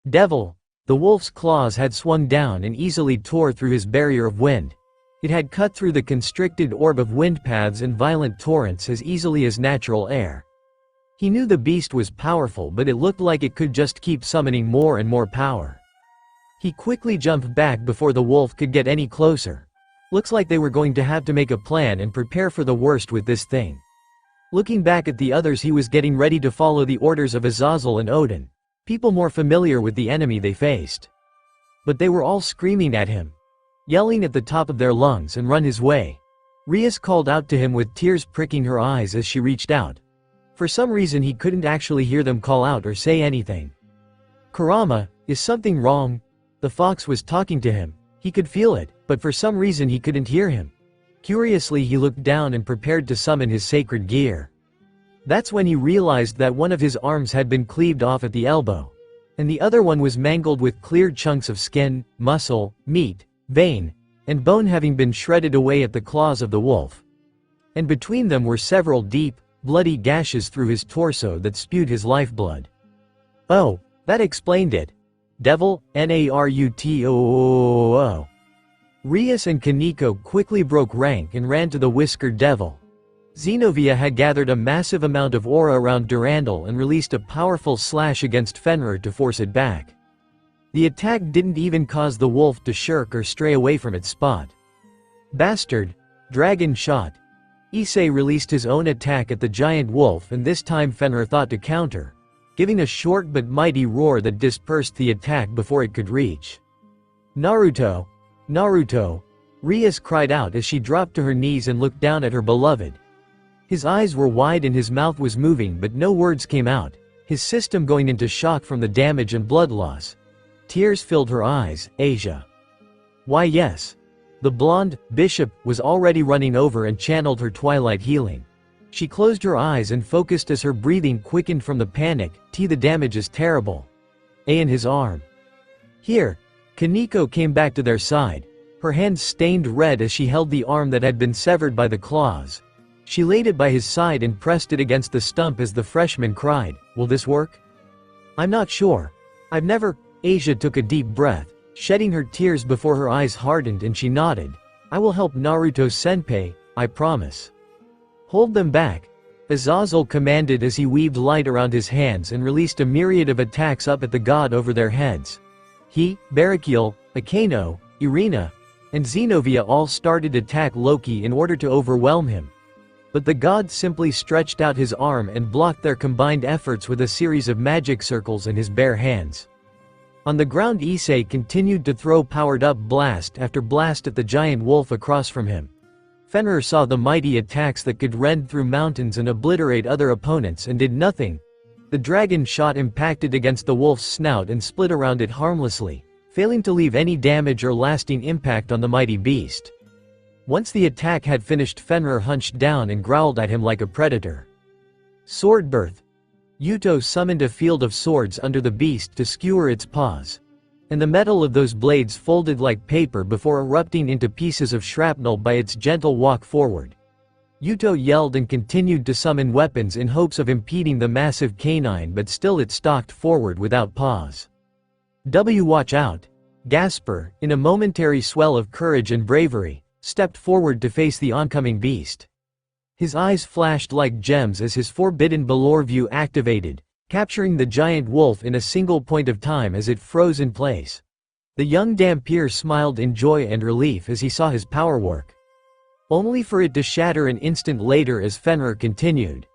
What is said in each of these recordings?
Devil! The wolf's claws had swung down and easily tore through his barrier of wind. It had cut through the constricted orb of wind paths and violent torrents as easily as natural air. He knew the beast was powerful, but it looked like it could just keep summoning more and more power. He quickly jumped back before the wolf could get any closer. Looks like they were going to have to make a plan and prepare for the worst with this thing. Looking back at the others, he was getting ready to follow the orders of Azazel and Odin, people more familiar with the enemy they faced. But they were all screaming at him, yelling at the top of their lungs and run his way. Rias called out to him with tears pricking her eyes as she reached out. For some reason he couldn't actually hear them call out or say anything. Kurama, is something wrong? The fox was talking to him. He could feel it, but for some reason he couldn't hear him. Curiously he looked down and prepared to summon his sacred gear. That's when he realized that one of his arms had been cleaved off at the elbow, and the other one was mangled with cleared chunks of skin, muscle, meat, vein, and bone having been shredded away at the claws of the wolf. And between them were several deep, bloody gashes through his torso that spewed his lifeblood. Oh, that explained it. Devil, Naruto. Rias and Kaneko quickly broke rank and ran to the whiskered devil. Xenovia had gathered a massive amount of aura around Durandal and released a powerful slash against Fenrir to force it back. The attack didn't even cause the wolf to shirk or stray away from its spot. Bastard! Dragon shot! Issei released his own attack at the giant wolf, and this time Fenrir thought to counter, giving a short but mighty roar that dispersed the attack before it could reach. Naruto! Naruto! Rias cried out as she dropped to her knees and looked down at her beloved. His eyes were wide and his mouth was moving, but no words came out, his system going into shock from the damage and blood loss. Tears filled her eyes. Asia. Why yes. The blonde bishop was already running over and channeled her twilight healing. She closed her eyes and focused as her breathing quickened from the panic. The damage is terrible. A in his arm. Here. Kaneko came back to their side, her hands stained red as she held the arm that had been severed by the claws. She laid it by his side and pressed it against the stump as the freshman cried, "Will this work?" "I'm not sure. I've never—" Asia took a deep breath, shedding her tears before her eyes hardened, and she nodded. "I will help Naruto-senpai, I promise." "Hold them back," Azazel commanded as he weaved light around his hands and released a myriad of attacks up at the god over their heads. He, Barakiel, Akano, Irina, and Xenovia all started to attack Loki in order to overwhelm him. But the god simply stretched out his arm and blocked their combined efforts with a series of magic circles in his bare hands. On the ground, Issei continued to throw powered-up blast after blast at the giant wolf across from him. Fenrir saw the mighty attacks that could rend through mountains and obliterate other opponents and did nothing. The dragon shot impacted against the wolf's snout and split around it harmlessly, failing to leave any damage or lasting impact on the mighty beast. Once the attack had finished, Fenrir hunched down and growled at him like a predator. Sword birth. Yuto summoned a field of swords under the beast to skewer its paws, and the metal of those blades folded like paper before erupting into pieces of shrapnel by its gentle walk forward. Yuto yelled and continued to summon weapons in hopes of impeding the massive canine, but still it stalked forward without pause. Watch out! Gasper, in a momentary swell of courage and bravery, stepped forward to face the oncoming beast. His eyes flashed like gems as his forbidden Balor view activated, capturing the giant wolf in a single point of time as it froze in place. The young Dampier smiled in joy and relief as he saw his power work, only for it to shatter an instant later as Fenrir continued.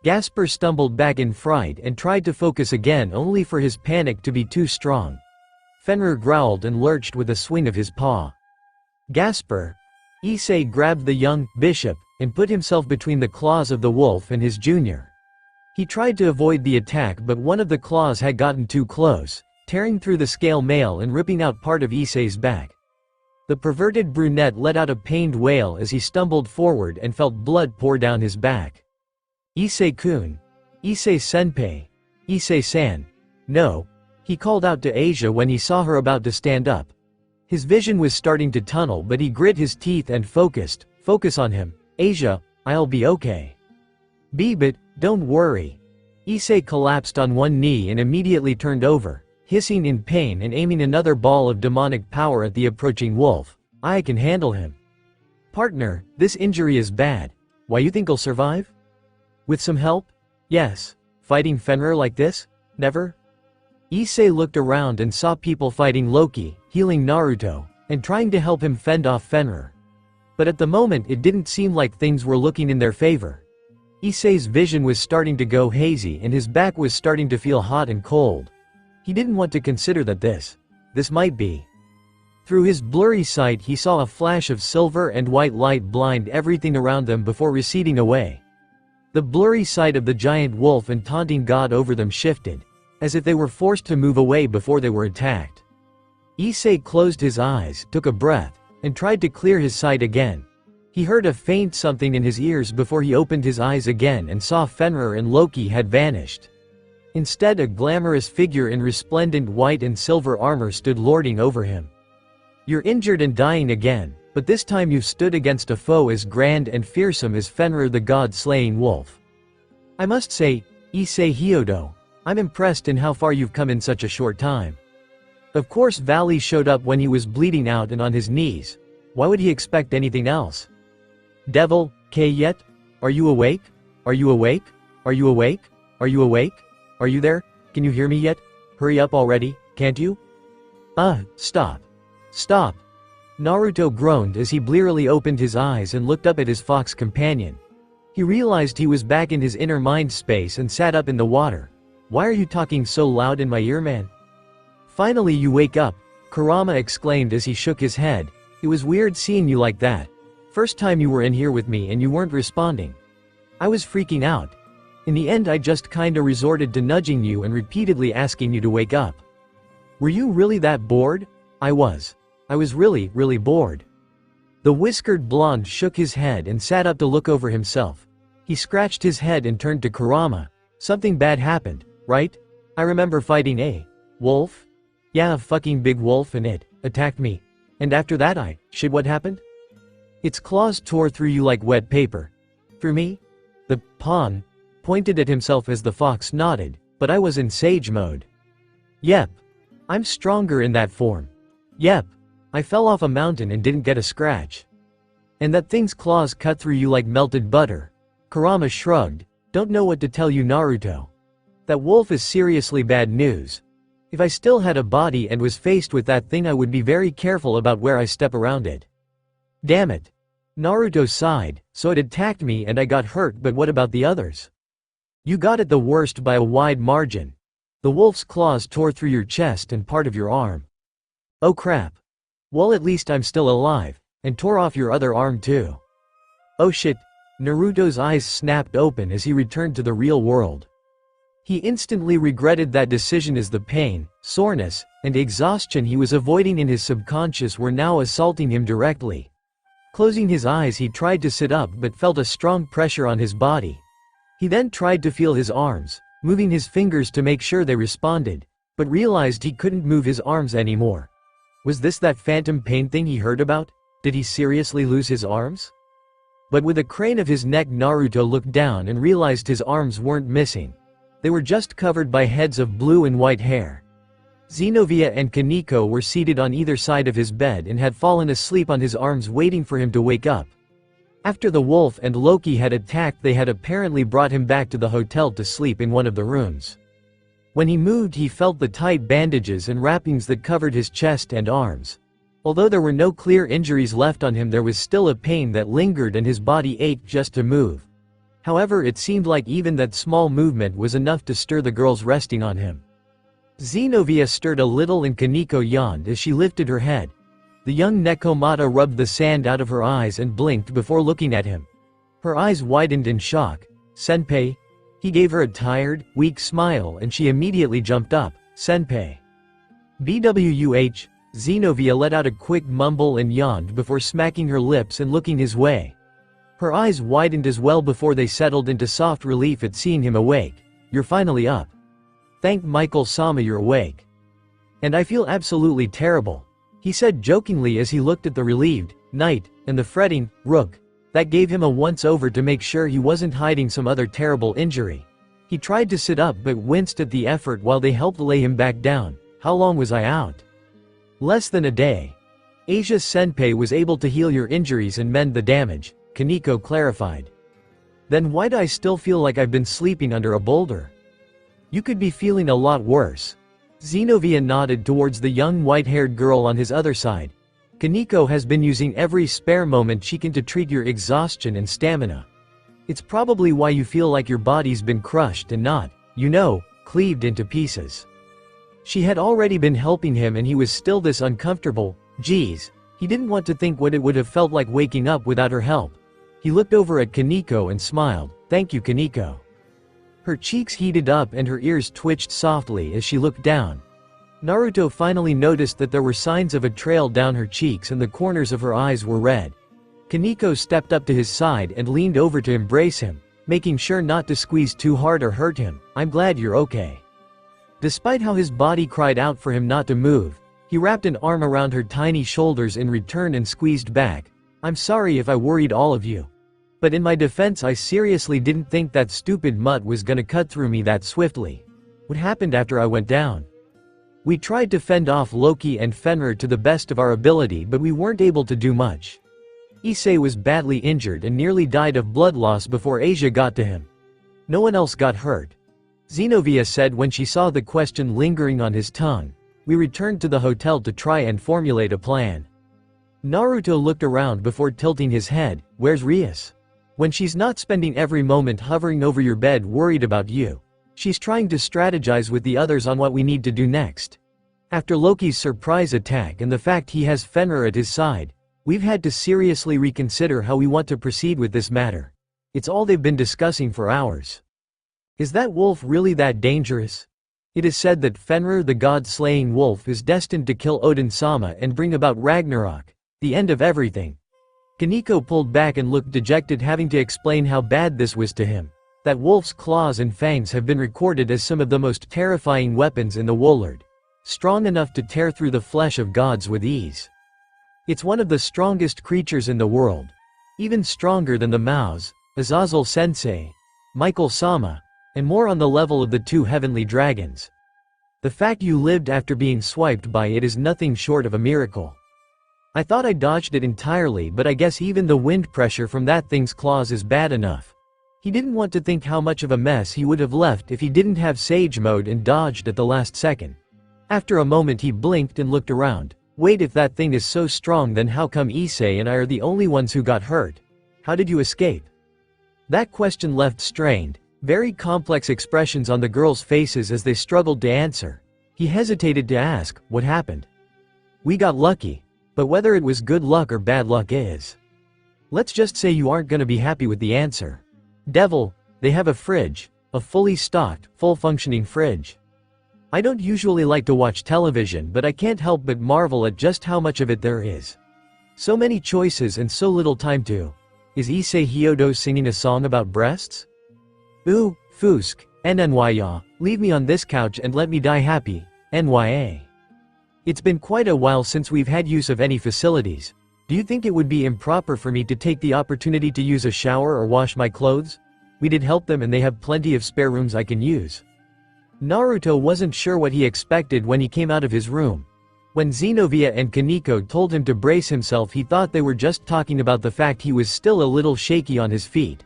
Gasper stumbled back in fright and tried to focus again, only for his panic to be too strong. Fenrir growled and lurched with a swing of his paw. Gasper! Issei grabbed the young bishop and put himself between the claws of the wolf and his junior. He tried to avoid the attack, but one of the claws had gotten too close, tearing through the scale mail and ripping out part of Issei's back. The perverted brunette let out a pained wail as he stumbled forward and felt blood pour down his back. Issei-kun. Issei-senpai. Issei-san. No. He called out to Asia when he saw her about to stand up. His vision was starting to tunnel, but he grit his teeth and focused. Focus on him. Asia, I'll be okay. But don't worry. Issei collapsed on one knee and immediately turned over, hissing in pain and aiming another ball of demonic power at the approaching wolf. "I can handle him." "Partner, this injury is bad. Why you think I'll survive?" "With some help? Yes. Fighting Fenrir like this? Never?" Issei looked around and saw people fighting Loki, healing Naruto, and trying to help him fend off Fenrir. But at the moment it didn't seem like things were looking in their favor. Issei's vision was starting to go hazy and his back was starting to feel hot and cold. He didn't want to consider that this might be. Through his blurry sight he saw a flash of silver and white light blind everything around them before receding away. The blurry sight of the giant wolf and taunting god over them shifted, as if they were forced to move away before they were attacked. Issei closed his eyes, took a breath, and tried to clear his sight again. He heard a faint something in his ears before he opened his eyes again and saw Fenrir and Loki had vanished. Instead, a glamorous figure in resplendent white and silver armor stood lording over him. "You're injured and dying again, but this time you've stood against a foe as grand and fearsome as Fenrir the god-slaying wolf. I must say, Issei Hyodo, I'm impressed in how far you've come in such a short time." Of course Valley showed up when he was bleeding out and on his knees. Why would he expect anything else? "Devil, K yet? Are you awake? Are you awake? Are you awake? Are you awake? Are you there? Can you hear me yet? Hurry up already, can't you?" Stop. Stop. Naruto groaned as he blearily opened his eyes and looked up at his fox companion. He realized he was back in his inner mind space and sat up in the water. "Why are you talking so loud in my ear, man?" "Finally you wake up," Kurama exclaimed as he shook his head. "It was weird seeing you like that. First time you were in here with me and you weren't responding. I was freaking out. In the end I just kinda resorted to nudging you and repeatedly asking you to wake up." "Were you really that bored?" I was really, really bored." The whiskered blonde shook his head and sat up to look over himself. He scratched his head and turned to Kurama. "Something bad happened, right? I remember fighting a wolf? Yeah, a fucking big wolf, and it attacked me. And after that shit, what happened? Its claws tore through you like wet paper." "Through me?" The pawn pointed at himself as the fox nodded, "But I was in sage mode." "Yep. I'm stronger in that form." "Yep. I fell off a mountain and didn't get a scratch." "And that thing's claws cut through you like melted butter." Kurama shrugged. "Don't know what to tell you, Naruto. That wolf is seriously bad news. If I still had a body and was faced with that thing I would be very careful about where I step around it." "Damn it." Naruto sighed. "So it attacked me and I got hurt, but what about the others?" "You got it the worst by a wide margin. The wolf's claws tore through your chest and part of your arm." "Oh crap. Well, at least I'm still alive, and tore off your other arm too." "Oh shit." Naruto's eyes snapped open as he returned to the real world. He instantly regretted that decision as the pain, soreness, and exhaustion he was avoiding in his subconscious were now assaulting him directly. Closing his eyes he tried to sit up but felt a strong pressure on his body. He then tried to feel his arms, moving his fingers to make sure they responded, but realized he couldn't move his arms anymore. Was this that phantom pain thing he heard about? Did he seriously lose his arms? But with a crane of his neck Naruto looked down and realized his arms weren't missing. They were just covered by heads of blue and white hair. Zenobia and Kaneko were seated on either side of his bed and had fallen asleep on his arms waiting for him to wake up. After the wolf and Loki had attacked, they had apparently brought him back to the hotel to sleep in one of the rooms. When he moved he felt the tight bandages and wrappings that covered his chest and arms. Although there were no clear injuries left on him, there was still a pain that lingered and his body ached just to move. However, it seemed like even that small movement was enough to stir the girls resting on him. Zenobia stirred a little and Kaneko yawned as she lifted her head. The young Nekomata rubbed the sand out of her eyes and blinked before looking at him. Her eyes widened in shock. "Senpai?" He gave her a tired, weak smile and she immediately jumped up. "Senpai." "BWUH?" Zenobia let out a quick mumble and yawned before smacking her lips and looking his way. Her eyes widened as well before they settled into soft relief at seeing him awake. "You're finally up. Thank Michael-sama you're awake. And I feel absolutely terrible," he said jokingly as he looked at the relieved Knight and the fretting Rook. That gave him a once-over to make sure he wasn't hiding some other terrible injury. He tried to sit up but winced at the effort while they helped lay him back down. How long was I out? Less than a day. Asia Senpai was able to heal your injuries and mend the damage, Kaneko clarified. Then why do I still feel like I've been sleeping under a boulder? You could be feeling a lot worse. Zenovia nodded towards the young white-haired girl on his other side. Kaneko has been using every spare moment she can to treat your exhaustion and stamina. It's probably why you feel like your body's been crushed and not, cleaved into pieces. She had already been helping him and he was still this uncomfortable. Geez, he didn't want to think what it would have felt like waking up without her help. He looked over at Kaneko and smiled. Thank you, Kaneko. Her cheeks heated up and her ears twitched softly as she looked down. Naruto finally noticed that there were signs of a trail down her cheeks and the corners of her eyes were red. Kaneko stepped up to his side and leaned over to embrace him, making sure not to squeeze too hard or hurt him. I'm glad you're okay. Despite how his body cried out for him not to move, he wrapped an arm around her tiny shoulders in return and squeezed back. I'm sorry if I worried all of you. But in my defense, I seriously didn't think that stupid mutt was gonna cut through me that swiftly. What happened after I went down? We tried to fend off Loki and Fenrir to the best of our ability, but we weren't able to do much. Issei was badly injured and nearly died of blood loss before Asia got to him. No one else got hurt. Zenovia said when she saw the question lingering on his tongue. We returned to the hotel to try and formulate a plan. Naruto looked around before tilting his head. Where's Rias? When she's not spending every moment hovering over your bed worried about you. She's trying to strategize with the others on what we need to do next. After Loki's surprise attack and the fact he has Fenrir at his side, we've had to seriously reconsider how we want to proceed with this matter. It's all they've been discussing for hours. Is that wolf really that dangerous? It is said that Fenrir the god-slaying wolf is destined to kill Odin-sama and bring about Ragnarok, the end of everything. Kaneko pulled back and looked dejected, having to explain how bad this was to him. That wolf's claws and fangs have been recorded as some of the most terrifying weapons in the world, strong enough to tear through the flesh of gods with ease. It's one of the strongest creatures in the world, even stronger than the Maus, Azazel Sensei, Michael Sama, and more on the level of the two heavenly dragons. The fact you lived after being swiped by it is nothing short of a miracle. I thought I dodged it entirely, but I guess even the wind pressure from that thing's claws is bad enough. He didn't want to think how much of a mess he would have left if he didn't have Sage Mode and dodged at the last second. After a moment he blinked and looked around. Wait, if that thing is so strong, then how come Issei and I are the only ones who got hurt? How did you escape? That question left strained, very complex expressions on the girls' faces as they struggled to answer. He hesitated to ask, what happened? We got lucky. But whether it was good luck or bad luck is. Let's just say you aren't gonna be happy with the answer. Devil, they have a fridge. A fully stocked, full-functioning fridge. I don't usually like to watch television, but I can't help but marvel at just how much of it there is. So many choices and so little time to. Is Issei Hyodo singing a song about breasts? Ooh, Fusk, NNYA, leave me on this couch and let me die happy, NYA. It's been quite a while since we've had use of any facilities. Do you think it would be improper for me to take the opportunity to use a shower or wash my clothes? We did help them and they have plenty of spare rooms I can use. Naruto wasn't sure what he expected when he came out of his room. When Zenovia and Kaneko told him to brace himself, he thought they were just talking about the fact he was still a little shaky on his feet.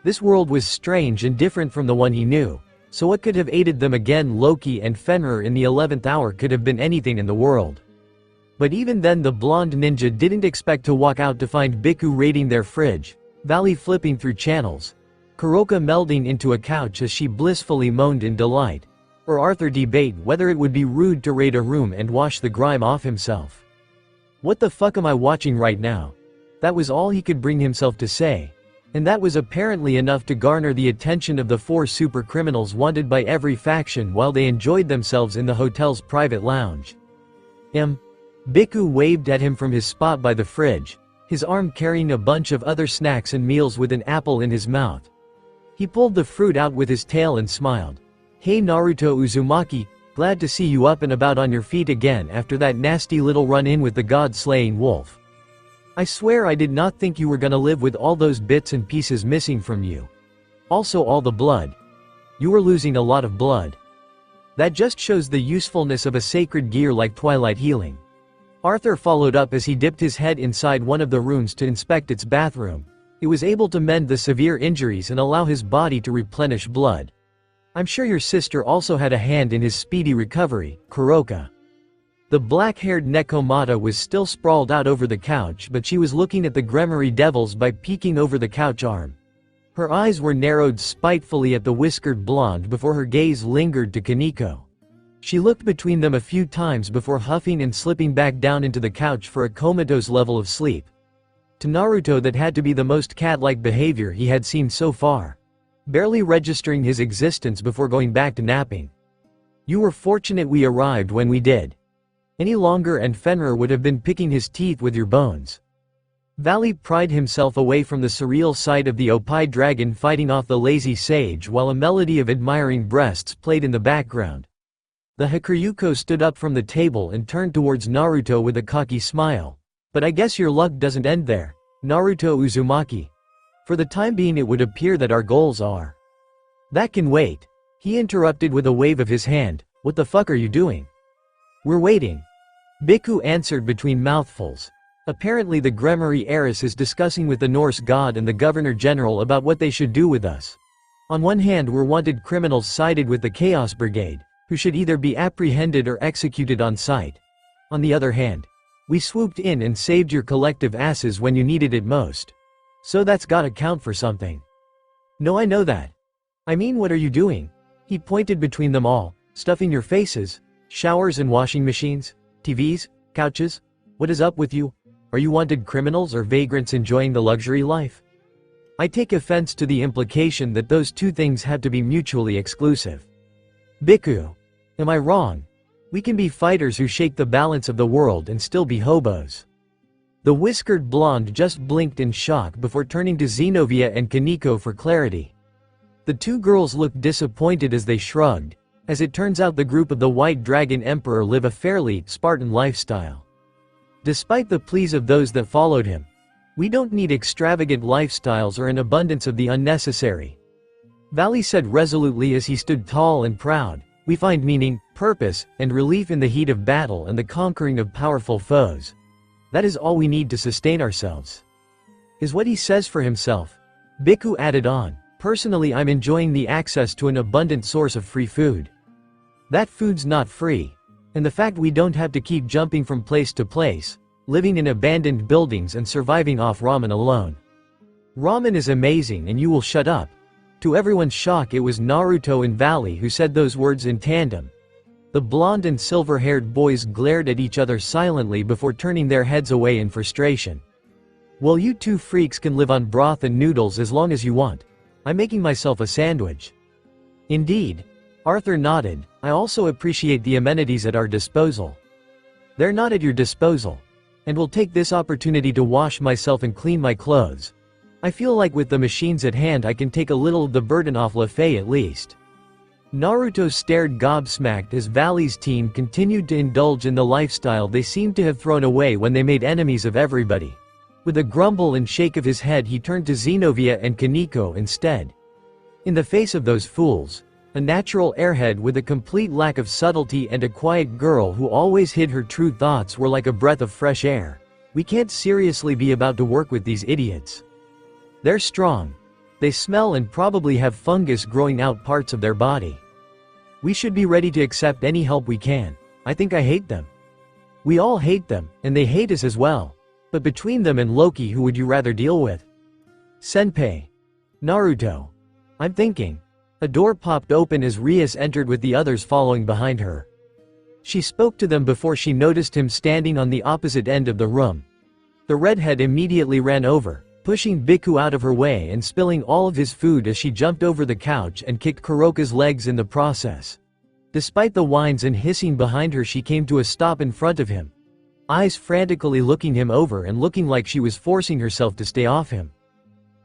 This world was strange and different from the one he knew. So what could have aided them again? Loki and Fenrir in the 11th hour could have been anything in the world. But even then the blonde ninja didn't expect to walk out to find Biku raiding their fridge, Valley flipping through channels, Kuroka melding into a couch as she blissfully moaned in delight, or Arthur debate whether it would be rude to raid a room and wash the grime off himself. What the fuck am I watching right now? That was all he could bring himself to say. And that was apparently enough to garner the attention of the 4 super criminals wanted by every faction while they enjoyed themselves in the hotel's private lounge. Biku waved at him from his spot by the fridge, his arm carrying a bunch of other snacks and meals with an apple in his mouth. He pulled the fruit out with his tail and smiled. Hey Naruto Uzumaki, glad to see you up and about on your feet again after that nasty little run-in with the god-slaying wolf. I swear I did not think you were gonna live with all those bits and pieces missing from you. Also all the blood. You were losing a lot of blood. That just shows the usefulness of a sacred gear like Twilight Healing. Arthur followed up as he dipped his head inside one of the rooms to inspect its bathroom. It was able to mend the severe injuries and allow his body to replenish blood. I'm sure your sister also had a hand in his speedy recovery, Kuroka. The black-haired Nekomata was still sprawled out over the couch, but she was looking at the Gremory devils by peeking over the couch arm. Her eyes were narrowed spitefully at the whiskered blonde before her gaze lingered to Kaneko. She looked between them a few times before huffing and slipping back down into the couch for a comatose level of sleep. To Naruto, that had to be the most cat-like behavior he had seen so far. Barely registering his existence before going back to napping. You were fortunate we arrived when we did. Any longer and Fenrir would have been picking his teeth with your bones. Valley pried himself away from the surreal sight of the Opie dragon fighting off the lazy sage while a melody of admiring breasts played in the background. The Hakuryuko stood up from the table and turned towards Naruto with a cocky smile. But I guess your luck doesn't end there, Naruto Uzumaki. For the time being it would appear that our goals are. That can wait. He interrupted with a wave of his hand. What the fuck are you doing? We're waiting. Bhikkhu answered between mouthfuls. Apparently the Gremory heiress is discussing with the Norse god and the Governor General about what they should do with us. On one hand we're wanted criminals sided with the Chaos Brigade, who should either be apprehended or executed on sight. On the other hand, we swooped in and saved your collective asses when you needed it most. So that's gotta count for something. No, I know that. I mean, what are you doing? He pointed between them all. Stuffing your faces? Showers and washing machines? TVs? Couches? What is up with you? Are you wanted criminals or vagrants enjoying the luxury life? I take offense to the implication that those two things have to be mutually exclusive. Bhikkhu. Am I wrong? We can be fighters who shake the balance of the world and still be hobos. The whiskered blonde just blinked in shock before turning to Zenobia and Kaneko for clarity. The two girls looked disappointed as they shrugged. As it turns out, the group of the White Dragon Emperor live a fairly Spartan lifestyle. Despite the pleas of those that followed him, we don't need extravagant lifestyles or an abundance of the unnecessary. Valley said resolutely as he stood tall and proud. We find meaning, purpose, and relief in the heat of battle and the conquering of powerful foes. That is all we need to sustain ourselves. Is what he says for himself. Bhikkhu added on. Personally, I'm enjoying the access to an abundant source of free food. That food's not free. And the fact we don't have to keep jumping from place to place, living in abandoned buildings and surviving off ramen alone. Ramen is amazing, and you will shut up. To everyone's shock, it was Naruto and Valley who said those words in tandem. The blonde and silver-haired boys glared at each other silently before turning their heads away in frustration. Well, you two freaks can live on broth and noodles as long as you want. I'm making myself a sandwich. Indeed. Arthur nodded. I also appreciate the amenities at our disposal. They're not at your disposal. And will take this opportunity to wash myself and clean my clothes. I feel like with the machines at hand I can take a little of the burden off Lefei at least. Naruto stared gobsmacked as Valley's team continued to indulge in the lifestyle they seemed to have thrown away when they made enemies of everybody. With a grumble and shake of his head he turned to Zenobia and Kaneko instead. In the face of those fools, a natural airhead with a complete lack of subtlety and a quiet girl who always hid her true thoughts were like a breath of fresh air. We can't seriously be about to work with these idiots. They're strong. They smell and probably have fungus growing out parts of their body. We should be ready to accept any help we can. I think I hate them. We all hate them, and they hate us as well. But between them and Loki, who would you rather deal with? Senpai. Naruto. I'm thinking. A door popped open as Rias entered with the others following behind her. She spoke to them before she noticed him standing on the opposite end of the room. The redhead immediately ran over, pushing Bhikkhu out of her way and spilling all of his food as she jumped over the couch and kicked Kuroka's legs in the process. Despite the whines and hissing behind her, she came to a stop in front of him, eyes frantically looking him over and looking like she was forcing herself to stay off him.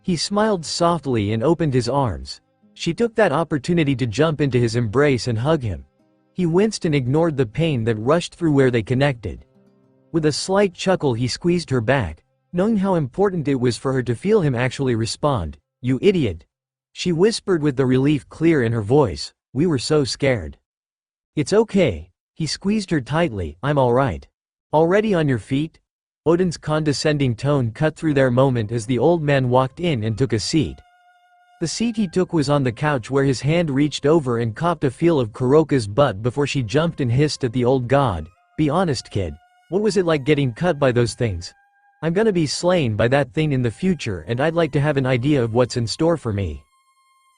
He smiled softly and opened his arms. She took that opportunity to jump into his embrace and hug him. He winced and ignored the pain that rushed through where they connected. With a slight chuckle he squeezed her back, knowing how important it was for her to feel him actually respond. You idiot! She whispered with the relief clear in her voice. We were so scared. It's okay. He squeezed her tightly. I'm alright. Already on your feet? Odin's condescending tone cut through their moment as the old man walked in and took a seat. The seat he took was on the couch where his hand reached over and copped a feel of Kuroka's butt before she jumped and hissed at the old god. Be honest, kid. What was it like getting cut by those things? I'm gonna be slain by that thing in the future and I'd like to have an idea of what's in store for me.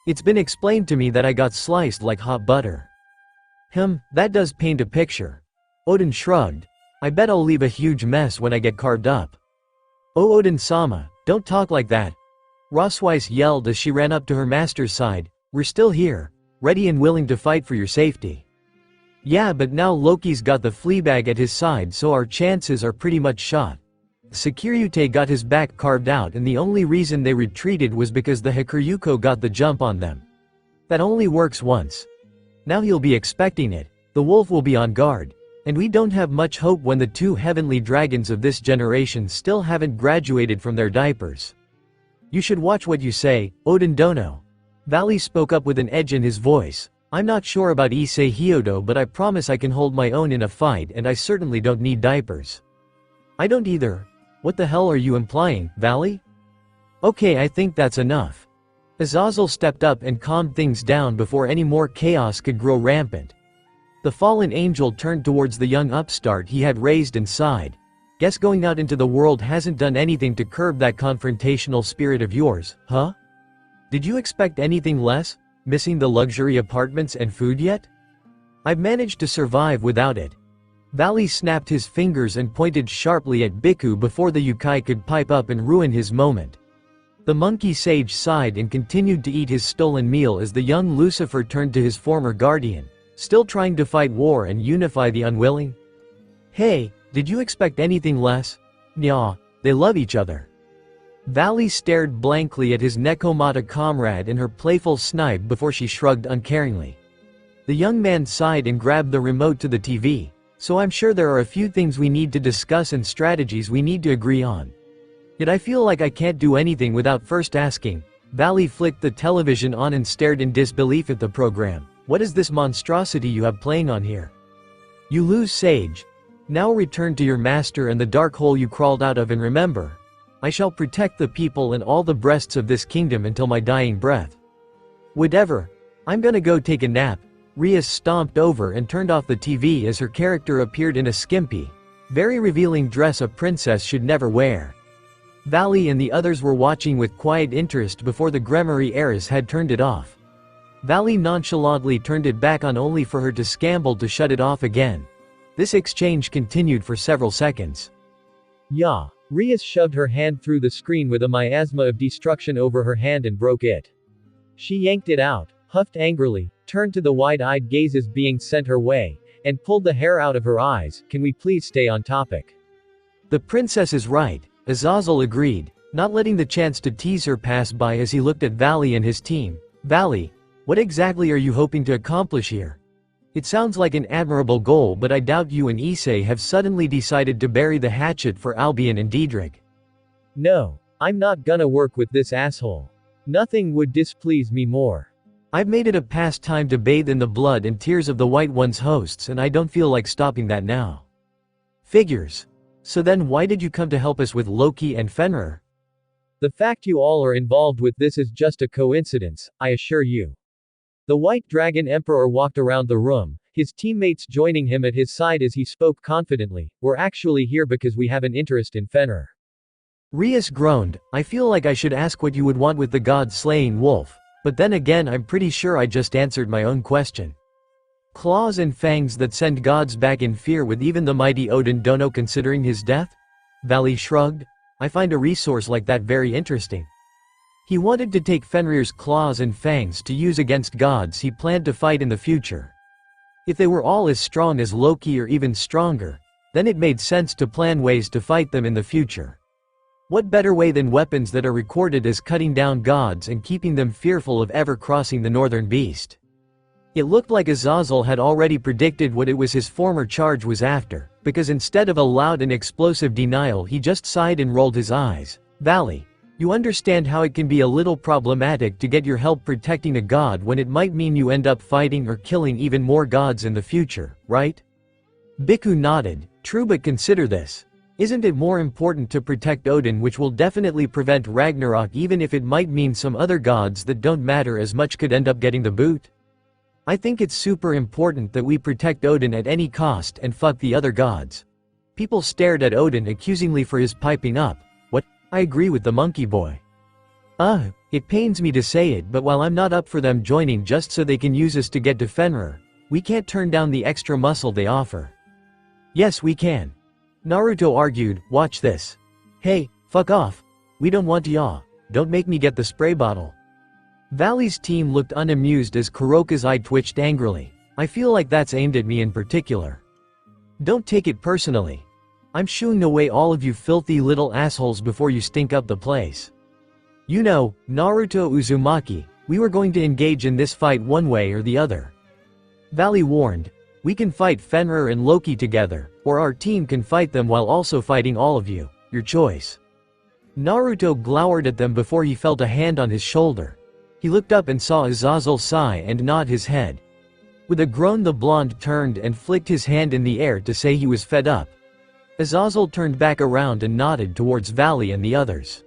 It's been explained to me that I got sliced like hot butter. That does paint a picture. Odin shrugged. I bet I'll leave a huge mess when I get carved up. Oh Odin-sama, don't talk like that. Rosweiss yelled as she ran up to her master's side. We're still here, ready and willing to fight for your safety. Yeah, but now Loki's got the Fleabag at his side, so our chances are pretty much shot. Sekiryute got his back carved out and the only reason they retreated was because the Hikuryuko got the jump on them. That only works once. Now he'll be expecting it, the wolf will be on guard. And we don't have much hope when the two heavenly dragons of this generation still haven't graduated from their diapers. You should watch what you say, Odin Dono. Valley spoke up with an edge in his voice. I'm not sure about Issei Hyodo, but I promise I can hold my own in a fight and I certainly don't need diapers. I don't either. What the hell are you implying, Valley? Okay, I think that's enough. Azazel stepped up and calmed things down before any more chaos could grow rampant. The fallen angel turned towards the young upstart he had raised and sighed. Guess going out into the world hasn't done anything to curb that confrontational spirit of yours, huh? Did you expect anything less? Missing the luxury apartments and food yet? I've managed to survive without it. Valley snapped his fingers and pointed sharply at Biku before the Yukai could pipe up and ruin his moment. The monkey sage sighed and continued to eat his stolen meal as the young Lucifer turned to his former guardian. Still trying to fight war and unify the unwilling? Hey, did you expect anything less? Nya, they love each other. Valley stared blankly at his Nekomata comrade and her playful snipe before she shrugged uncaringly. The young man sighed and grabbed the remote to the TV. So I'm sure there are a few things we need to discuss and strategies we need to agree on. Yet I feel like I can't do anything without first asking. Valley flicked the television on and stared in disbelief at the program. What is this monstrosity you have playing on here? You lose, Sage. Now return to your master and the dark hole you crawled out of, and remember, I shall protect the people and all the breasts of this kingdom until my dying breath. Whatever. I'm gonna go take a nap. Rias stomped over and turned off the TV as her character appeared in a skimpy, very revealing dress a princess should never wear. Valley and the others were watching with quiet interest before the Gremory heiress had turned it off. Valley nonchalantly turned it back on only for her to scamble to shut it off again. This exchange continued for several seconds. Yeah. Rias shoved her hand through the screen with a miasma of destruction over her hand and broke it. She yanked it out, huffed angrily, turned to the wide-eyed gazes being sent her way, and pulled the hair out of her eyes. Can we please stay on topic? The princess is right, Azazel agreed, not letting the chance to tease her pass by as he looked at Valley and his team. Valley, what exactly are you hoping to accomplish here? It sounds like an admirable goal, but I doubt you and Issei have suddenly decided to bury the hatchet for Albion and Diedrich. No, I'm not gonna work with this asshole. Nothing would displease me more. I've made it a pastime to bathe in the blood and tears of the White One's hosts, and I don't feel like stopping that now. Figures. So then why did you come to help us with Loki and Fenrir? The fact you all are involved with this is just a coincidence, I assure you. The White Dragon Emperor walked around the room, his teammates joining him at his side as he spoke confidently. We're actually here because we have an interest in Fenrir. Rias groaned. I feel like I should ask what you would want with the god-slaying wolf, but then again I'm pretty sure I just answered my own question. Claws and fangs that send gods back in fear with even the mighty Odin Dono considering his death? Valley shrugged. I find a resource like that very interesting. He wanted to take Fenrir's claws and fangs to use against gods he planned to fight in the future. If they were all as strong as Loki or even stronger, then it made sense to plan ways to fight them in the future. What better way than weapons that are recorded as cutting down gods and keeping them fearful of ever crossing the northern beast? It looked like Azazel had already predicted what it was his former charge was after, because instead of a loud and explosive denial he just sighed and rolled his eyes. Valley, You understand how it can be a little problematic to get your help protecting a god when it might mean you end up fighting or killing even more gods in the future, right? Bhikkhu nodded. True, but consider this. Isn't it more important to protect Odin, which will definitely prevent Ragnarok, even if it might mean some other gods that don't matter as much could end up getting the boot? I think it's super important that we protect Odin at any cost and fuck the other gods. People stared at Odin accusingly for his piping up. What? I agree with the monkey boy. It pains me to say it, but while I'm not up for them joining just so they can use us to get to Fenrir, we can't turn down the extra muscle they offer. Yes, we can. Naruto argued. Watch this. Hey, fuck off. We don't want y'all. Don't make me get the spray bottle. Valley's team looked unamused as Kuroka's eye twitched angrily. I feel like that's aimed at me in particular. Don't take it personally. I'm shooing away all of you filthy little assholes before you stink up the place. You know, Naruto Uzumaki, we were going to engage in this fight one way or the other. Valley warned. We can fight Fenrir and Loki together, or our team can fight them while also fighting all of you. Your choice. Naruto glowered at them before he felt a hand on his shoulder. He looked up and saw Azazel sigh and nod his head. With a groan, the blonde turned and flicked his hand in the air to say he was fed up. Azazel turned back around and nodded towards Valley and the others.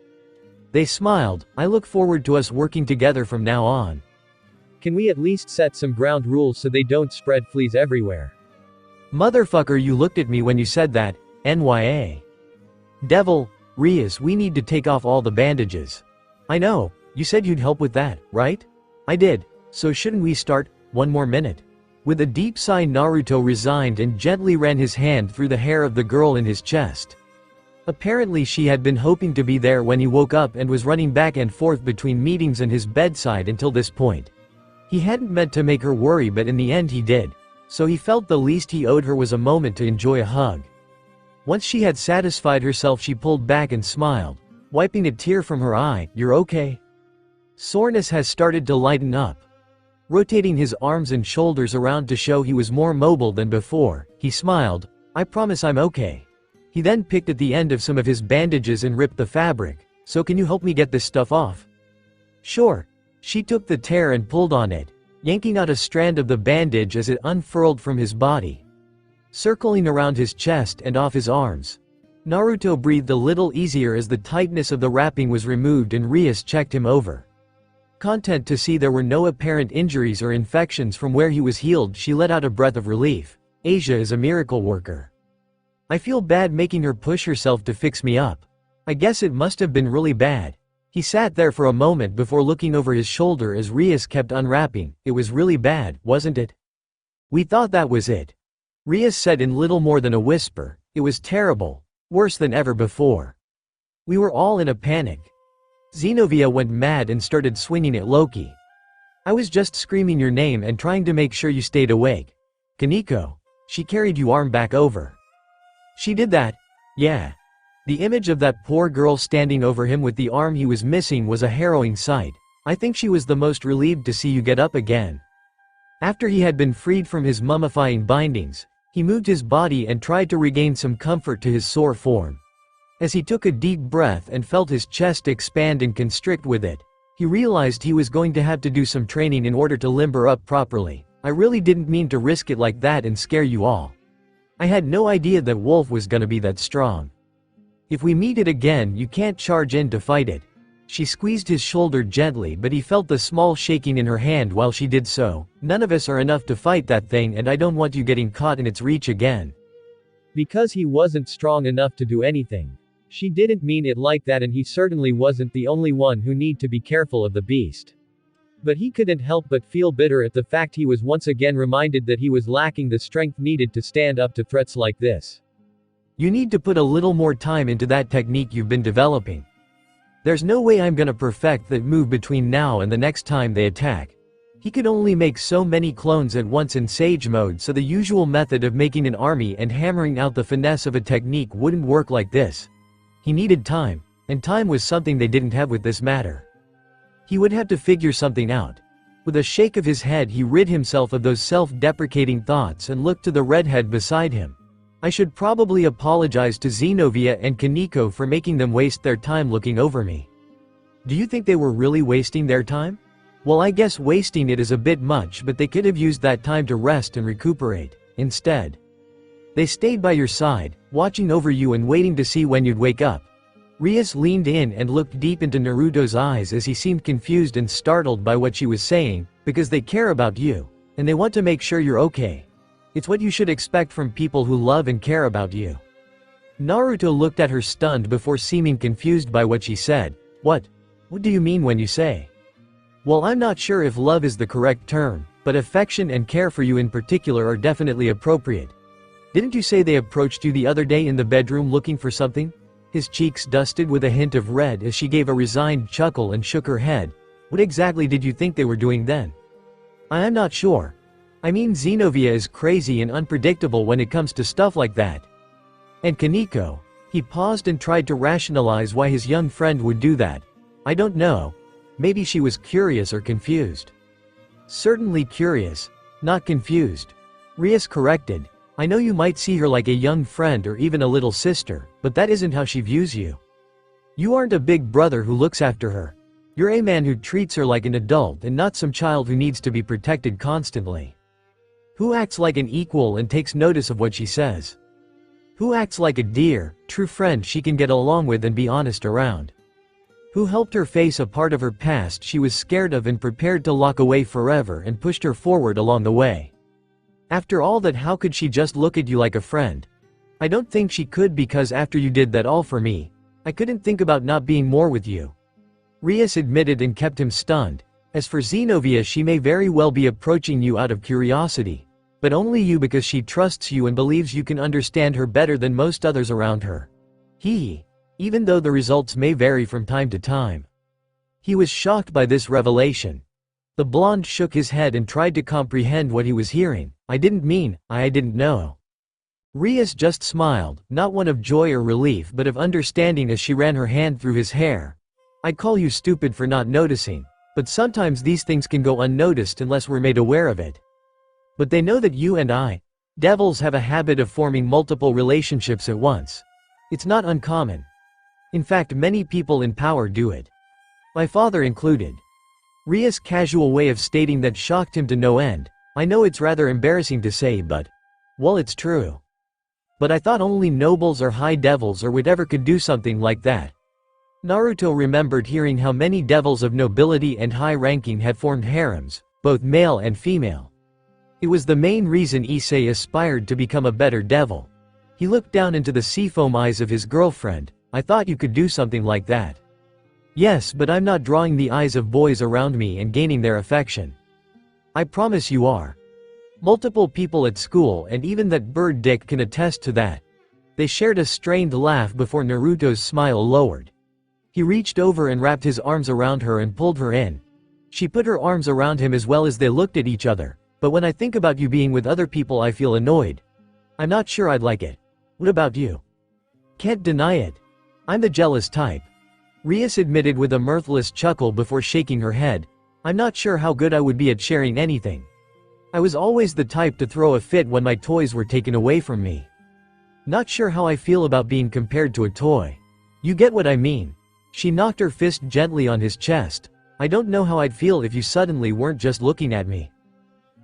They smiled. I look forward to us working together from now on. Can we at least set some ground rules so they don't spread fleas everywhere? Motherfucker, you looked at me when you said that, NYA. Devil, Rias, we need to take off all the bandages. I know, you said you'd help with that, right? I did, so shouldn't we start? One more minute. With a deep sigh, Naruto resigned and gently ran his hand through the hair of the girl in his chest. Apparently she had been hoping to be there when he woke up and was running back and forth between meetings and his bedside until this point. He hadn't meant to make her worry, but in the end he did, so he felt the least he owed her was a moment to enjoy a hug. Once she had satisfied herself, she pulled back and smiled, wiping a tear from her eye. You're okay? Soreness has started to lighten up. Rotating his arms and shoulders around to show he was more mobile than before, he smiled. I promise I'm okay. He then picked at the end of some of his bandages and ripped the fabric. So can you help me get this stuff off? Sure. She took the tear and pulled on it, yanking out a strand of the bandage as it unfurled from his body, circling around his chest and off his arms. Naruto breathed a little easier as the tightness of the wrapping was removed and Rias checked him over. Content to see there were no apparent injuries or infections from where he was healed, she let out a breath of relief. Asia is a miracle worker. I feel bad making her push herself to fix me up. I guess it must have been really bad. He sat there for a moment before looking over his shoulder as Rias kept unwrapping. It was really bad, wasn't it? We thought that was it. Rias said in little more than a whisper. It was terrible. Worse than ever before. We were all in a panic. Xenovia went mad and started swinging at Loki. I was just screaming your name and trying to make sure you stayed awake. Kaneko. She carried you arm back over. She did that? Yeah. The image of that poor girl standing over him with the arm he was missing was a harrowing sight. I think she was the most relieved to see you get up again. After he had been freed from his mummifying bindings, he moved his body and tried to regain some comfort to his sore form. As he took a deep breath and felt his chest expand and constrict with it, he realized he was going to have to do some training in order to limber up properly. I really didn't mean to risk it like that and scare you all. I had no idea that Wolf was gonna be that strong. If we meet it again, you can't charge in to fight it. She squeezed his shoulder gently, but he felt the small shaking in her hand while she did so. None of us are enough to fight that thing, and I don't want you getting caught in its reach again. Because he wasn't strong enough to do anything. She didn't mean it like that, and he certainly wasn't the only one who need to be careful of the beast. But he couldn't help but feel bitter at the fact he was once again reminded that he was lacking the strength needed to stand up to threats like this. You need to put a little more time into that technique you've been developing. There's no way I'm gonna perfect that move between now and the next time they attack. He could only make so many clones at once in Sage mode, so the usual method of making an army and hammering out the finesse of a technique wouldn't work like this. He needed time, and time was something they didn't have with this matter. He would have to figure something out. With a shake of his head, he rid himself of those self-deprecating thoughts and looked to the redhead beside him. I should probably apologize to Xenovia and Kaneko for making them waste their time looking over me. Do you think they were really wasting their time? Well, I guess wasting it is a bit much, but they could have used that time to rest and recuperate. Instead, they stayed by your side, watching over you and waiting to see when you'd wake up. Rias leaned in and looked deep into Naruto's eyes as he seemed confused and startled by what she was saying, because they care about you, and they want to make sure you're okay. It's what you should expect from people who love and care about you. Naruto looked at her stunned before seeming confused by what she said. What do you mean when you say? Well, I'm not sure if love is the correct term, but affection and care for you in particular are definitely appropriate. Didn't you say they approached you the other day in the bedroom looking for something? His cheeks dusted with a hint of red as she gave a resigned chuckle and shook her head. What exactly did you think they were doing then? I am not sure. I mean, Xenovia is crazy and unpredictable when it comes to stuff like that. And Kaneko. He paused and tried to rationalize why his young friend would do that. I don't know. Maybe she was curious or confused. Certainly curious, not confused. Rias corrected. I know you might see her like a young friend or even a little sister, but that isn't how she views you. You aren't a big brother who looks after her. You're a man who treats her like an adult and not some child who needs to be protected constantly. Who acts like an equal and takes notice of what she says. Who acts like a dear, true friend she can get along with and be honest around. Who helped her face a part of her past she was scared of and prepared to lock away forever and pushed her forward along the way. After all that, how could she just look at you like a friend? I don't think she could, because after you did that all for me, I couldn't think about not being more with you. Rias admitted and kept him stunned. As for Xenovia, she may very well be approaching you out of curiosity, but only you because she trusts you and believes you can understand her better than most others around her. Even though the results may vary from time to time. He was shocked by this revelation. The blonde shook his head and tried to comprehend what he was hearing. I didn't know. Rias just smiled, not one of joy or relief but of understanding as she ran her hand through his hair. I'd call you stupid for not noticing, but sometimes these things can go unnoticed unless we're made aware of it. But they know that you and I, devils, have a habit of forming multiple relationships at once. It's not uncommon. In fact, many people in power do it. My father included. Rias' casual way of stating that shocked him to no end. I know it's rather embarrassing to say, but, well, it's true. But I thought only nobles or high devils or whatever could do something like that. Naruto remembered hearing how many devils of nobility and high ranking had formed harems, both male and female. It was the main reason Issei aspired to become a better devil. He looked down into the seafoam eyes of his girlfriend. I thought you could do something like that. Yes, but I'm not drawing the eyes of boys around me and gaining their affection. I promise you are. Multiple people at school and even that bird Dick can attest to that. They shared a strained laugh before Naruto's smile lowered. He reached over and wrapped his arms around her and pulled her in. She put her arms around him as well as they looked at each other. But when I think about you being with other people, I feel annoyed. I'm not sure I'd like it. What about you? Can't deny it. I'm the jealous type. Rias admitted with a mirthless chuckle before shaking her head. I'm not sure how good I would be at sharing anything. I was always the type to throw a fit when my toys were taken away from me. Not sure how I feel about being compared to a toy. You get what I mean. She knocked her fist gently on his chest. I don't know how I'd feel if you suddenly weren't just looking at me.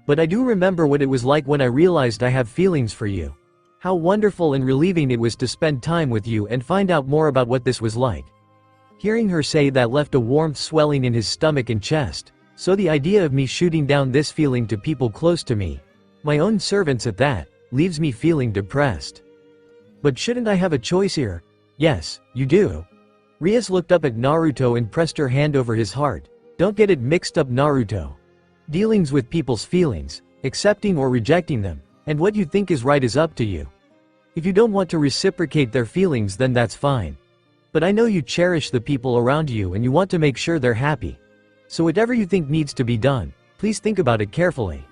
But I do remember what it was like when I realized I have feelings for you. How wonderful and relieving it was to spend time with you and find out more about what this was like. Hearing her say that left a warmth swelling in his stomach and chest. So the idea of me shooting down this feeling to people close to me, my own servants at that, leaves me feeling depressed. But shouldn't I have a choice here? Yes, you do. Rias looked up at Naruto and pressed her hand over his heart. Don't get it mixed up, Naruto. Dealings with people's feelings, accepting or rejecting them, and what you think is right is up to you. If you don't want to reciprocate their feelings, then that's fine. But I know you cherish the people around you and you want to make sure they're happy. So whatever you think needs to be done, please think about it carefully.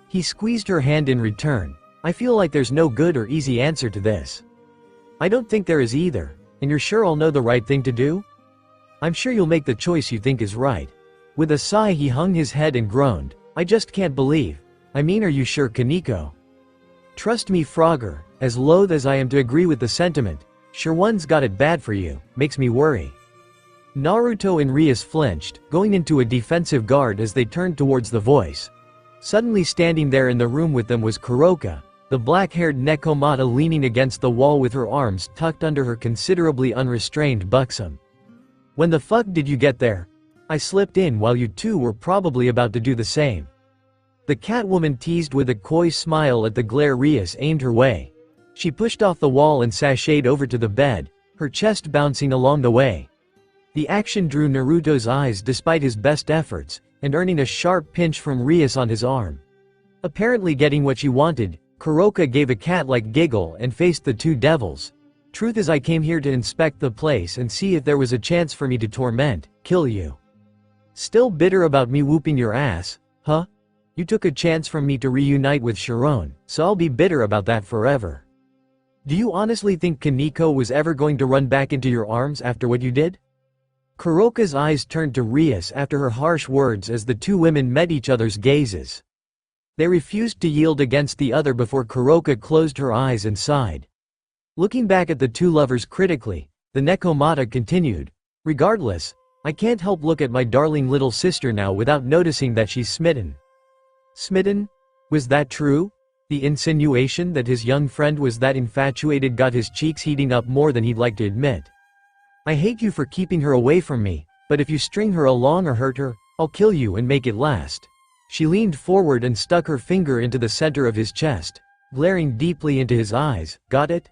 He squeezed her hand in return. I feel like there's no good or easy answer to this. I don't think there is either, and you're sure I'll know the right thing to do? I'm sure you'll make the choice you think is right. With a sigh he hung his head and groaned. I just can't believe. Are you sure, Kaneko? Trust me, Frogger, as loath as I am to agree with the sentiment, sure one's got it bad for you, makes me worry. Naruto and Rias flinched, going into a defensive guard as they turned towards the voice. Suddenly standing there in the room with them was Kuroka, the black-haired Nekomata leaning against the wall with her arms tucked under her considerably unrestrained buxom. "When the fuck did you get there? I slipped in while you two were probably about to do the same." The Catwoman teased with a coy smile at the glare Rias aimed her way. She pushed off the wall and sashayed over to the bed, her chest bouncing along the way. The action drew Naruto's eyes despite his best efforts, and earning a sharp pinch from Rias on his arm. Apparently getting what she wanted, Kuroka gave a cat-like giggle and faced the two devils. "Truth is I came here to inspect the place and see if there was a chance for me to torment, kill you. Still bitter about me whooping your ass, huh? You took a chance from me to reunite with Sharon, so I'll be bitter about that forever. Do you honestly think Kaneko was ever going to run back into your arms after what you did?" Kuroka's eyes turned to Rias after her harsh words as the two women met each other's gazes. They refused to yield against the other before Kuroka closed her eyes and sighed. Looking back at the two lovers critically, the Nekomata continued, "Regardless, I can't help look at my darling little sister now without noticing that she's smitten." Smitten? Was that true? The insinuation that his young friend was that infatuated got his cheeks heating up more than he'd like to admit. "I hate you for keeping her away from me, but if you string her along or hurt her, I'll kill you and make it last." She leaned forward and stuck her finger into the center of his chest, glaring deeply into his eyes. "Got it?"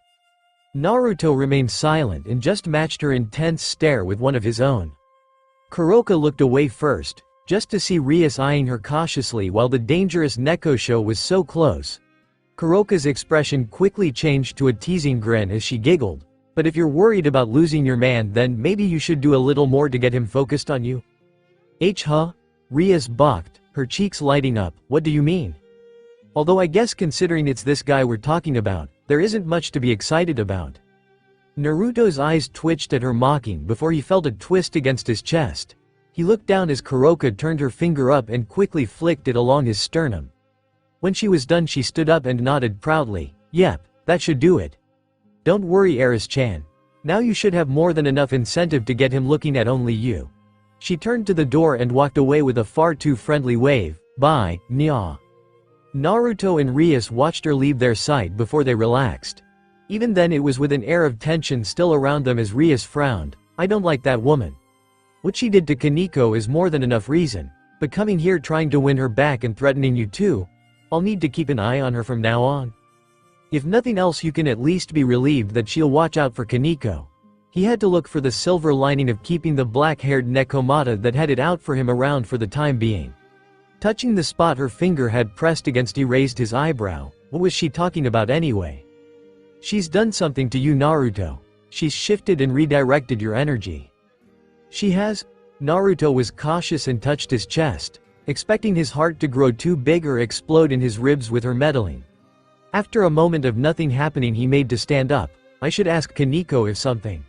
Naruto remained silent and just matched her intense stare with one of his own. Kuroka looked away first, just to see Rias eyeing her cautiously while the dangerous Nekosho was so close. Kuroka's expression quickly changed to a teasing grin as she giggled. "But if you're worried about losing your man, then maybe you should do a little more to get him focused on you." Huh? Rias balked, her cheeks lighting up. "What do you mean? Although I guess considering it's this guy we're talking about, there isn't much to be excited about." Naruto's eyes twitched at her mocking before he felt a twist against his chest. He looked down as Kuroka turned her finger up and quickly flicked it along his sternum. When she was done she stood up and nodded proudly. "Yep, that should do it. Don't worry Eris-chan. Now you should have more than enough incentive to get him looking at only you." She turned to the door and walked away with a far too friendly wave. "Bye, nya." Naruto and Rias watched her leave their sight before they relaxed. Even then it was with an air of tension still around them as Rias frowned. "I don't like that woman. What she did to Kaneko is more than enough reason, but coming here trying to win her back and threatening you too, I'll need to keep an eye on her from now on. If nothing else you can at least be relieved that she'll watch out for Kaneko." He had to look for the silver lining of keeping the black-haired Nekomata that had it out for him around for the time being. Touching the spot her finger had pressed against, he raised his eyebrow. What was she talking about anyway? "She's done something to you Naruto. She's shifted and redirected your energy." "She has?" Naruto was cautious and touched his chest, expecting his heart to grow too big or explode in his ribs with her meddling. After a moment of nothing happening he made to stand up. "I should ask Kaneko if something."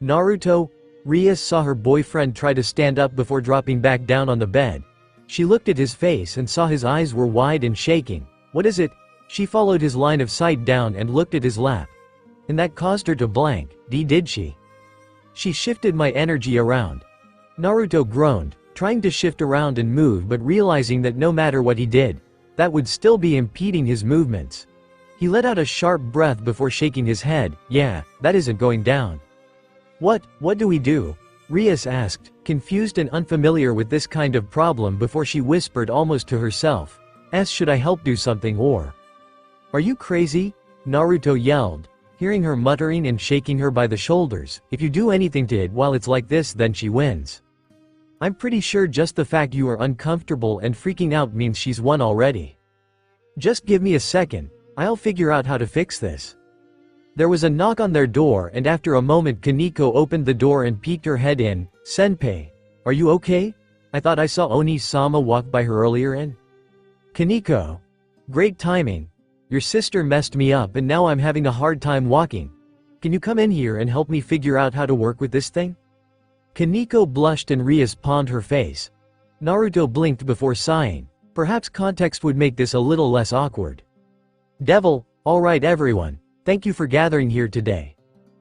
Naruto? Rias saw her boyfriend try to stand up before dropping back down on the bed. She looked at his face and saw his eyes were wide and shaking. "What is it?" She followed his line of sight down and looked at his lap. And that caused her to blank. Did she? "She shifted my energy around." Naruto groaned, trying to shift around and move but realizing that no matter what he did, that would still be impeding his movements. He let out a sharp breath before shaking his head. "Yeah, that isn't going down." What do we do?" Rias asked, confused and unfamiliar with this kind of problem before she whispered almost to herself. "Should I help do something or?" "Are you crazy?" Naruto yelled, hearing her muttering and shaking her by the shoulders. "If you do anything to it while it's like this then she wins. I'm pretty sure just the fact you are uncomfortable and freaking out means she's won already. Just give me a second, I'll figure out how to fix this." There was a knock on their door and after a moment Kaneko opened the door and peeked her head in. "Senpai, are you okay? I thought I saw Oni-sama walk by her earlier and—" "Kaneko. Great timing. Your sister messed me up and now I'm having a hard time walking. Can you come in here and help me figure out how to work with this thing?" Kaneko blushed and Rias pawned her face. Naruto blinked before sighing. Perhaps context would make this a little less awkward. "Devil, alright everyone, thank you for gathering here today,"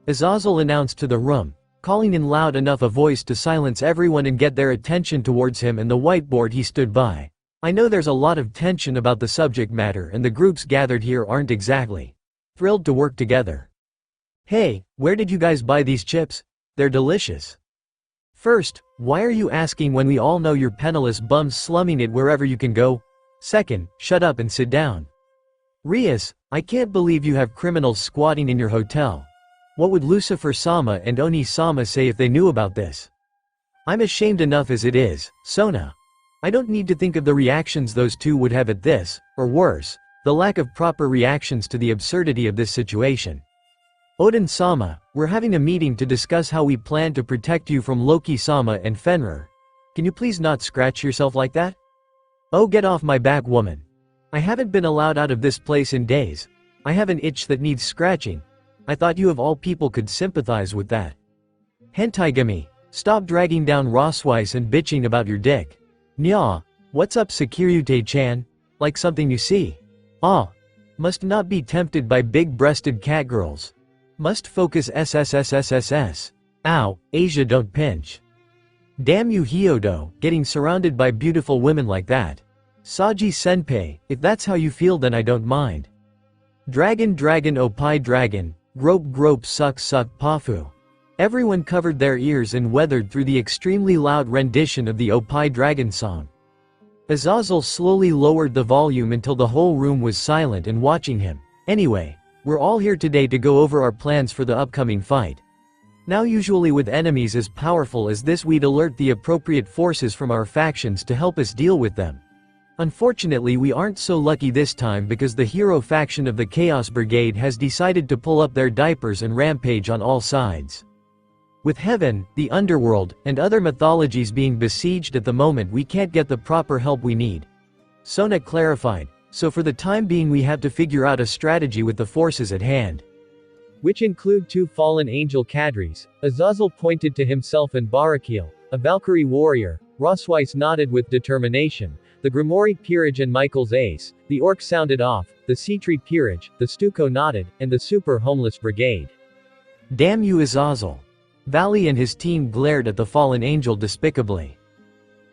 Azazel announced to the room. calling in loud enough a voice to silence everyone and get their attention towards him and the whiteboard he stood by. I know there's a lot of tension about the subject matter and the groups gathered here aren't exactly thrilled to work together. Hey, where did you guys buy these chips? They're delicious. First, why are you asking when we all know you're penniless bums slumming it wherever you can go? Second, shut up and sit down. Rias, I can't believe you have criminals squatting in your hotel. What would Lucifer-sama and Oni-sama say if they knew about this? I'm ashamed enough as it is, Sona. I don't need to think of the reactions those two would have at this, or worse, the lack of proper reactions to the absurdity of this situation. Odin-sama, we're having a meeting to discuss how we plan to protect you from Loki-sama and Fenrir. Can you please not scratch yourself like that? Oh, get off my back, woman. I haven't been allowed out of this place in days. I have an itch that needs scratching. I thought you of all people could sympathize with that. Hentaigami, stop dragging down Rossweiss and bitching about your dick. Nya, what's up Sekiryute-chan? Like something you see? Ah. Must not be tempted by big-breasted catgirls. Must focus SSSSSS. Ow, Asia don't pinch. Damn you Hyodo, getting surrounded by beautiful women like that. Saji Senpei, if that's how you feel then I don't mind. Dragon Oppai dragon, grope suck pafu. Everyone covered their ears and weathered through the extremely loud rendition of the Oppai dragon song. Azazel slowly lowered the volume until the whole room was silent and watching him. Anyway, we're all here today to go over our plans for the upcoming fight. Now usually with enemies as powerful as this we'd alert the appropriate forces from our factions to help us deal with them. Unfortunately we aren't so lucky this time because the hero faction of the Chaos Brigade has decided to pull up their diapers and rampage on all sides. With heaven, the underworld, and other mythologies being besieged at the moment we can't get the proper help we need. Sona clarified, so for the time being we have to figure out a strategy with the forces at hand. Which include two fallen angel cadres. Azazel pointed to himself and Barakil, a Valkyrie warrior. Rossweiss nodded with determination. The Grimoire peerage and Michael's ace. The orc sounded off. The Seatree peerage. The Stuco nodded, and the super homeless brigade. Damn you Azazel. Valley and his team glared at the fallen angel despicably.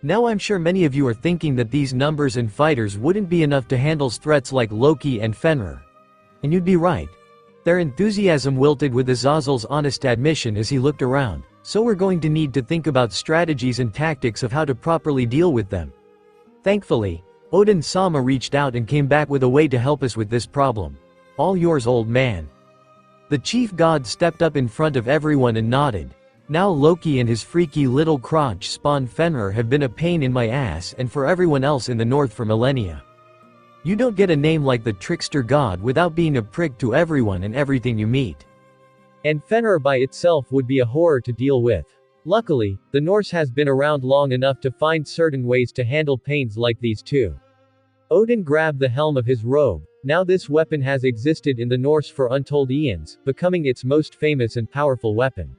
Now I'm sure many of you are thinking that these numbers and fighters wouldn't be enough to handle threats like Loki and Fenrir. And you'd be right. Their enthusiasm wilted with Azazel's honest admission as he looked around, so we're going to need to think about strategies and tactics of how to properly deal with them. Thankfully, Odin-sama reached out and came back with a way to help us with this problem. All yours, old man. The chief god stepped up in front of everyone and nodded. Now Loki and his freaky little crotch spawn Fenrir have been a pain in my ass and for everyone else in the north for millennia. You don't get a name like the trickster god without being a prick to everyone and everything you meet. And Fenrir by itself would be a horror to deal with. Luckily, the Norse has been around long enough to find certain ways to handle pains like these too. Odin grabbed the helm of his robe. Now this weapon has existed in the Norse for untold eons, becoming its most famous and powerful weapon.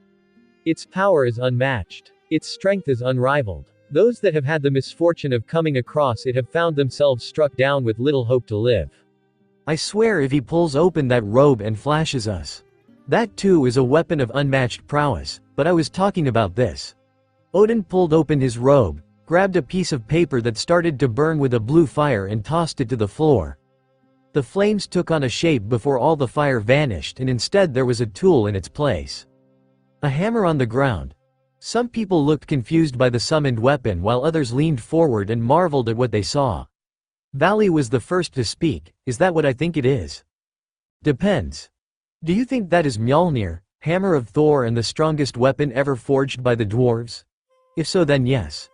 Its power is unmatched. Its strength is unrivaled. Those that have had the misfortune of coming across it have found themselves struck down with little hope to live. I swear if he pulls open that robe and flashes us. That too is a weapon of unmatched prowess, but I was talking about this. Odin pulled open his robe, grabbed a piece of paper that started to burn with a blue fire and tossed it to the floor. The flames took on a shape before all the fire vanished and instead there was a tool in its place. A hammer on the ground. Some people looked confused by the summoned weapon while others leaned forward and marveled at what they saw. Valley was the first to speak. Is that what I think it is? Depends. Do you think that is Mjolnir, hammer of Thor and the strongest weapon ever forged by the dwarves? If so then yes.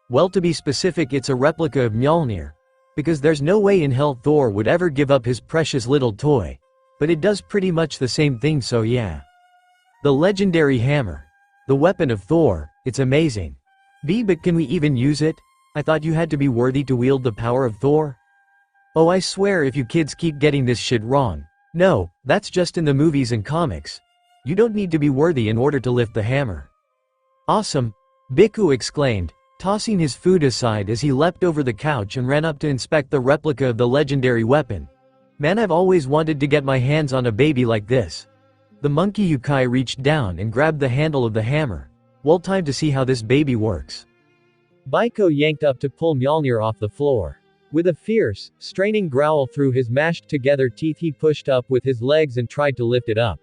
Well to be specific it's a replica of Mjolnir. Because there's no way in hell Thor would ever give up his precious little toy. But it does pretty much the same thing so yeah. The legendary hammer. The weapon of Thor, it's amazing. But can we even use it? I thought you had to be worthy to wield the power of Thor? Oh I swear if you kids keep getting this shit wrong. No, that's just in the movies and comics. You don't need to be worthy in order to lift the hammer. Awesome! Bhikkhu exclaimed, tossing his food aside as he leapt over the couch and ran up to inspect the replica of the legendary weapon. Man I've always wanted to get my hands on a baby like this. The monkey Yukai reached down and grabbed the handle of the hammer. Well, time to see how this baby works. Baiko yanked up to pull Mjolnir off the floor. With a fierce, straining growl through his mashed-together teeth, he pushed up with his legs and tried to lift it up.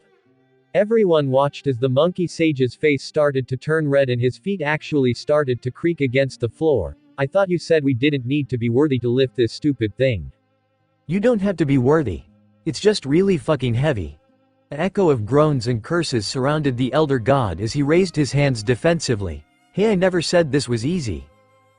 Everyone watched as the monkey sage's face started to turn red and his feet actually started to creak against the floor. I thought you said we didn't need to be worthy to lift this stupid thing. You don't have to be worthy. It's just really fucking heavy. An echo of groans and curses surrounded the elder god as he raised his hands defensively. Hey, I never said this was easy.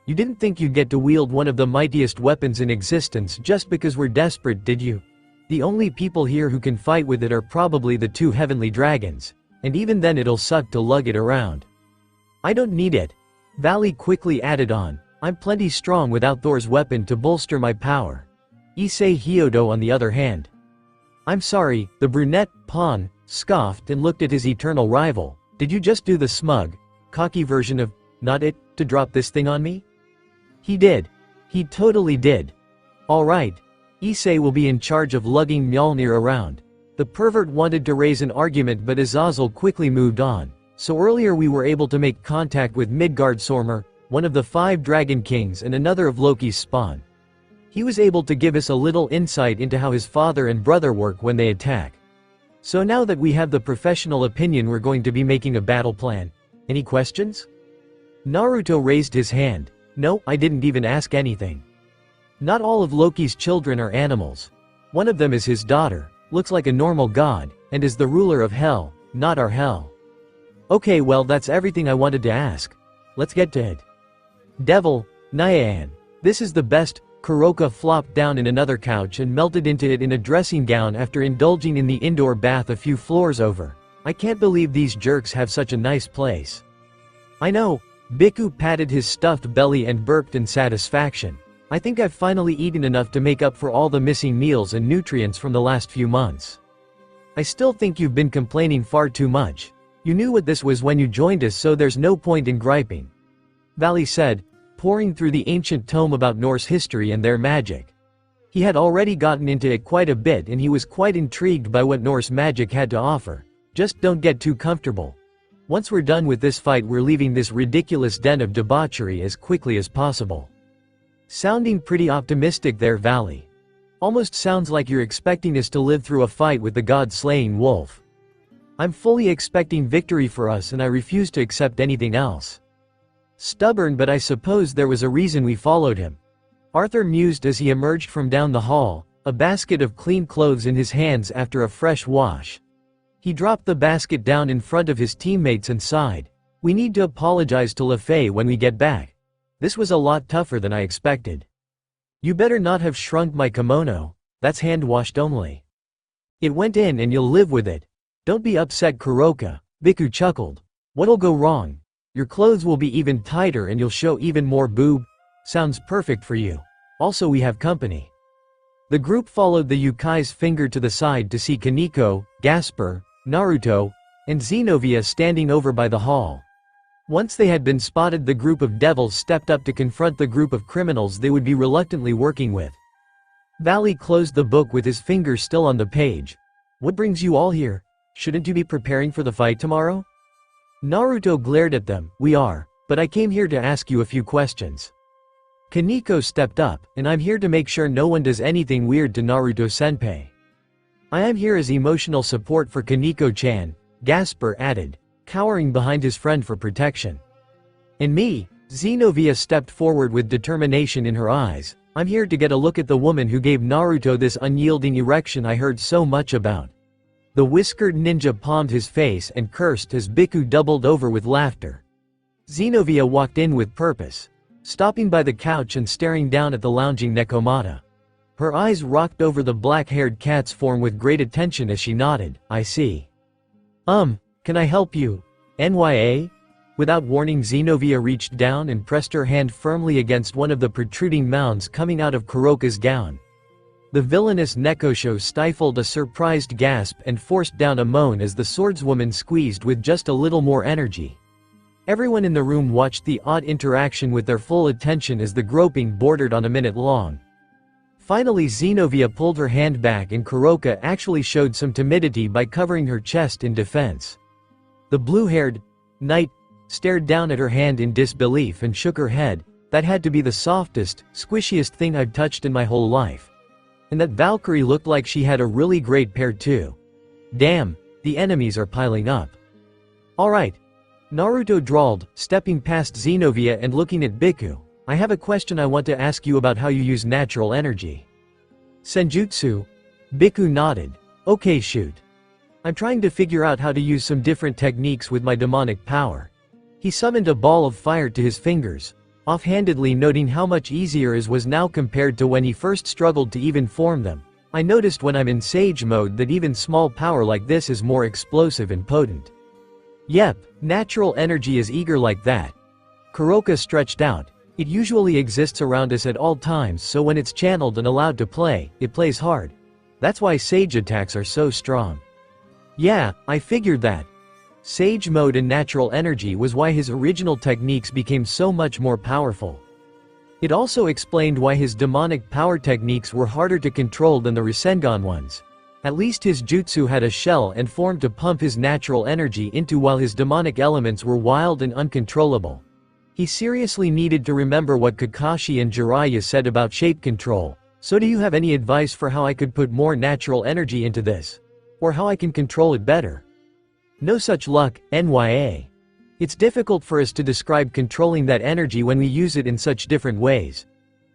You didn't think you'd get to wield one of the mightiest weapons in existence just because we're desperate, did you? The only people here who can fight with it are probably the 2 heavenly dragons. And even then it'll suck to lug it around. I don't need it. Valley quickly added on. I'm plenty strong without Thor's weapon to bolster my power. Issei Hyodo on the other hand. I'm sorry, the brunette, pawn, scoffed and looked at his eternal rival. Did you just do the smug, cocky version of, not it, to drop this thing on me? He did. He totally did. Alright. Issei will be in charge of lugging Mjolnir around. The pervert wanted to raise an argument but Azazel quickly moved on. So earlier we were able to make contact with Midgard Sormer, one of the 5 dragon kings and another of Loki's spawn. He was able to give us a little insight into how his father and brother work when they attack. So now that we have the professional opinion, we're going to be making a battle plan. Any questions? Naruto raised his hand. No, I didn't even ask anything. Not all of Loki's children are animals. One of them is his daughter, looks like a normal god, and is the ruler of hell, not our hell. Okay, well, that's everything I wanted to ask. Let's get to it. Devil, Nyan. This is the best. Kuroka flopped down in another couch and melted into it in a dressing gown after indulging in the indoor bath a few floors over. I can't believe these jerks have such a nice place. I know. Biku patted his stuffed belly and burped in satisfaction. I think I've finally eaten enough to make up for all the missing meals and nutrients from the last few months. I still think you've been complaining far too much. You knew what this was when you joined us, so there's no point in griping. Valley said, poring through the ancient tome about Norse history and their magic. He had already gotten into it quite a bit and he was quite intrigued by what Norse magic had to offer. Just don't get too comfortable. Once we're done with this fight, we're leaving this ridiculous den of debauchery as quickly as possible. Sounding pretty optimistic there, Valley. Almost sounds like you're expecting us to live through a fight with the god-slaying wolf. I'm fully expecting victory for us and I refuse to accept anything else. Stubborn, but I suppose there was a reason we followed him. Arthur mused as he emerged from down the hall, a basket of clean clothes in his hands after a fresh wash. He dropped the basket down in front of his teammates and sighed. We need to apologize to LeFay when we get back. This was a lot tougher than I expected. You better not have shrunk my kimono. That's hand-washed only. It went in and you'll live with it. Don't be upset, Kuroka. Biku chuckled. What'll go wrong? Your clothes will be even tighter and you'll show even more boob. Sounds perfect for you. Also, we have company. The group followed the Yukai's finger to the side to see Kaneko, Gasper, Naruto, and Xenovia standing over by the hall. Once they had been spotted, the group of devils stepped up to confront the group of criminals they would be reluctantly working with. Valley closed the book with his finger still on the page. What brings you all here? Shouldn't you be preparing for the fight tomorrow? Naruto glared at them. We are, but I came here to ask you a few questions. Kaneko stepped up, and I'm here to make sure no one does anything weird to Naruto-senpai. I am here as emotional support for Kaneko-chan, Gasper added, cowering behind his friend for protection. And me, Xenovia stepped forward with determination in her eyes. I'm here to get a look at the woman who gave Naruto this unyielding erection I heard so much about. The whiskered ninja palmed his face and cursed as Biku doubled over with laughter. Xenovia walked in with purpose, stopping by the couch and staring down at the lounging Nekomata. Her eyes rocked over the black-haired cat's form with great attention as she nodded. I see. Can I help you? NYA? Without warning, Xenovia reached down and pressed her hand firmly against one of the protruding mounds coming out of Kuroka's gown. The villainous Nekosho stifled a surprised gasp and forced down a moan as the swordswoman squeezed with just a little more energy. Everyone in the room watched the odd interaction with their full attention as the groping bordered on a minute long. Finally Xenovia pulled her hand back and Kuroka actually showed some timidity by covering her chest in defense. The blue-haired knight stared down at her hand in disbelief and shook her head. That had to be the softest, squishiest thing I've touched in my whole life. And that Valkyrie looked like she had a really great pair too. Damn, the enemies are piling up. Alright. Naruto drawled, stepping past Xenovia and looking at Biku. I have a question I want to ask you about how you use natural energy. Senjutsu? Biku nodded. Okay, shoot. I'm trying to figure out how to use some different techniques with my demonic power. He summoned a ball of fire to his fingers, offhandedly noting how much easier his was now compared to when he first struggled to even form them. I noticed when I'm in Sage mode that even small power like this is more explosive and potent. Yep, natural energy is eager like that. Kuroka stretched out. It usually exists around us at all times, so when it's channeled and allowed to play, it plays hard. That's why Sage attacks are so strong. Yeah, I figured that. Sage mode and natural energy was why his original techniques became so much more powerful. It also explained why his demonic power techniques were harder to control than the Rasengan ones. At least his jutsu had a shell and form to pump his natural energy into, while his demonic elements were wild and uncontrollable. He seriously needed to remember what Kakashi and Jiraiya said about shape control. So do you have any advice for how I could put more natural energy into this? Or how I can control it better? No such luck, NYA. It's difficult for us to describe controlling that energy when we use it in such different ways.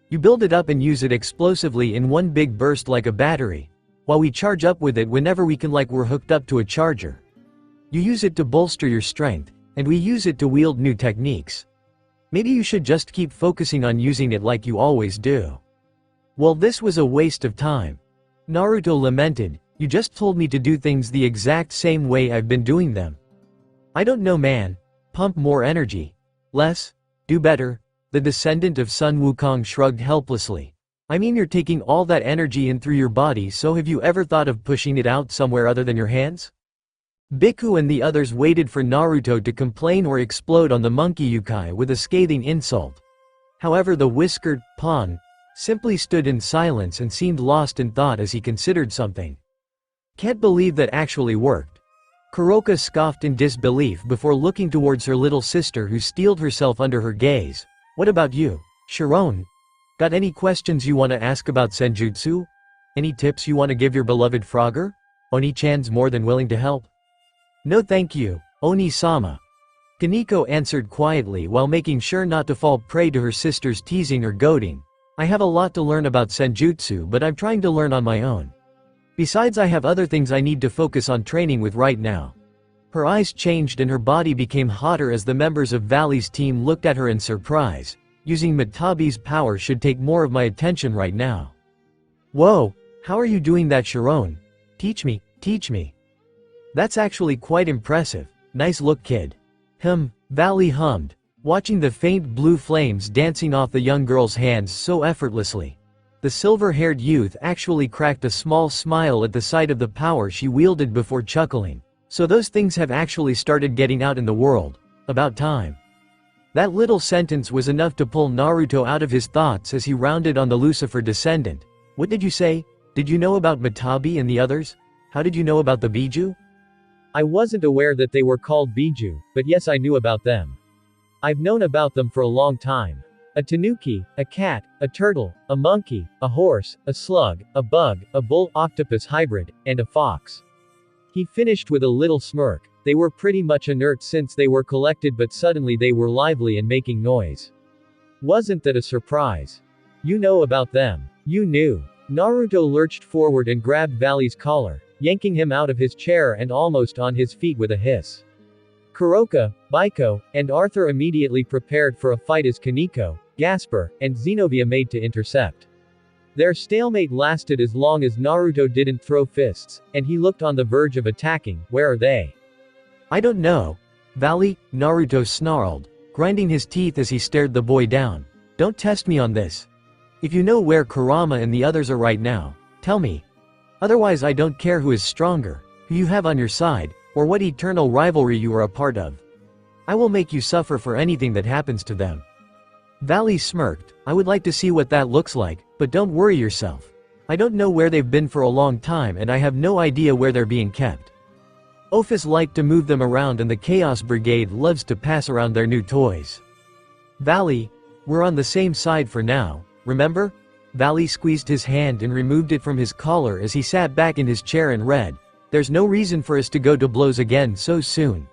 You build it up and use it explosively in one big burst like a battery, while we charge up with it whenever we can, like we're hooked up to a charger. You use it to bolster your strength, and we use it to wield new techniques. Maybe you should just keep focusing on using it like you always do. Well, this was a waste of time. Naruto lamented. You just told me to do things the exact same way I've been doing them. I don't know, man. Pump more energy. Less? Do better? The descendant of Sun Wukong shrugged helplessly. I mean, you're taking all that energy in through your body, so have you ever thought of pushing it out somewhere other than your hands? Biku and the others waited for Naruto to complain or explode on the monkey Yukai with a scathing insult. However, the whiskered pawn simply stood in silence and seemed lost in thought as he considered something. Can't believe that actually worked. Kuroka scoffed in disbelief before looking towards her little sister, who steeled herself under her gaze. What about you, Sharon? Got any questions you want to ask about Senjutsu? Any tips you want to give your beloved Frogger? Oni-chan's more than willing to help. No thank you, Oni-sama. Kaneko answered quietly while making sure not to fall prey to her sister's teasing or goading. I have a lot to learn about Senjutsu, but I'm trying to learn on my own. Besides, I have other things I need to focus on training with right now. Her eyes changed and her body became hotter as the members of Valley's team looked at her in surprise. Using Matabi's power should take more of my attention right now. Whoa, how are you doing that, Sharon? Teach me, teach me. That's actually quite impressive. Nice look, kid. Valley hummed, watching the faint blue flames dancing off the young girl's hands so effortlessly. The silver-haired youth actually cracked a small smile at the sight of the power she wielded before chuckling. So those things have actually started getting out in the world. About time. That little sentence was enough to pull Naruto out of his thoughts as he rounded on the Lucifer descendant. What did you say? Did you know about Matabi and the others? How did you know about the Biju? I wasn't aware that they were called Biju, but yes, I knew about them. I've known about them for a long time. A tanuki, a cat, a turtle, a monkey, a horse, a slug, a bug, a bull-octopus hybrid, and a fox. He finished with a little smirk. They were pretty much inert since they were collected, but suddenly they were lively and making noise. Wasn't that a surprise? You know about them. You knew. Naruto lurched forward and grabbed Valley's collar, yanking him out of his chair and almost on his feet with a hiss. Kuroka, Baiko, and Arthur immediately prepared for a fight as Kaneko, Gasper, and Xenovia made to intercept. Their stalemate lasted as long as Naruto didn't throw fists, and he looked on the verge of attacking. Where are they? I don't know. Valley, Naruto snarled, grinding his teeth as he stared the boy down. Don't test me on this. If you know where Kurama and the others are right now, tell me. Otherwise, I don't care who is stronger, who you have on your side, or what eternal rivalry you are a part of. I will make you suffer for anything that happens to them. Valley smirked. I would like to see what that looks like, but don't worry yourself. I don't know where they've been for a long time and I have no idea where they're being kept. Ophis liked to move them around and the Chaos Brigade loves to pass around their new toys. Valley, we're on the same side for now, remember? Valley squeezed his hand and removed it from his collar as he sat back in his chair and read, there's no reason for us to go to blows again so soon.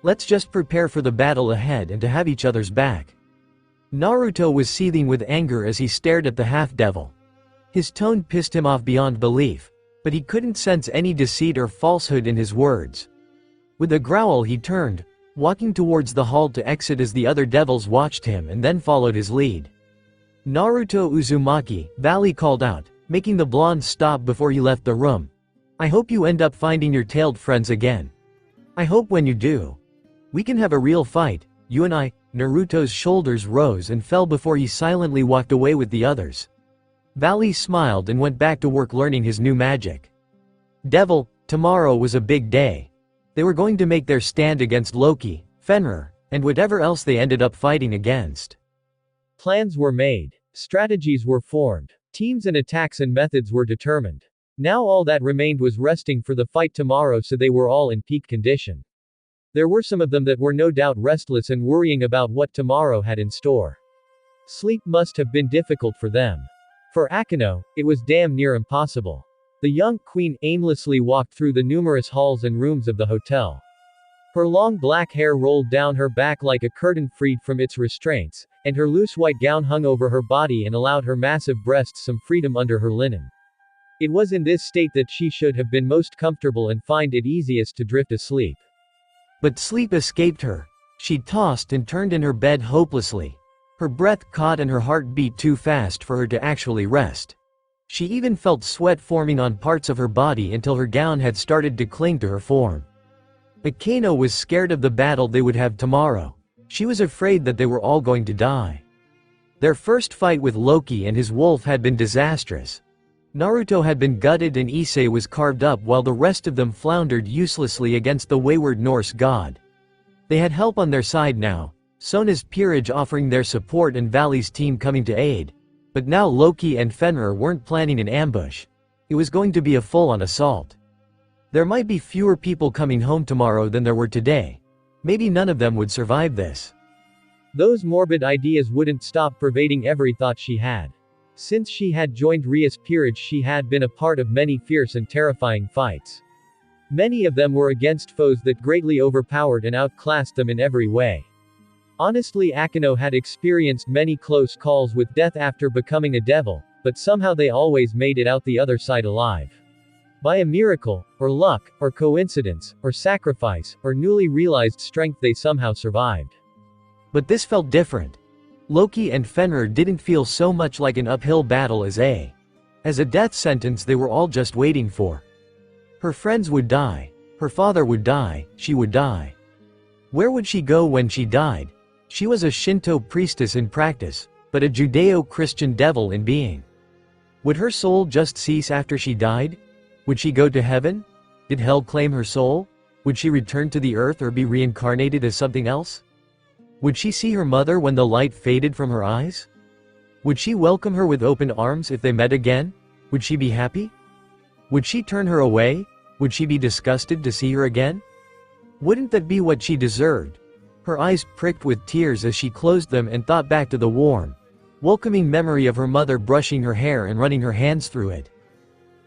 Let's just prepare for the battle ahead and to have each other's back. Naruto was seething with anger as he stared at the half-devil. His tone pissed him off beyond belief, but he couldn't sense any deceit or falsehood in his words. With a growl he turned, walking towards the hall to exit as the other devils watched him and then followed his lead. Naruto Uzumaki, Valley called out, making the blonde stop before he left the room. I hope you end up finding your tailed friends again. I hope when you do, we can have a real fight, you and I. Naruto's shoulders rose and fell before he silently walked away with the others. Valley smiled and went back to work learning his new magic. Devil, tomorrow was a big day. They were going to make their stand against Loki, Fenrir, and whatever else they ended up fighting against. Plans were made. Strategies were formed. Teams and attacks and methods were determined. Now all that remained was resting for the fight tomorrow, so they were all in peak condition. There were some of them that were no doubt restless and worrying about what tomorrow had in store. Sleep must have been difficult for them. For Akeno, it was damn near impossible. The young queen aimlessly walked through the numerous halls and rooms of the hotel. Her long black hair rolled down her back like a curtain freed from its restraints, and her loose white gown hung over her body and allowed her massive breasts some freedom under her linen. It was in this state that she should have been most comfortable and find it easiest to drift asleep. But sleep escaped her. She tossed and turned in her bed hopelessly. Her breath caught and her heart beat too fast for her to actually rest. She even felt sweat forming on parts of her body until her gown had started to cling to her form. Akeno was scared of the battle they would have tomorrow. She was afraid that they were all going to die. Their first fight with Loki and his wolf had been disastrous. Naruto had been gutted and Issei was carved up while the rest of them floundered uselessly against the wayward Norse god. They had help on their side now, Sona's peerage offering their support and Valley's team coming to aid. But now Loki and Fenrir weren't planning an ambush. It was going to be a full-on assault. There might be fewer people coming home tomorrow than there were today. Maybe none of them would survive this. Those morbid ideas wouldn't stop pervading every thought she had. Since she had joined Ria's peerage, she had been a part of many fierce and terrifying fights. Many of them were against foes that greatly overpowered and outclassed them in every way. Honestly, Akeno had experienced many close calls with death after becoming a devil, but somehow they always made it out the other side alive. By a miracle, or luck, or coincidence, or sacrifice, or newly realized strength, they somehow survived. But this felt different. Loki and Fenrir didn't feel so much like an uphill battle as a death sentence they were all just waiting for. Her friends would die. Her father would die. She would die. Where would she go when she died? She was a Shinto priestess in practice, but a Judeo-Christian devil in being. Would her soul just cease after she died? Would she go to heaven? Did hell claim her soul? Would she return to the earth or be reincarnated as something else? Would she see her mother when the light faded from her eyes? Would she welcome her with open arms if they met again? Would she be happy? Would she turn her away? Would she be disgusted to see her again? Wouldn't that be what she deserved? Her eyes pricked with tears as she closed them and thought back to the warm, welcoming memory of her mother brushing her hair and running her hands through it.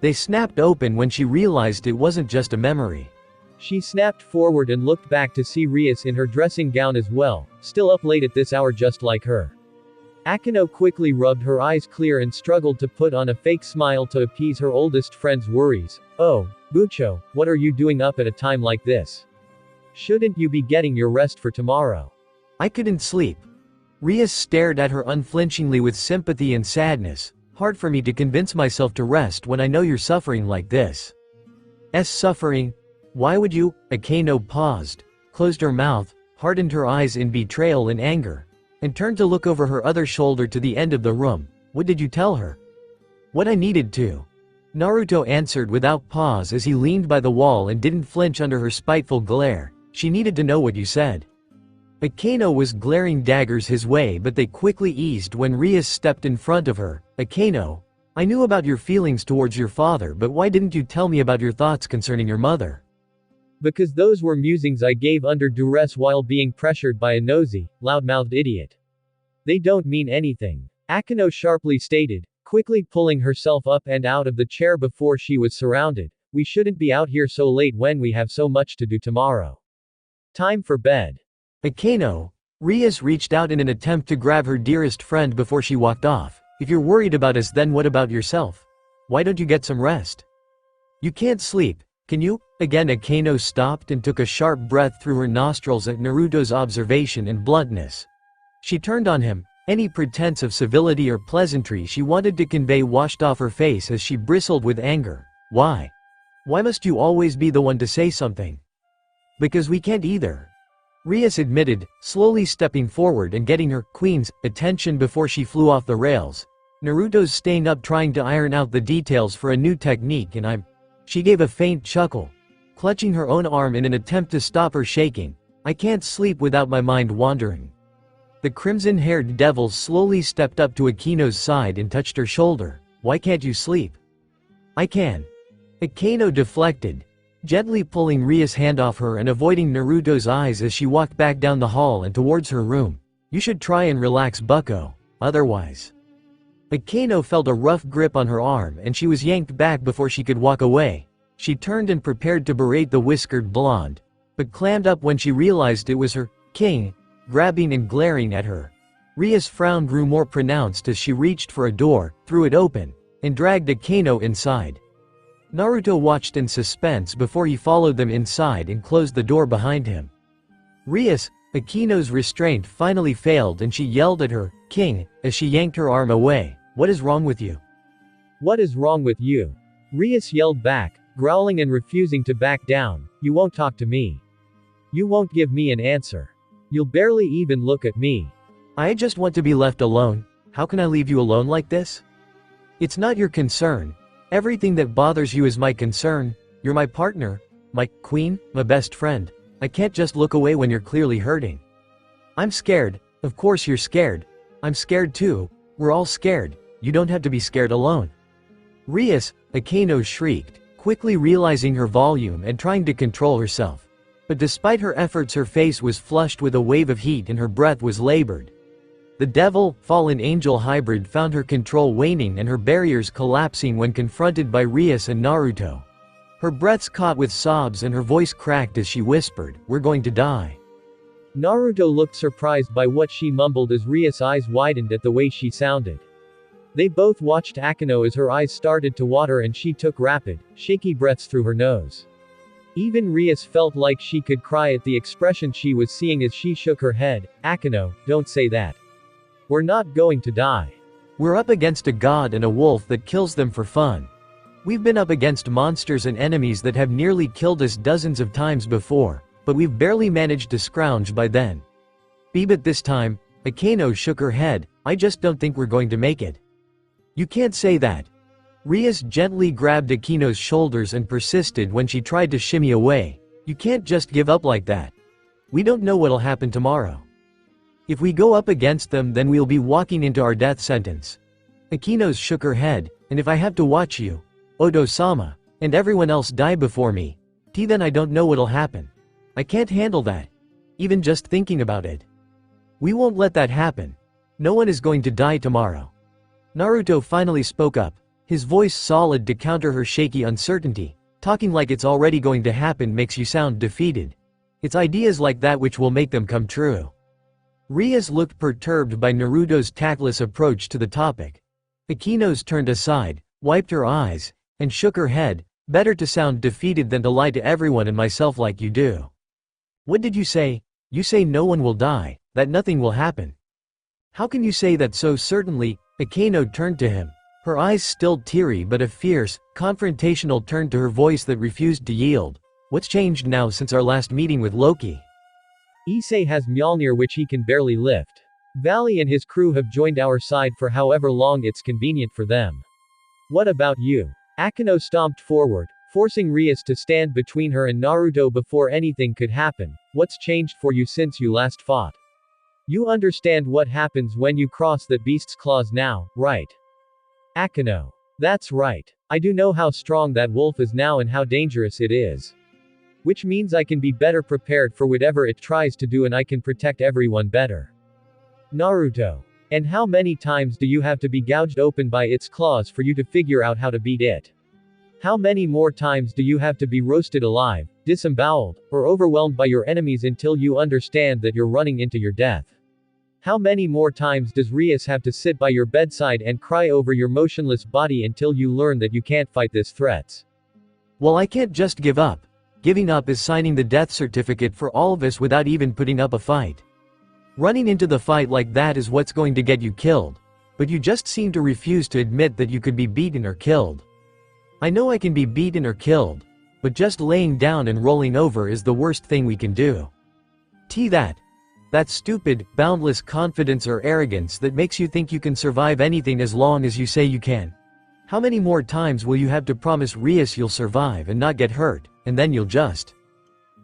They snapped open when she realized it wasn't just a memory. She snapped forward and looked back to see Rias in her dressing gown as well, still up late at this hour just like her. Akeno quickly rubbed her eyes clear and struggled to put on a fake smile to appease her oldest friend's worries. Oh, Bucho, what are you doing up at a time like this? Shouldn't you be getting your rest for tomorrow? I couldn't sleep. Rias stared at her unflinchingly with sympathy and sadness. Hard for me to convince myself to rest when I know you're suffering like this. Suffering? Why would you? Akeno paused, closed her mouth, hardened her eyes in betrayal and anger, and turned to look over her other shoulder to the end of the room. What did you tell her? What I needed to. Naruto answered without pause as he leaned by the wall and didn't flinch under her spiteful glare. She needed to know what you said. Akano was glaring daggers his way, but they quickly eased when Rias stepped in front of her. Akano, I knew about your feelings towards your father, but why didn't you tell me about your thoughts concerning your mother? Because those were musings I gave under duress while being pressured by a nosy, loud-mouthed idiot. They don't mean anything. Akano sharply stated, quickly pulling herself up and out of the chair before she was surrounded. We shouldn't be out here so late when we have so much to do tomorrow. Time for bed. Akano. Rias reached out in an attempt to grab her dearest friend before she walked off. If you're worried about us, then what about yourself? Why don't you get some rest? You can't sleep, can you? Again Akano stopped and took a sharp breath through her nostrils at Naruto's observation and bluntness. She turned on him. Any pretense of civility or pleasantry she wanted to convey washed off her face as she bristled with anger. Why? Why must you always be the one to say something? Because we can't either. Rias admitted, slowly stepping forward and getting her queen's attention before she flew off the rails. Naruto's staying up trying to iron out the details for a new technique and She gave a faint chuckle, clutching her own arm in an attempt to stop her shaking. I can't sleep without my mind wandering. The crimson-haired devil slowly stepped up to Akino's side and touched her shoulder. Why can't you sleep? I can. Akino deflected, gently pulling Ria's hand off her and avoiding Naruto's eyes as she walked back down the hall and towards her room. You should try and relax, bucko, otherwise. Akino felt a rough grip on her arm and she was yanked back before she could walk away. She turned and prepared to berate the whiskered blonde, but clammed up when she realized it was her king, grabbing and glaring at her. Ria's frown grew more pronounced as she reached for a door, threw it open, and dragged Akino inside. Naruto watched in suspense before he followed them inside and closed the door behind him. Rias, Akino's restraint finally failed and she yelled at her king as she yanked her arm away. What is wrong with you? What is wrong with you? Rias yelled back, growling and refusing to back down. You won't talk to me. You won't give me an answer. You'll barely even look at me. I just want to be left alone. How can I leave you alone like this? It's not your concern. Everything that bothers you is my concern. You're my partner, my queen, my best friend. I can't just look away when you're clearly hurting. I'm scared. Of course you're scared. I'm scared too. We're all scared. You don't have to be scared alone. Rias, Akino shrieked, quickly realizing her volume and trying to control herself. But despite her efforts, her face was flushed with a wave of heat and her breath was labored. The devil, fallen angel hybrid found her control waning and her barriers collapsing when confronted by Rias and Naruto. Her breaths caught with sobs and her voice cracked as she whispered, "We're going to die." Naruto looked surprised by what she mumbled as Rias' eyes widened at the way she sounded. They both watched Akino as her eyes started to water and she took rapid, shaky breaths through her nose. Even Rias felt like she could cry at the expression she was seeing as she shook her head. Akino, don't say that. We're not going to die. We're up against a god and a wolf that kills them for fun. We've been up against monsters and enemies that have nearly killed us dozens of times before, but we've barely managed to scrounge by then. But this time, Akino shook her head, I just don't think we're going to make it. You can't say that. Rias gently grabbed Akino's shoulders and persisted when she tried to shimmy away. You can't just give up like that. We don't know what'll happen tomorrow. If we go up against them, then we'll be walking into our death sentence. Akino shook her head, and if I have to watch you, Odo-sama, and everyone else die before me, then I don't know what'll happen. I can't handle that. Even just thinking about it. We won't let that happen. No one is going to die tomorrow. Naruto finally spoke up, his voice solid to counter her shaky uncertainty. Talking like it's already going to happen makes you sound defeated. It's ideas like that which will make them come true. Rias looked perturbed by Naruto's tactless approach to the topic. Akino's turned aside, wiped her eyes, and shook her head. Better to sound defeated than to lie to everyone and myself like you do. What did you say? You say no one will die, that nothing will happen. How can you say that so certainly? Akino turned to him, her eyes still teary but a fierce, confrontational turn to her voice that refused to yield. What's changed now since our last meeting with Loki? Issei has Mjolnir which he can barely lift. Valley and his crew have joined our side for however long it's convenient for them. What about you? Akino stomped forward, forcing Rias to stand between her and Naruto before anything could happen. What's changed for you since you last fought? You understand what happens when you cross that beast's claws now, right? Akino. That's right. I do know how strong that wolf is now and how dangerous it is. Which means I can be better prepared for whatever it tries to do and I can protect everyone better. Naruto. And how many times do you have to be gouged open by its claws for you to figure out how to beat it? How many more times do you have to be roasted alive, disemboweled, or overwhelmed by your enemies until you understand that you're running into your death? How many more times does Rias have to sit by your bedside and cry over your motionless body until you learn that you can't fight these threats? Well, I can't just give up. Giving up is signing the death certificate for all of us without even putting up a fight. Running into the fight like that is what's going to get you killed. But you just seem to refuse to admit that you could be beaten or killed. I know I can be beaten or killed, but just laying down and rolling over is the worst thing we can do. That stupid, boundless confidence or arrogance that makes you think you can survive anything as long as you say you can. How many more times will you have to promise Rias you'll survive and not get hurt, and then you'll just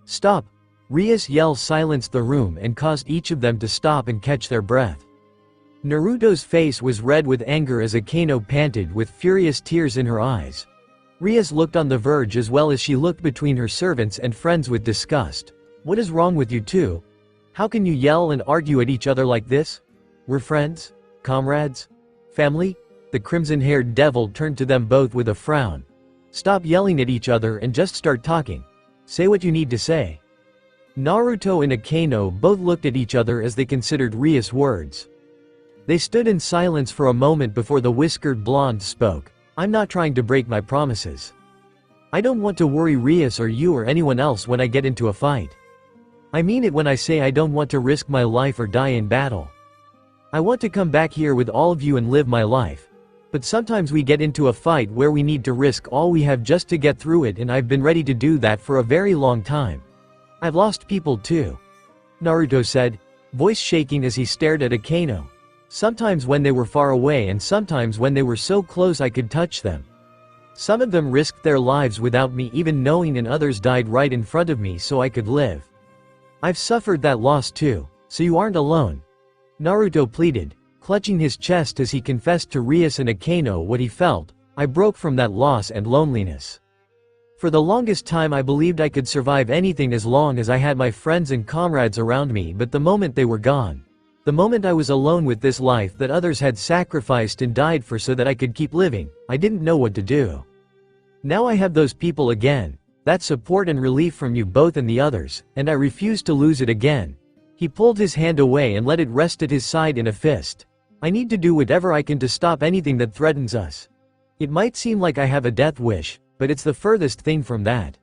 stop? Rias' yell silenced the room and caused each of them to stop and catch their breath. Naruto's face was red with anger as Akino panted with furious tears in her eyes. Rias looked on the verge as well as she looked between her servants and friends with disgust. What is wrong with you two? How can you yell and argue at each other like this? We're friends? Comrades? Family? The crimson-haired devil turned to them both with a frown. Stop yelling at each other and just start talking. Say what you need to say. Naruto and Akino both looked at each other as they considered Rias' words. They stood in silence for a moment before the whiskered blonde spoke. I'm not trying to break my promises. I don't want to worry Rias or you or anyone else when I get into a fight. I mean it when I say I don't want to risk my life or die in battle. I want to come back here with all of you and live my life. But sometimes we get into a fight where we need to risk all we have just to get through it, and I've been ready to do that for a very long time. I've lost people too. Naruto said, voice shaking as he stared at Akino. Sometimes when they were far away and sometimes when they were so close I could touch them. Some of them risked their lives without me even knowing, and others died right in front of me so I could live. I've suffered that loss too, so you aren't alone. Naruto pleaded, clutching his chest as he confessed to Rias and Akino what he felt. I broke from that loss and loneliness. For the longest time I believed I could survive anything as long as I had my friends and comrades around me, but the moment they were gone, the moment I was alone with this life that others had sacrificed and died for so that I could keep living, I didn't know what to do. Now I have those people again. That support and relief from you both and the others, and I refuse to lose it again. He pulled his hand away and let it rest at his side in a fist. I need to do whatever I can to stop anything that threatens us. It might seem like I have a death wish, but it's the furthest thing from that.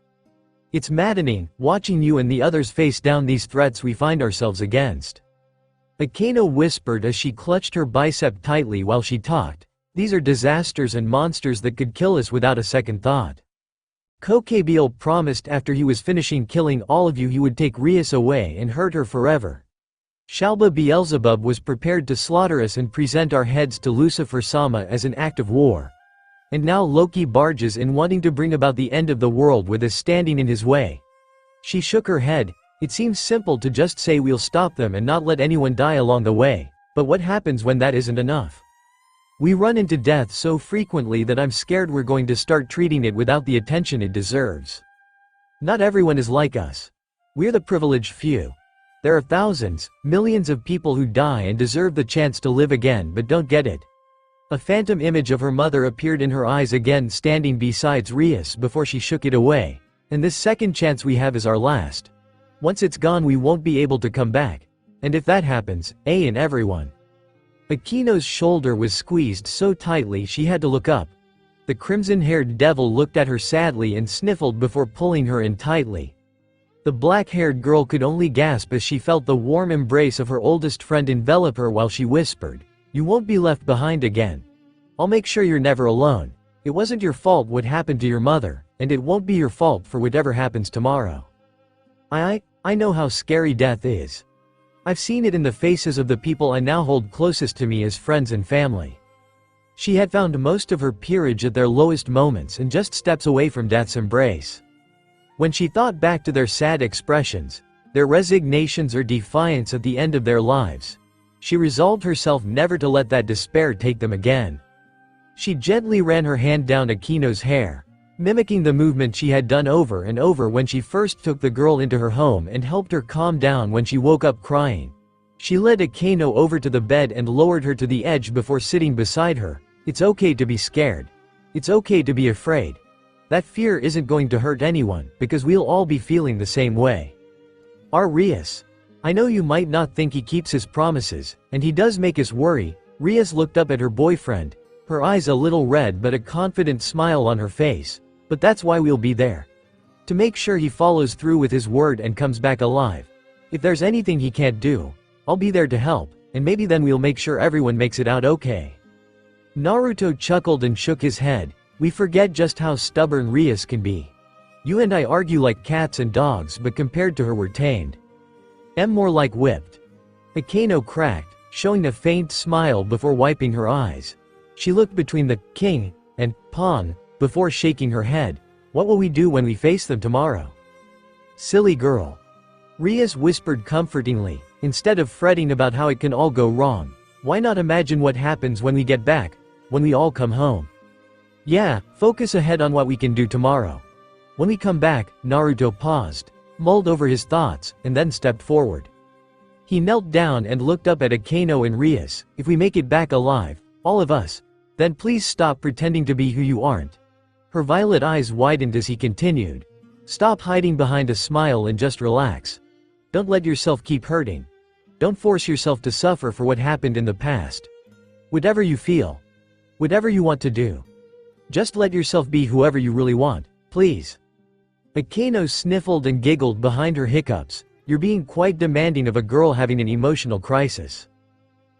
It's maddening, watching you and the others face down these threats we find ourselves against. Akino whispered as she clutched her bicep tightly while she talked. These are disasters and monsters that could kill us without a second thought. Kokebiel promised after he was finishing killing all of you he would take Rias away and hurt her forever. Shalba Beelzebub was prepared to slaughter us and present our heads to Lucifer-sama as an act of war. And now Loki barges in wanting to bring about the end of the world with us standing in his way. She shook her head. It seems simple to just say we'll stop them and not let anyone die along the way, but what happens when that isn't enough? We run into death so frequently that I'm scared we're going to start treating it without the attention it deserves. Not everyone is like us. We're the privileged few. There are thousands, millions of people who die and deserve the chance to live again but don't get it. A phantom image of her mother appeared in her eyes again, standing beside Rias before she shook it away. And this second chance we have is our last. Once it's gone we won't be able to come back. And if that happens, and everyone. Akino's shoulder was squeezed so tightly she had to look up. The crimson-haired devil looked at her sadly and sniffled before pulling her in tightly. The black-haired girl could only gasp as she felt the warm embrace of her oldest friend envelop her while she whispered, "You won't be left behind again. I'll make sure you're never alone. It wasn't your fault what happened to your mother, and it won't be your fault for whatever happens tomorrow. I know how scary death is. I've seen it in the faces of the people I now hold closest to me as friends and family." She had found most of her peerage at their lowest moments and just steps away from death's embrace. When she thought back to their sad expressions, their resignations or defiance at the end of their lives, she resolved herself never to let that despair take them again. She gently ran her hand down Akino's hair, mimicking the movement she had done over and over when she first took the girl into her home and helped her calm down when she woke up crying. She led Akino over to the bed and lowered her to the edge before sitting beside her. It's okay to be scared. It's okay to be afraid. That fear isn't going to hurt anyone, because we'll all be feeling the same way. Rias. I know you might not think he keeps his promises, and he does make us worry. Rias looked up at her boyfriend, her eyes a little red but a confident smile on her face. But that's why we'll be there. To make sure he follows through with his word and comes back alive. If there's anything he can't do, I'll be there to help, and maybe then we'll make sure everyone makes it out okay. Naruto chuckled and shook his head. We forget just how stubborn Rias can be. You and I argue like cats and dogs, but compared to her we're tamed. More like whipped. Akino cracked, showing a faint smile before wiping her eyes. She looked between the king and pawn before shaking her head. What will we do when we face them tomorrow? Silly girl. Rias whispered comfortingly, instead of fretting about how it can all go wrong. Why not imagine what happens when we get back, when we all come home? Yeah, focus ahead on what we can do tomorrow. When we come back, Naruto paused, mulled over his thoughts, and then stepped forward. He knelt down and looked up at Akino and Rias. If we make it back alive, all of us, then please stop pretending to be who you aren't. Her violet eyes widened as he continued. Stop hiding behind a smile and just relax. Don't let yourself keep hurting. Don't force yourself to suffer for what happened in the past. Whatever you feel, whatever you want to do, just let yourself be whoever you really want, please. Akino sniffled and giggled behind her hiccups. You're being quite demanding of a girl having an emotional crisis.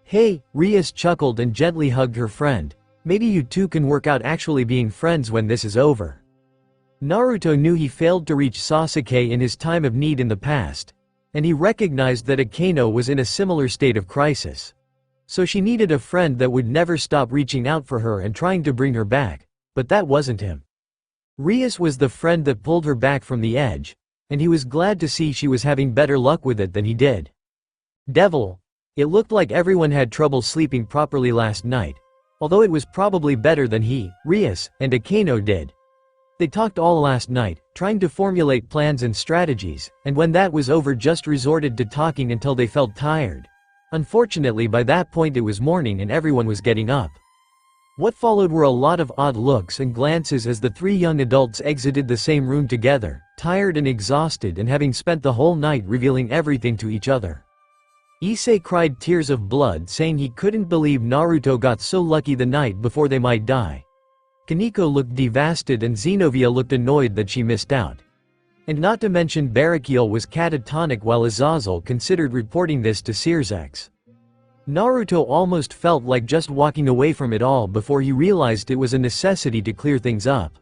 Hey, Rias chuckled and gently hugged her friend. Maybe you two can work out actually being friends when this is over. Naruto knew he failed to reach Sasuke in his time of need in the past, and he recognized that Akino was in a similar state of crisis. So she needed a friend that would never stop reaching out for her and trying to bring her back, but that wasn't him. Rias was the friend that pulled her back from the edge, and he was glad to see she was having better luck with it than he did. Devil. It looked like everyone had trouble sleeping properly last night, although it was probably better than he, Rias, and Akino did. They talked all last night, trying to formulate plans and strategies, and when that was over just resorted to talking until they felt tired. Unfortunately by that point it was morning and everyone was getting up. What followed were a lot of odd looks and glances as the three young adults exited the same room together, tired and exhausted and having spent the whole night revealing everything to each other. Issei cried tears of blood saying he couldn't believe Naruto got so lucky the night before they might die. Kaneko looked devastated and Zenobia looked annoyed that she missed out. And not to mention Barakiel was catatonic while Azazel considered reporting this to Sirzex. Naruto almost felt like just walking away from it all before he realized it was a necessity to clear things up.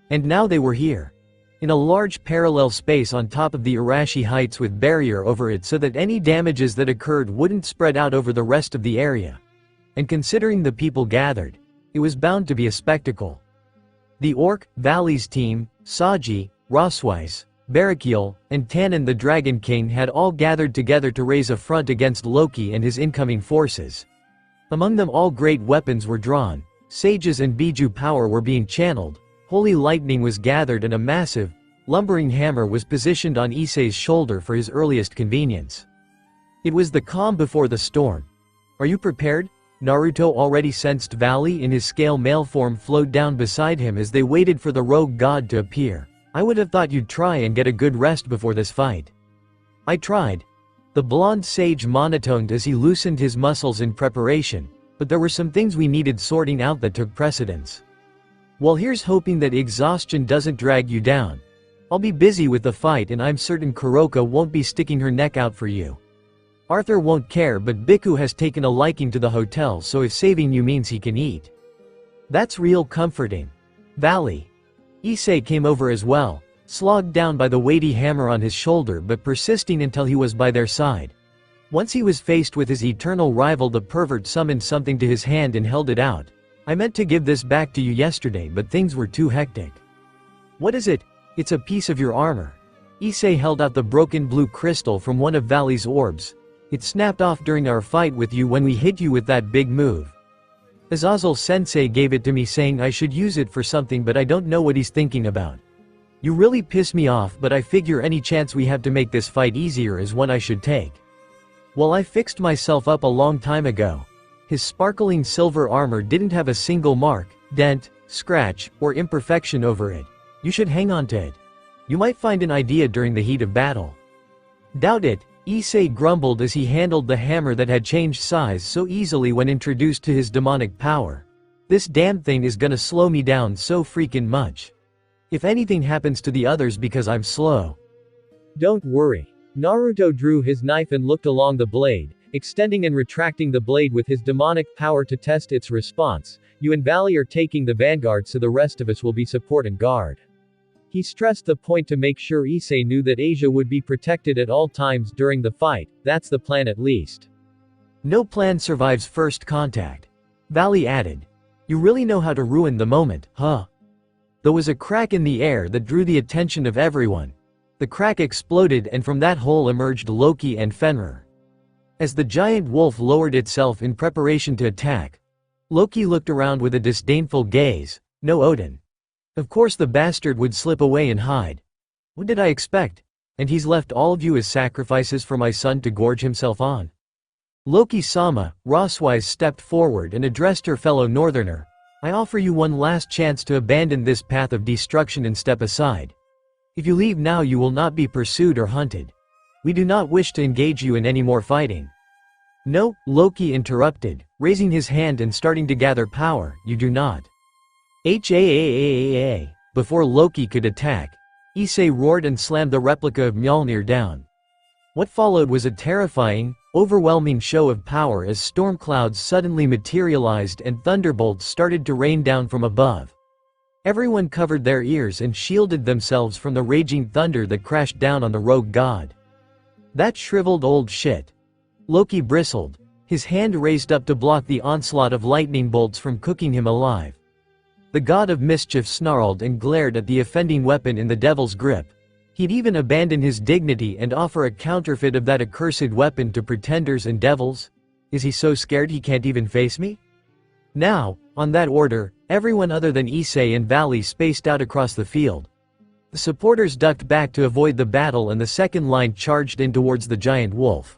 And now they were here. In a large parallel space on top of the Arashi Heights with barrier over it so that any damages that occurred wouldn't spread out over the rest of the area. And considering the people gathered, it was bound to be a spectacle. The Orc Valley's team, Saji, Rosweiss, Barakiel, and Tannen the Dragon King had all gathered together to raise a front against Loki and his incoming forces. Among them all great weapons were drawn, sages and Biju power were being channeled, holy lightning was gathered and a massive, lumbering hammer was positioned on Issei's shoulder for his earliest convenience. It was the calm before the storm. Are you prepared? Naruto already sensed Valley in his scale male form flowed down beside him as they waited for the rogue god to appear. I would have thought you'd try and get a good rest before this fight. I tried. The blonde sage monotoned as he loosened his muscles in preparation, but there were some things we needed sorting out that took precedence. Well, here's hoping that exhaustion doesn't drag you down. I'll be busy with the fight and I'm certain Kuroka won't be sticking her neck out for you. Arthur won't care but Biku has taken a liking to the hotel so if saving you means he can eat. That's real comforting. Valley. Issei came over as well, slogged down by the weighty hammer on his shoulder but persisting until he was by their side. Once he was faced with his eternal rival the pervert summoned something to his hand and held it out. I meant to give this back to you yesterday but things were too hectic. What is it? It's a piece of your armor. Issei held out the broken blue crystal from one of Valley's orbs. It snapped off during our fight with you when we hit you with that big move. Azazel-sensei gave it to me saying I should use it for something but I don't know what he's thinking about. You really piss me off but I figure any chance we have to make this fight easier is one I should take. Well, I fixed myself up a long time ago. His sparkling silver armor didn't have a single mark, dent, scratch, or imperfection over it. You should hang on to it. You might find an idea during the heat of battle. Doubt it, Issei grumbled as he handled the hammer that had changed size so easily when introduced to his demonic power. This damn thing is gonna slow me down so freaking much. If anything happens to the others because I'm slow. Don't worry. Naruto drew his knife and looked along the blade, extending and retracting the blade with his demonic power to test its response. You and Valley are taking the vanguard so the rest of us will be support and guard. He stressed the point to make sure Issei knew that Asia would be protected at all times during the fight. That's the plan at least. No plan survives first contact. Valley added. You really know how to ruin the moment, huh? There was a crack in the air that drew the attention of everyone. The crack exploded and from that hole emerged Loki and Fenrir. As the giant wolf lowered itself in preparation to attack, Loki looked around with a disdainful gaze. No Odin. Of course the bastard would slip away and hide. What did I expect? And he's left all of you as sacrifices for my son to gorge himself on. Loki-sama, Rosswise stepped forward and addressed her fellow northerner. I offer you one last chance to abandon this path of destruction and step aside. If you leave now you will not be pursued or hunted. We do not wish to engage you in any more fighting. No, Loki interrupted, raising his hand and starting to gather power, you do not. Before Loki could attack, Issei roared and slammed the replica of Mjolnir down. What followed was a terrifying, overwhelming show of power as storm clouds suddenly materialized and thunderbolts started to rain down from above. Everyone covered their ears and shielded themselves from the raging thunder that crashed down on the rogue god. That shriveled old shit. Loki bristled, his hand raised up to block the onslaught of lightning bolts from cooking him alive. The god of mischief snarled and glared at the offending weapon in the devil's grip. He'd even abandon his dignity and offer a counterfeit of that accursed weapon to pretenders and devils? Is he so scared he can't even face me? Now, on that order, everyone other than Issei and Valley spaced out across the field. The supporters ducked back to avoid the battle and the second line charged in towards the giant wolf.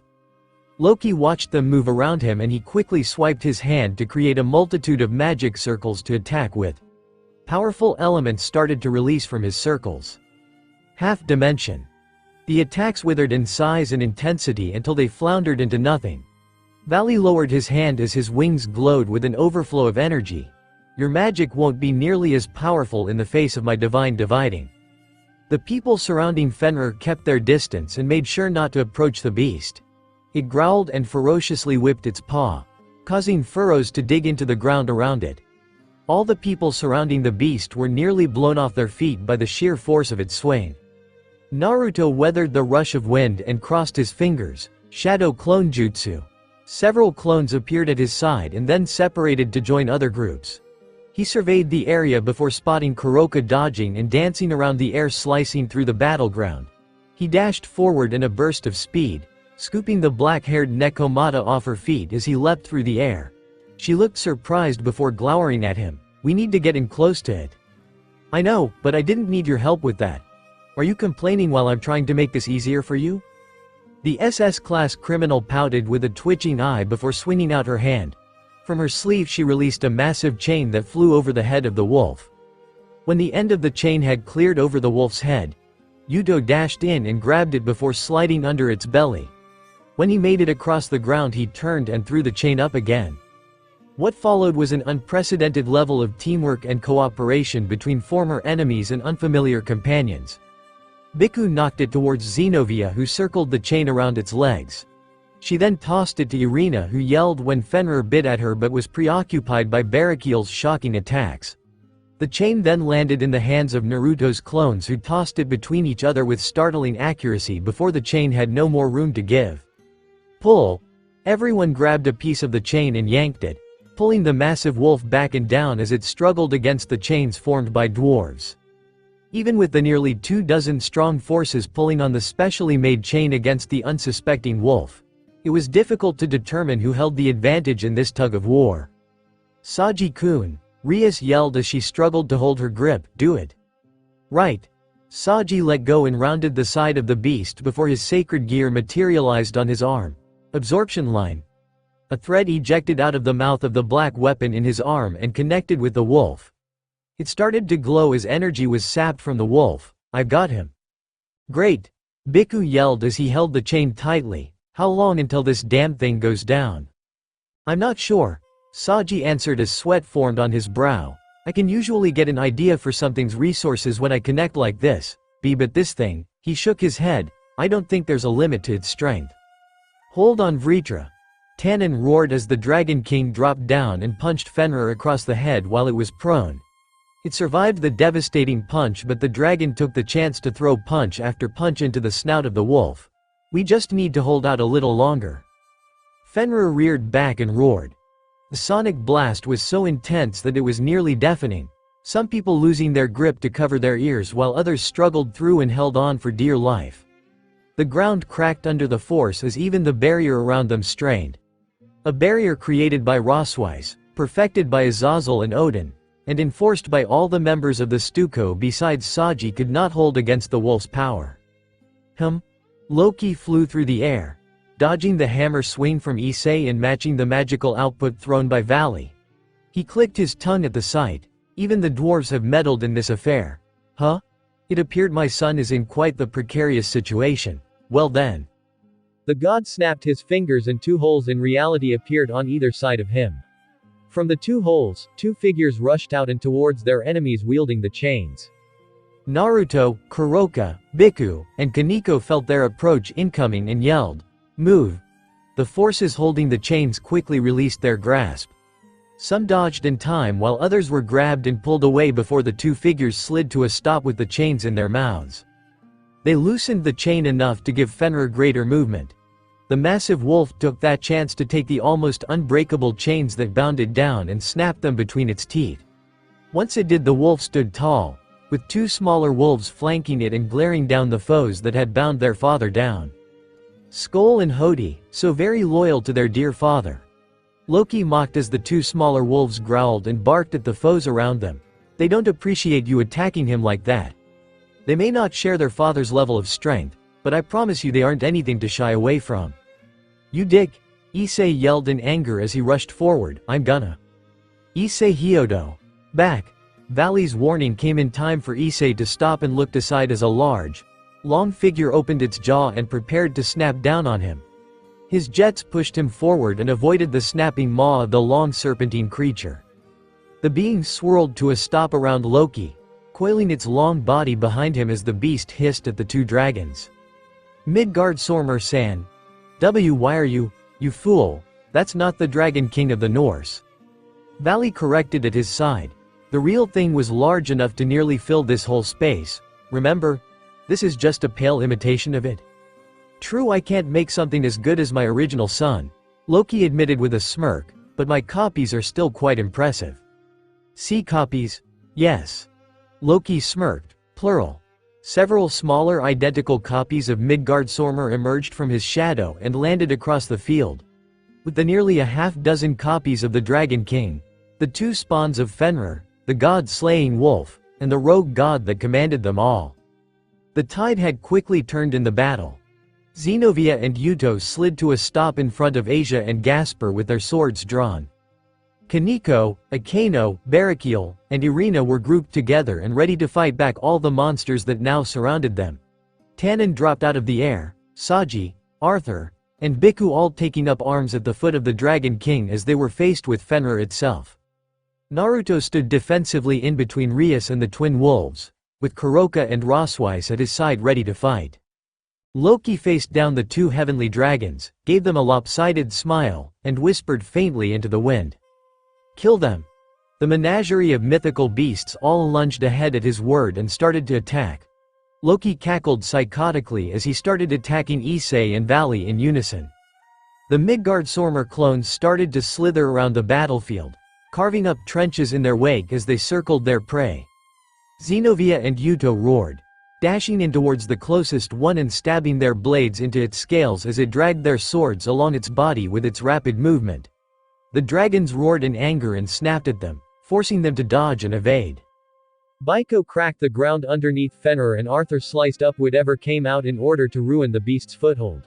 Loki watched them move around him and he quickly swiped his hand to create a multitude of magic circles to attack with. Powerful elements started to release from his circles. Half dimension. The attacks withered in size and intensity until they floundered into nothing. Valley lowered his hand as his wings glowed with an overflow of energy. Your magic won't be nearly as powerful in the face of my divine dividing. The people surrounding Fenrir kept their distance and made sure not to approach the beast. It growled and ferociously whipped its paw, causing furrows to dig into the ground around it. All the people surrounding the beast were nearly blown off their feet by the sheer force of its swing. Naruto weathered the rush of wind and crossed his fingers. Shadow clone jutsu. Several clones appeared at his side and then separated to join other groups. He surveyed the area before spotting Kuroka dodging and dancing around the air, slicing through the battleground. He dashed forward in a burst of speed, scooping the black-haired Nekomata off her feet as he leapt through the air. She looked surprised before glowering at him. We need to get in close to it. I know, but I didn't need your help with that. Are you complaining while I'm trying to make this easier for you? The SS-class criminal pouted with a twitching eye before swinging out her hand. From her sleeve she released a massive chain that flew over the head of the wolf. When the end of the chain had cleared over the wolf's head, Yuto dashed in and grabbed it before sliding under its belly. When he made it across the ground he turned and threw the chain up again. What followed was an unprecedented level of teamwork and cooperation between former enemies and unfamiliar companions. Biku knocked it towards Zenobia, who circled the chain around its legs. She then tossed it to Irina, who yelled when Fenrir bit at her but was preoccupied by Barakiel's shocking attacks. The chain then landed in the hands of Naruto's clones, who tossed it between each other with startling accuracy before the chain had no more room to give. Pull! Everyone grabbed a piece of the chain and yanked it. pulling the massive wolf back and down as it struggled against the chains formed by dwarves. Even with the nearly 24 strong forces pulling on the specially made chain against the unsuspecting wolf, it was difficult to determine who held the advantage in this tug of war. "Saji-kun," Rias yelled as she struggled to hold her grip, "do it." "Right." Saji let go and rounded the side of the beast before his sacred gear materialized on his arm. Absorption line. A thread ejected out of the mouth of the black weapon in his arm and connected with the wolf. It started to glow as energy was sapped from the wolf. "I've got him." "Great!" Biku yelled as he held the chain tightly. "How long until this damn thing goes down?" "I'm not sure," Saji answered as sweat formed on his brow. "I can usually get an idea for something's resources when I connect like this, but this thing," he shook his head, "I don't think there's a limit to its strength." "Hold on Vritra." Tannen roared as the Dragon King dropped down and punched Fenrir across the head while it was prone. It survived the devastating punch, but the dragon took the chance to throw punch after punch into the snout of the wolf. "We just need to hold out a little longer." Fenrir reared back and roared. The sonic blast was so intense that it was nearly deafening, some people losing their grip to cover their ears while others struggled through and held on for dear life. The ground cracked under the force as even the barrier around them strained. A barrier created by Roswise, perfected by Azazel and Odin, and enforced by all the members of the Stuko besides Saji, could not hold against the wolf's power. Loki flew through the air, dodging the hammer swing from Issei and matching the magical output thrown by Valley. He clicked his tongue at the sight. "Even the dwarves have meddled in this affair." "Huh? It appeared my son is in quite the precarious situation. Well then." The god snapped his fingers and two holes in reality appeared on either side of him. From the two holes, two figures rushed out and towards their enemies wielding the chains. Naruto, Kuroka, Biku, and Kaneko felt their approach incoming and yelled, "Move!" The forces holding the chains quickly released their grasp. Some dodged in time while others were grabbed and pulled away before the two figures slid to a stop with the chains in their mouths. They loosened the chain enough to give Fenrir greater movement. The massive wolf took that chance to take the almost unbreakable chains that bound it down and snap them between its teeth. Once it did, the wolf stood tall, with two smaller wolves flanking it and glaring down the foes that had bound their father down. Skoll and Hody, so very loyal to their dear father. Loki mocked as the two smaller wolves growled and barked at the foes around them. "They don't appreciate you attacking him like that. They may not share their father's level of strength, but I promise you they aren't anything to shy away from." "You dick!" Issei yelled in anger as he rushed forward. "I'm gonna." "Issei Hyodo. Back!" Valley's warning came in time for Issei to stop and looked aside as a large, long figure opened its jaw and prepared to snap down on him. His jets pushed him forward and avoided the snapping maw of the long serpentine creature. The being swirled to a stop around Loki, coiling its long body behind him as the beast hissed at the two dragons. "Midgard Sormer-san. Why are you fool, that's not the Dragon King of the Norse." Valley corrected at his side. "The real thing was large enough to nearly fill this whole space, remember? This is just a pale imitation of it." "True, I can't make something as good as my original son," Loki admitted with a smirk, "but my copies are still quite impressive." "See copies?" "Yes." Loki smirked. Plural. Several smaller identical copies of Midgard Sormer emerged from his shadow and landed across the field. With the nearly a half-dozen copies of the Dragon King, the two spawns of Fenrir, the god-slaying wolf, and the rogue god that commanded them all. The tide had quickly turned in the battle. Xenovia and Yuto slid to a stop in front of Asia and Gasper with their swords drawn. Kaneko, Akano, Barakiel, and Irina were grouped together and ready to fight back all the monsters that now surrounded them. Tannen dropped out of the air, Saji, Arthur, and Biku all taking up arms at the foot of the Dragon King as they were faced with Fenrir itself. Naruto stood defensively in between Rias and the twin wolves, with Kuroka and Roswise at his side ready to fight. Loki faced down the two heavenly dragons, gave them a lopsided smile, and whispered faintly into the wind. "Kill them." The menagerie of mythical beasts all lunged ahead at his word and started to attack. Loki cackled psychotically as he started attacking Issei and Valley in unison. The Midgard-Sormer clones started to slither around the battlefield, carving up trenches in their wake as they circled their prey. Xenovia and Yuto roared, dashing in towards the closest one and stabbing their blades into its scales as it dragged their swords along its body with its rapid movement. The dragons roared in anger and snapped at them, forcing them to dodge and evade. Baiko cracked the ground underneath Fenrir and Arthur sliced up whatever came out in order to ruin the beast's foothold.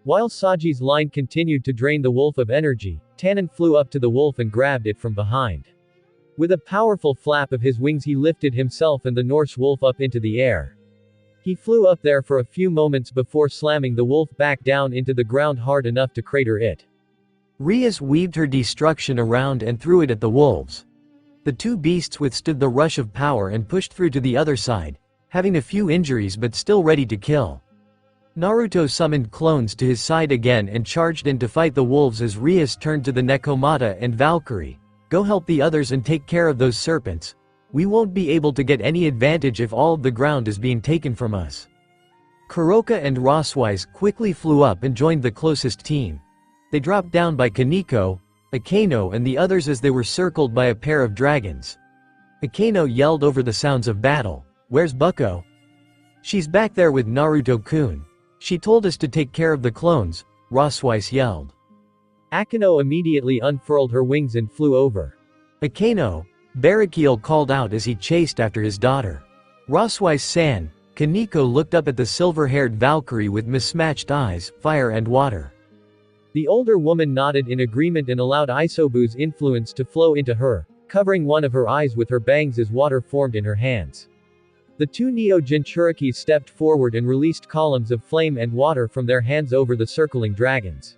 While Saji's line continued to drain the wolf of energy, Tannen flew up to the wolf and grabbed it from behind. With a powerful flap of his wings he lifted himself and the Norse wolf up into the air. He flew up there for a few moments before slamming the wolf back down into the ground hard enough to crater it. Rias weaved her destruction around and threw it at the wolves. The two beasts withstood the rush of power and pushed through to the other side, having a few injuries but still ready to kill. Naruto summoned clones to his side again and charged in to fight the wolves as Rias turned to the Nekomata and Valkyrie. Go help the others and take care of those serpents. We won't be able to get any advantage if all of the ground is being taken from us. Kuroka and Roswise quickly flew up and joined the closest team. They dropped down by Kaneko, Akeno and the others as they were circled by a pair of dragons. Akeno yelled over the sounds of battle, "Where's Bucko?" "She's back there with Naruto-kun. She told us to take care of the clones," Roswise yelled. Akeno immediately unfurled her wings and flew over. "Akeno," Barakiel called out as he chased after his daughter. Roswise-san, Kaneko looked up at the silver-haired Valkyrie with mismatched eyes, fire and water. The older woman nodded in agreement and allowed Isobu's influence to flow into her, covering one of her eyes with her bangs as water formed in her hands. The two Neo-Jinchurikis stepped forward and released columns of flame and water from their hands over the circling dragons.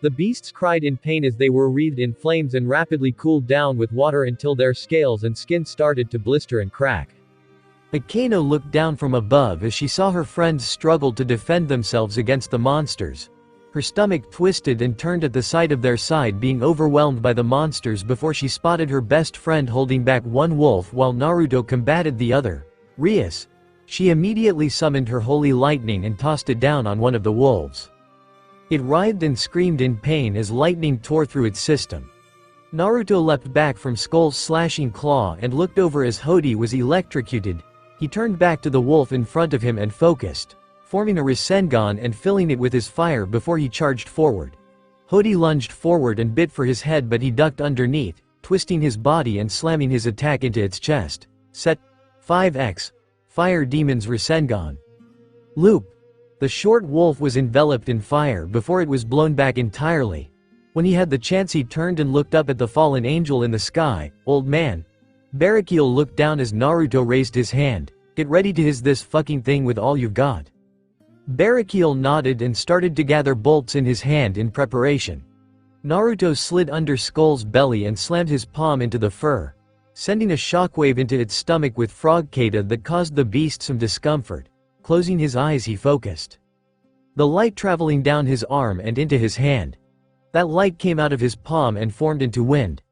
The beasts cried in pain as they were wreathed in flames and rapidly cooled down with water until their scales and skin started to blister and crack. Akeno looked down from above as she saw her friends struggle to defend themselves against the monsters. Her stomach twisted and turned at the sight of their side being overwhelmed by the monsters before she spotted her best friend holding back one wolf while Naruto combated the other, Rias. She immediately summoned her holy lightning and tossed it down on one of the wolves. It writhed and screamed in pain as lightning tore through its system. Naruto leapt back from Skull's slashing claw and looked over as Hody was electrocuted. He turned back to the wolf in front of him and focused, forming a Rasengan and filling it with his fire before he charged forward. Hody lunged forward and bit for his head but he ducked underneath, twisting his body and slamming his attack into its chest. Set 5x. Fire Demon's Rasengan. Loop. The short wolf was enveloped in fire before it was blown back entirely. When he had the chance he turned and looked up at the fallen angel in the sky. "Old man." Barakiel looked down as Naruto raised his hand. "Get ready to his this fucking thing with all you've got." Barakiel nodded and started to gather bolts in his hand in preparation. Naruto slid under Skull's belly and slammed his palm into the fur, sending a shockwave into its stomach with frog kata that caused the beast some discomfort. Closing his eyes he focused. The light traveling down his arm and into his hand. That light came out of his palm and formed into wind.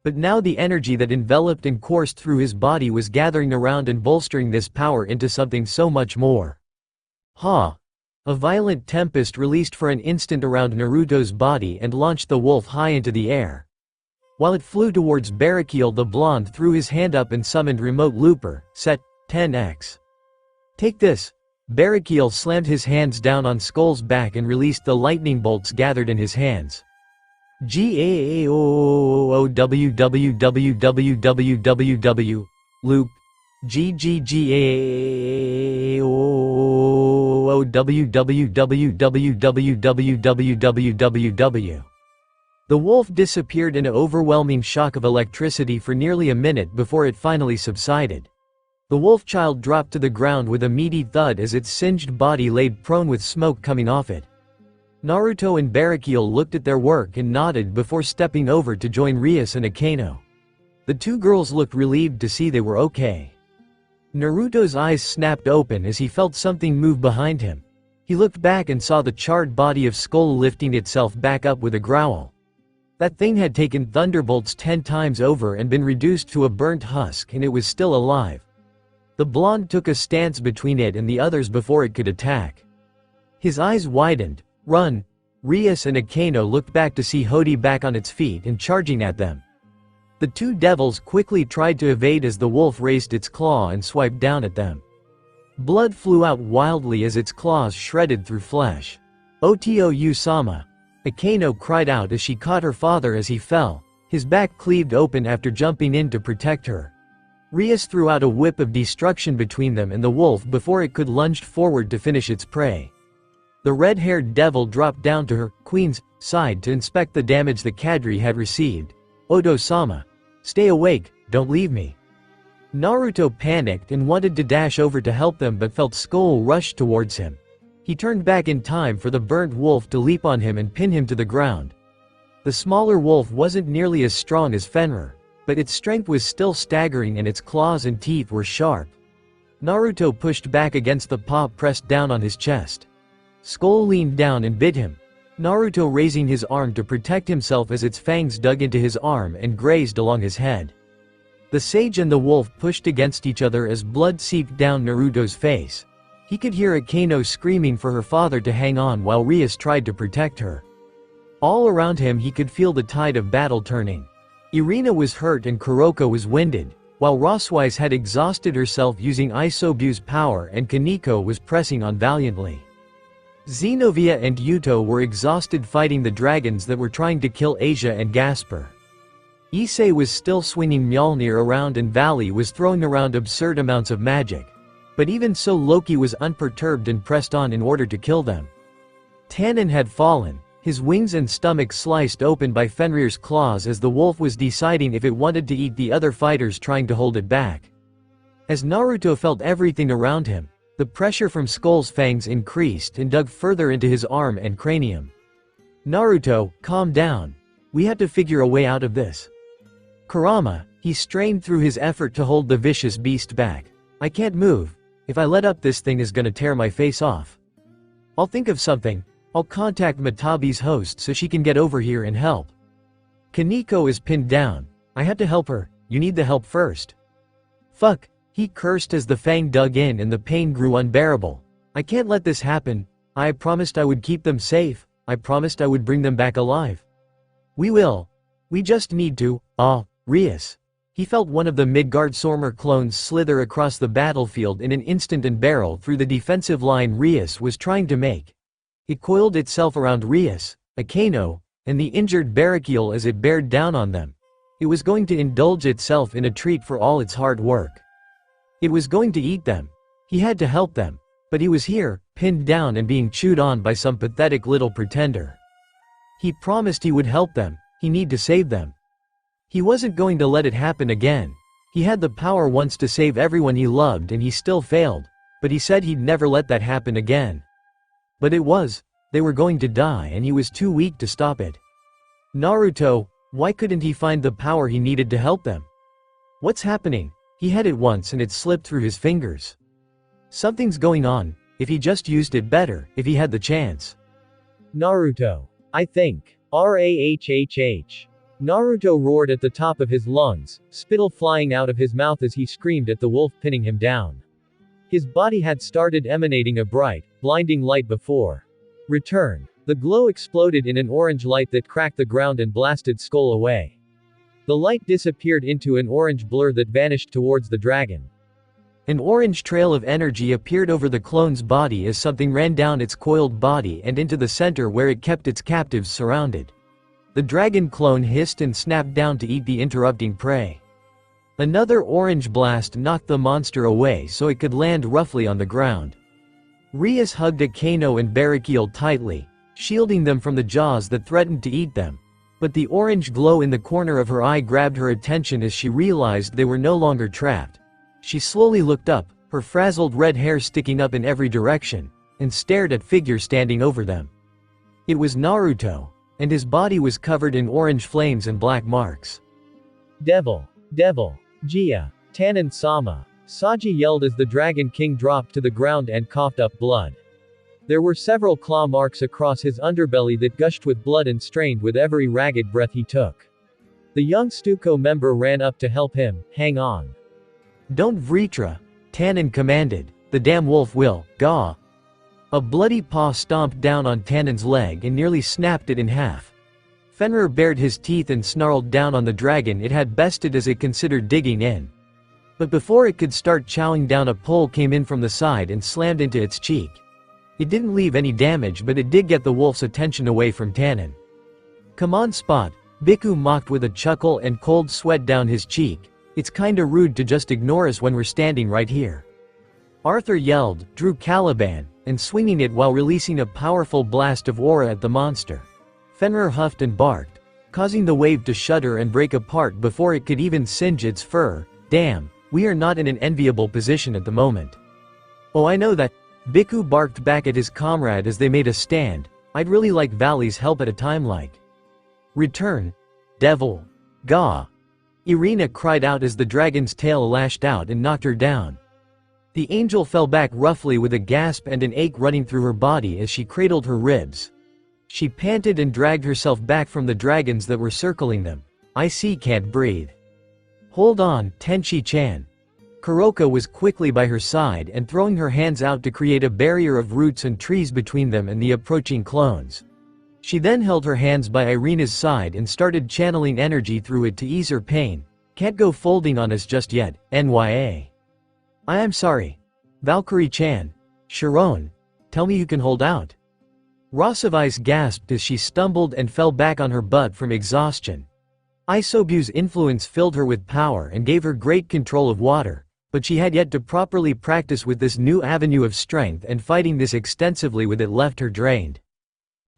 But now the energy that enveloped and coursed through his body was gathering around and bolstering this power into something so much more. Ha! A violent tempest released for an instant around Naruto's body and launched the wolf high into the air. While it flew towards Barakiel the blonde threw his hand up and summoned Remote Looper, set 10x. Take this. Barakiel slammed his hands down on Skull's back and released the lightning bolts gathered in his hands. GAAOOWWWWWW Loop GGGAAOOWWWWWWW. The wolf disappeared in an overwhelming shock of electricity for nearly a minute before it finally subsided. The wolf child dropped to the ground with a meaty thud as its singed body laid prone with smoke coming off it. Naruto and Barakiel looked at their work and nodded before stepping over to join Rias and Akeno. The two girls looked relieved to see they were okay. Naruto's eyes snapped open as he felt something move behind him. He looked back and saw the charred body of Skull lifting itself back up with a growl. That thing had taken thunderbolts 10 times over and been reduced to a burnt husk and it was still alive. The blonde took a stance between it and the others before it could attack. His eyes widened. "Run!" Rias and Akeno looked back to see Hody back on its feet and charging at them. The two devils quickly tried to evade as the wolf raised its claw and swiped down at them. Blood flew out wildly as its claws shredded through flesh. Otou-sama! Akeno cried out as she caught her father as he fell, his back cleaved open after jumping in to protect her. Rias threw out a whip of destruction between them and the wolf before it could lunge forward to finish its prey. The red-haired devil dropped down to her queen's side to inspect the damage the Kadri had received. Odo-sama! Stay awake, don't leave me. Naruto panicked and wanted to dash over to help them but felt Skull rush towards him. He turned back in time for the burnt wolf to leap on him and pin him to the ground. The smaller wolf wasn't nearly as strong as Fenrir, but its strength was still staggering and its claws and teeth were sharp. Naruto pushed back against the paw pressed down on his chest. Skull leaned down and bit him. Naruto raising his arm to protect himself as its fangs dug into his arm and grazed along his head. The sage and the wolf pushed against each other as blood seeped down Naruto's face. He could hear Akeno screaming for her father to hang on while Rias tried to protect her. All around him he could feel the tide of battle turning. Irina was hurt and Kuroko was winded, while Roswise had exhausted herself using Isobu's power and Kaneko was pressing on valiantly. Xenovia and Yuto were exhausted fighting the dragons that were trying to kill Asia and Gasper. Issei was still swinging Mjolnir around and Valley was throwing around absurd amounts of magic. But even so Loki was unperturbed and pressed on in order to kill them. Tannen had fallen, his wings and stomach sliced open by Fenrir's claws as the wolf was deciding if it wanted to eat the other fighters trying to hold it back. As Naruto felt everything around him, the pressure from Skull's fangs increased and dug further into his arm and cranium. Naruto, calm down. We have to figure a way out of this. Kurama, he strained through his effort to hold the vicious beast back. I can't move. If I let up this thing is gonna tear my face off. I'll think of something. I'll contact Matabi's host so she can get over here and help. Kaneko is pinned down. I had to help her. You need the help first. Fuck. He cursed as the fang dug in and the pain grew unbearable. I can't let this happen. I promised I would keep them safe. I promised I would bring them back alive. We will. We just need to. Rias. He felt one of the Midgardsormr clones slither across the battlefield in an instant and barrel through the defensive line Rias was trying to make. It coiled itself around Rias, Akeno, and the injured Barakiel as it bared down on them. It was going to indulge itself in a treat for all its hard work. It was going to eat them. He had to help them. But he was here, pinned down and being chewed on by some pathetic little pretender. He promised he would help them. He need to save them. He wasn't going to let it happen again. He had the power once to save everyone he loved and he still failed, but he said he'd never let that happen again. But they were going to die and he was too weak to stop it. Naruto, why couldn't he find the power he needed to help them? What's happening? He had it once and it slipped through his fingers. Something's going on. If he just used it better, if he had the chance. Naruto. I think. Rahhh. Naruto roared at the top of his lungs, spittle flying out of his mouth as he screamed at the wolf pinning him down. His body had started emanating a bright, blinding light before. Return. The glow exploded in an orange light that cracked the ground and blasted Skull away. The light disappeared into an orange blur that vanished towards the dragon. An orange trail of energy appeared over the clone's body as something ran down its coiled body and into the center where it kept its captives surrounded. The dragon clone hissed and snapped down to eat the interrupting prey. Another orange blast knocked the monster away so it could land roughly on the ground. Rias hugged Akeno and Barakiel tightly, shielding them from the jaws that threatened to eat them. But the orange glow in the corner of her eye grabbed her attention as she realized they were no longer trapped. She slowly looked up, her frazzled red hair sticking up in every direction, and stared at figure standing over them. It was Naruto, and his body was covered in orange flames and black marks. Devil! Devil! Jia! Tannen-sama! Saji yelled as the Dragon King dropped to the ground and coughed up blood. There were several claw marks across his underbelly that gushed with blood and strained with every ragged breath he took. The young Stuko member ran up to help him. Hang on. Don't Vritra! Tannen commanded. The damn wolf will, gah! A bloody paw stomped down on Tannen's leg and nearly snapped it in half. Fenrir bared his teeth and snarled down on the dragon it had bested as it considered digging in. But before it could start chowing down, a pole came in from the side and slammed into its cheek. It didn't leave any damage, but it did get the wolf's attention away from Tannen. "Come on, Spot," Bhikkhu mocked with a chuckle and cold sweat down his cheek. "It's kinda rude to just ignore us when we're standing right here." Arthur yelled, drew Caliban, and swinging it while releasing a powerful blast of aura at the monster. Fenrir huffed and barked, causing the wave to shudder and break apart before it could even singe its fur. "Damn, we are not in an enviable position at the moment." "Oh, I know that," Bhikkhu barked back at his comrade as they made a stand. "I'd really like Valley's help at a time like." "Return, devil. Gah!" Irina cried out as the dragon's tail lashed out and knocked her down. The angel fell back roughly with a gasp and an ache running through her body as she cradled her ribs. She panted and dragged herself back from the dragons that were circling them. "I see, can't breathe." "Hold on, Tenchi-chan." Kuroka was quickly by her side and throwing her hands out to create a barrier of roots and trees between them and the approaching clones. She then held her hands by Irina's side and started channeling energy through it to ease her pain. "Can't go folding on us just yet, NYA. I am sorry. Valkyrie-chan. Sharon, tell me you can hold out." Rosavice gasped as she stumbled and fell back on her butt from exhaustion. Isobu's influence filled her with power and gave her great control of water, but she had yet to properly practice with this new avenue of strength, and fighting this extensively with it left her drained.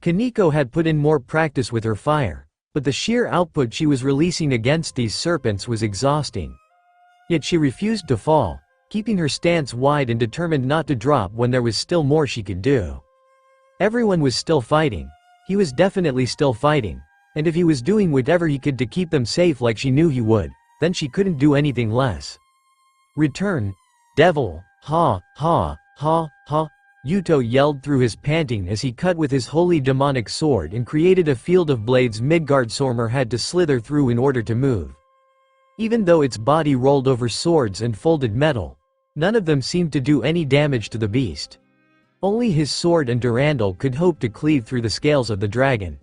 Kaneko had put in more practice with her fire, but the sheer output she was releasing against these serpents was exhausting. Yet she refused to fall, keeping her stance wide and determined not to drop when there was still more she could do. Everyone was still fighting. He was definitely still fighting, and if he was doing whatever he could to keep them safe like she knew he would, then she couldn't do anything less. "Return, devil, ha, ha, ha, ha," Yuto yelled through his panting as he cut with his holy demonic sword and created a field of blades Midgardsormr had to slither through in order to move. Even though its body rolled over swords and folded metal, none of them seemed to do any damage to the beast. Only his sword and Durandal could hope to cleave through the scales of the dragon.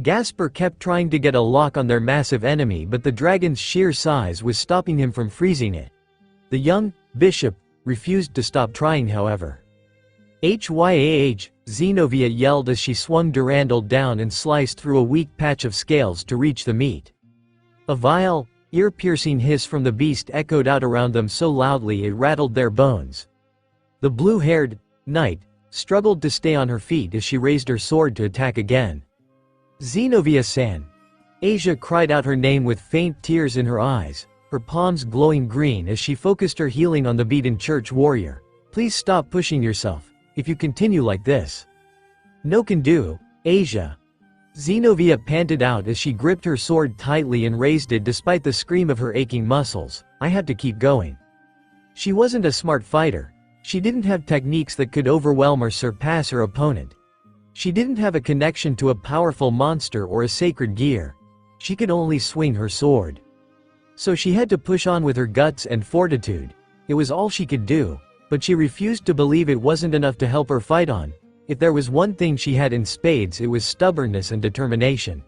Gasper kept trying to get a lock on their massive enemy, but the dragon's sheer size was stopping him from freezing it. The young bishop refused to stop trying, however. "Hyah!" Xenovia yelled as she swung Durandal down and sliced through a weak patch of scales to reach the meat. A vile, ear-piercing hiss from the beast echoed out around them so loudly it rattled their bones. The blue-haired knight struggled to stay on her feet as she raised her sword to attack again. "Xenovia-san!" Asia cried out her name with faint tears in her eyes, her palms glowing green as she focused her healing on the beaten church warrior. "Please stop pushing yourself. If you continue like this." "No can do, Asia." Xenovia panted out as she gripped her sword tightly and raised it despite the scream of her aching muscles. "I have to keep going." She wasn't a smart fighter. She didn't have techniques that could overwhelm or surpass her opponent. She didn't have a connection to a powerful monster or a sacred gear. She could only swing her sword. So she had to push on with her guts and fortitude. It was all she could do, but she refused to believe it wasn't enough to help her fight on. If there was one thing she had in spades, it was stubbornness and determination.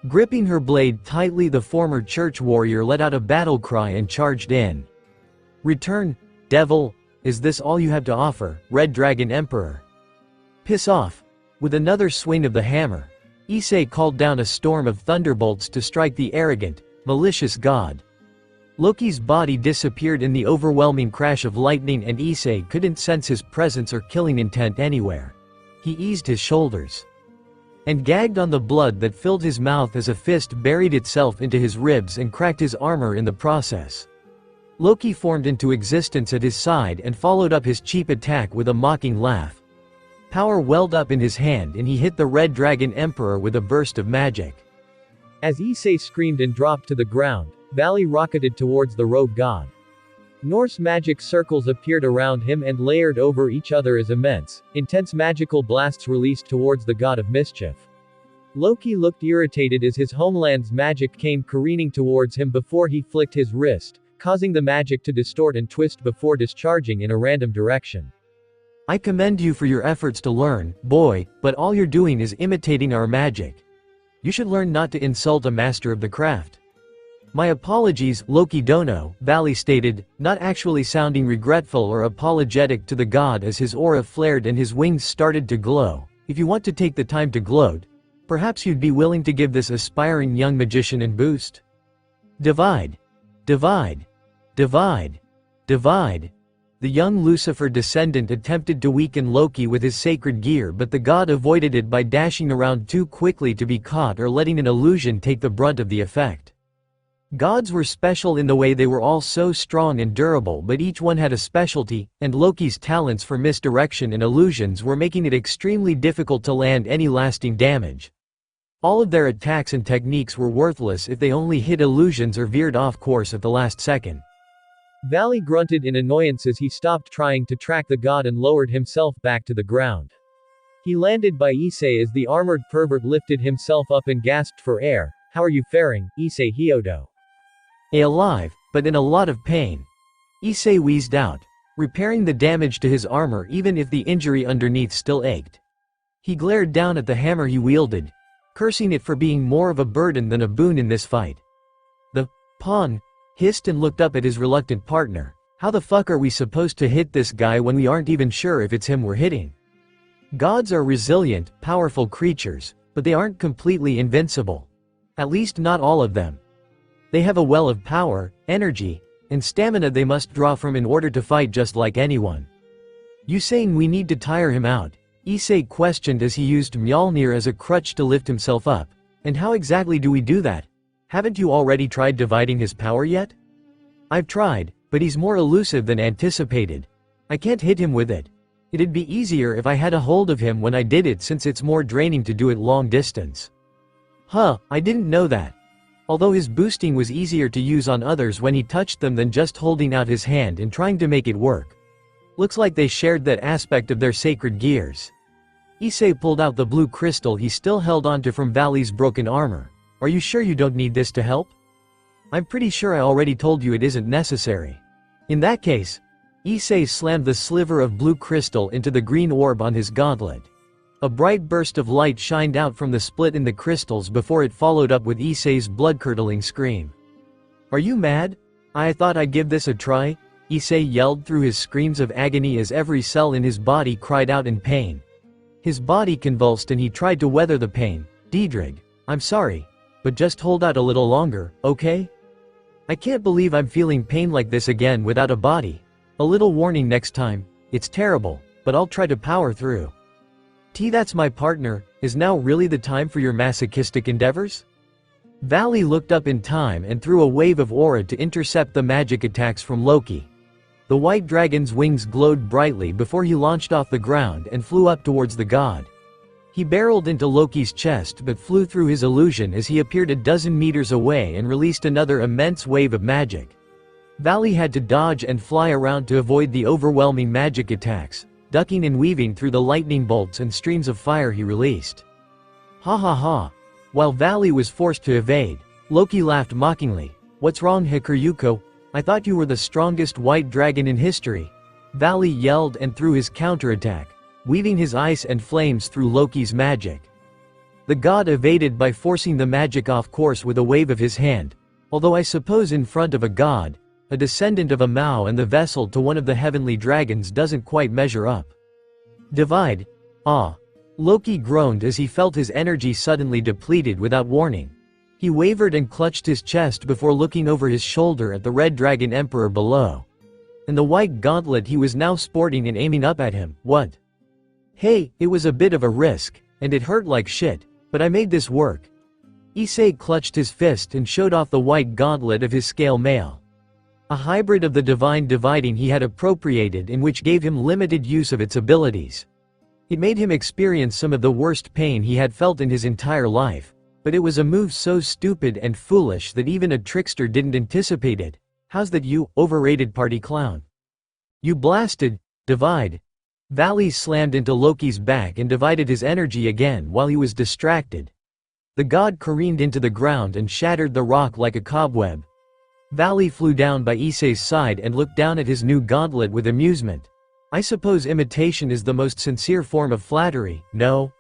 Gripping her blade tightly, the former church warrior let out a battle cry and charged in. "Return, devil, is this all you have to offer, Red Dragon Emperor? Piss off." With another swing of the hammer, Issei called down a storm of thunderbolts to strike the arrogant, malicious god. Loki's body disappeared in the overwhelming crash of lightning, and Issei couldn't sense his presence or killing intent anywhere. He eased his shoulders and gagged on the blood that filled his mouth as a fist buried itself into his ribs and cracked his armor in the process. Loki formed into existence at his side and followed up his cheap attack with a mocking laugh. Power welled up in his hand and he hit the Red Dragon Emperor with a burst of magic. As Issei screamed and dropped to the ground, Valley rocketed towards the rogue god. Norse magic circles appeared around him and layered over each other as immense, intense magical blasts released towards the god of mischief. Loki looked irritated as his homeland's magic came careening towards him before he flicked his wrist, causing the magic to distort and twist before discharging in a random direction. I commend you for your efforts to learn, boy, but all you're doing is imitating our magic. You should learn not to insult a master of the craft. My apologies, Loki Dono, Valley stated, not actually sounding regretful or apologetic to the god as his aura flared and his wings started to glow. If you want to take the time to gloat, perhaps you'd be willing to give this aspiring young magician a boost. Divide. Divide. Divide. Divide. The young Lucifer descendant attempted to weaken Loki with his sacred gear, but the god avoided it by dashing around too quickly to be caught or letting an illusion take the brunt of the effect. Gods were special in the way they were all so strong and durable, but each one had a specialty, and Loki's talents for misdirection and illusions were making it extremely difficult to land any lasting damage. All of their attacks and techniques were worthless if they only hit illusions or veered off course at the last second. Valley grunted in annoyance as he stopped trying to track the god and lowered himself back to the ground. He landed by Issei as the armored pervert lifted himself up and gasped for air. How are you faring, Issei Hyodo? Alive, but in a lot of pain. Issei wheezed out, repairing the damage to his armor even if the injury underneath still ached. He glared down at the hammer he wielded, cursing it for being more of a burden than a boon in this fight. The pawn hissed and looked up at his reluctant partner. How the fuck are we supposed to hit this guy when we aren't even sure if it's him we're hitting? Gods are resilient, powerful creatures, but they aren't completely invincible. At least not all of them. They have a well of power, energy, and stamina they must draw from in order to fight just like anyone. You saying we need to tire him out? Issei questioned as he used Mjolnir as a crutch to lift himself up. And how exactly do we do that? Haven't you already tried dividing his power yet? I've tried, but he's more elusive than anticipated. I can't hit him with it. It'd be easier if I had a hold of him when I did it, since it's more draining to do it long distance. Huh, I didn't know that. Although his boosting was easier to use on others when he touched them than just holding out his hand and trying to make it work. Looks like they shared that aspect of their sacred gears. Issei pulled out the blue crystal he still held onto from Valley's broken armor. Are you sure you don't need this to help? I'm pretty sure I already told you it isn't necessary. In that case, Issei slammed the sliver of blue crystal into the green orb on his gauntlet. A bright burst of light shined out from the split in the crystals before it followed up with Issei's blood-curdling scream. Are you mad? I thought I'd give this a try? Issei yelled through his screams of agony as every cell in his body cried out in pain. His body convulsed and he tried to weather the pain. Diedrich, I'm sorry, but just hold out a little longer, okay? I can't believe I'm feeling pain like this again without a body. A little warning next time. It's terrible, but I'll try to power through. That's my partner. Is now really the time for your masochistic endeavors? Valley looked up in time and threw a wave of aura to intercept the magic attacks from Loki. The white dragon's wings glowed brightly before he launched off the ground and flew up towards the god. He barreled into Loki's chest but flew through his illusion as he appeared a dozen meters away and released another immense wave of magic. Valley had to dodge and fly around to avoid the overwhelming magic attacks, ducking and weaving through the lightning bolts and streams of fire he released. Ha ha ha. While Valley was forced to evade, Loki laughed mockingly. What's wrong, Hikuryuko? I thought you were the strongest white dragon in history. Valley yelled and threw his counterattack, weaving his ice and flames through Loki's magic. The god evaded by forcing the magic off course with a wave of his hand, although I suppose in front of a god, a descendant of a Mao and the vessel to one of the heavenly dragons doesn't quite measure up. Divide. Ah. Loki groaned as he felt his energy suddenly depleted without warning. He wavered and clutched his chest before looking over his shoulder at the red dragon emperor below. And the white gauntlet he was now sporting and aiming up at him. What? Hey, it was a bit of a risk, and it hurt like shit, but I made this work. Issei clutched his fist and showed off the white gauntlet of his scale mail. A hybrid of the divine dividing he had appropriated and which gave him limited use of its abilities. It made him experience some of the worst pain he had felt in his entire life, but it was a move so stupid and foolish that even a trickster didn't anticipate it. How's that, you overrated party clown? You blasted, divide. Valley slammed into Loki's back and divided his energy again while he was distracted. The god careened into the ground and shattered the rock like a cobweb. Valley flew down by Issei's side and looked down at his new gauntlet with amusement. I suppose imitation is the most sincere form of flattery, no?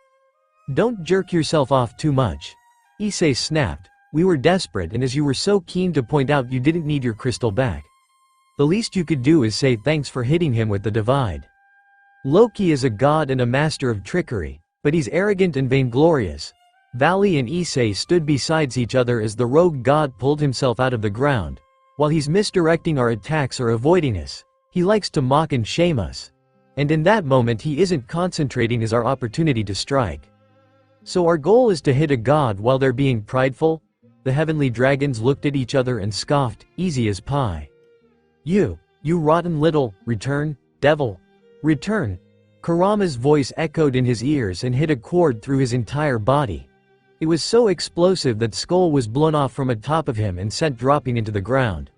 Don't jerk yourself off too much. Issei snapped. We were desperate, and as you were so keen to point out you didn't need your crystal back, the least you could do is say thanks for hitting him with the divide. Loki is a god and a master of trickery, but he's arrogant and vainglorious. Valley and Issei stood beside each other as the rogue god pulled himself out of the ground. While he's misdirecting our attacks or avoiding us, he likes to mock and shame us. And in that moment he isn't concentrating as our opportunity to strike. So our goal is to hit a god while they're being prideful? The heavenly dragons looked at each other and scoffed, easy as pie. You rotten little, devil. Return. Kurama's voice echoed in his ears and hit a chord through his entire body. It was so explosive that Skull was blown off from atop of him and sent dropping into the ground.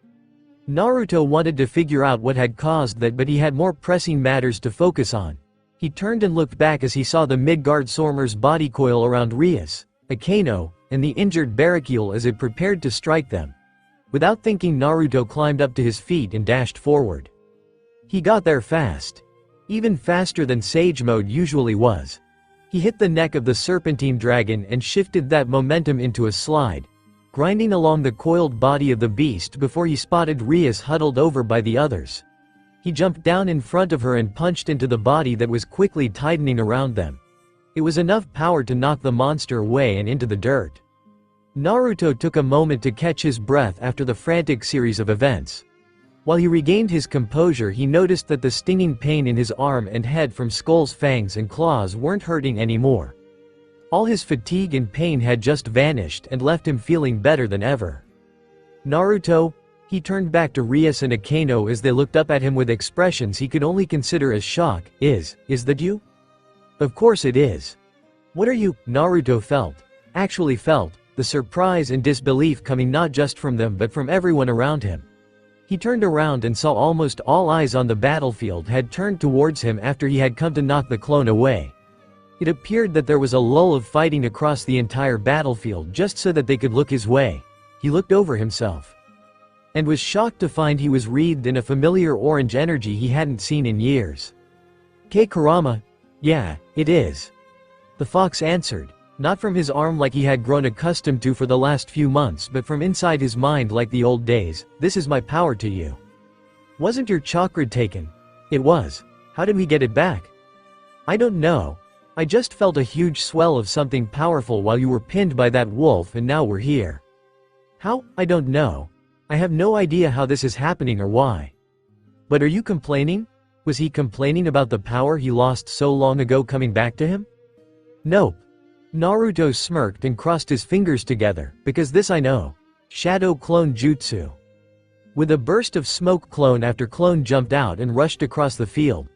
Naruto wanted to figure out what had caused that, but he had more pressing matters to focus on. He turned and looked back as he saw the Midgard Sormer's body coil around Rias, Akano, and the injured Barracuda as it prepared to strike them. Without thinking, Naruto climbed up to his feet and dashed forward. He got there fast. Even faster than Sage Mode usually was. He hit the neck of the serpentine dragon and shifted that momentum into a slide, grinding along the coiled body of the beast before he spotted Rias huddled over by the others. He jumped down in front of her and punched into the body that was quickly tightening around them. It was enough power to knock the monster away and into the dirt. Naruto took a moment to catch his breath after the frantic series of events. While he regained his composure, he noticed that the stinging pain in his arm and head from Skull's fangs and claws weren't hurting anymore. All his fatigue and pain had just vanished and left him feeling better than ever. Naruto? He turned back to Rias and Akano as they looked up at him with expressions he could only consider as shock. Is that you? Of course it is. What are you? Naruto actually felt, the surprise and disbelief coming not just from them but from everyone around him. He turned around and saw almost all eyes on the battlefield had turned towards him after he had come to knock the clone away. It appeared that there was a lull of fighting across the entire battlefield just so that they could look his way. He looked over himself and was shocked to find he was wreathed in a familiar orange energy he hadn't seen in years. Kurama? Yeah, it is. The fox answered, not from his arm like he had grown accustomed to for the last few months but from inside his mind like the old days. This is my power to you. Wasn't your chakra taken? It was. How did we get it back? I don't know. I just felt a huge swell of something powerful while you were pinned by that wolf and now we're here. How? I don't know. I have no idea how this is happening or why. But are you complaining? Was he complaining about the power he lost so long ago coming back to him? Nope. Naruto smirked and crossed his fingers together, because this I know. Shadow Clone Jutsu. With a burst of smoke, clone after clone jumped out and rushed across the field.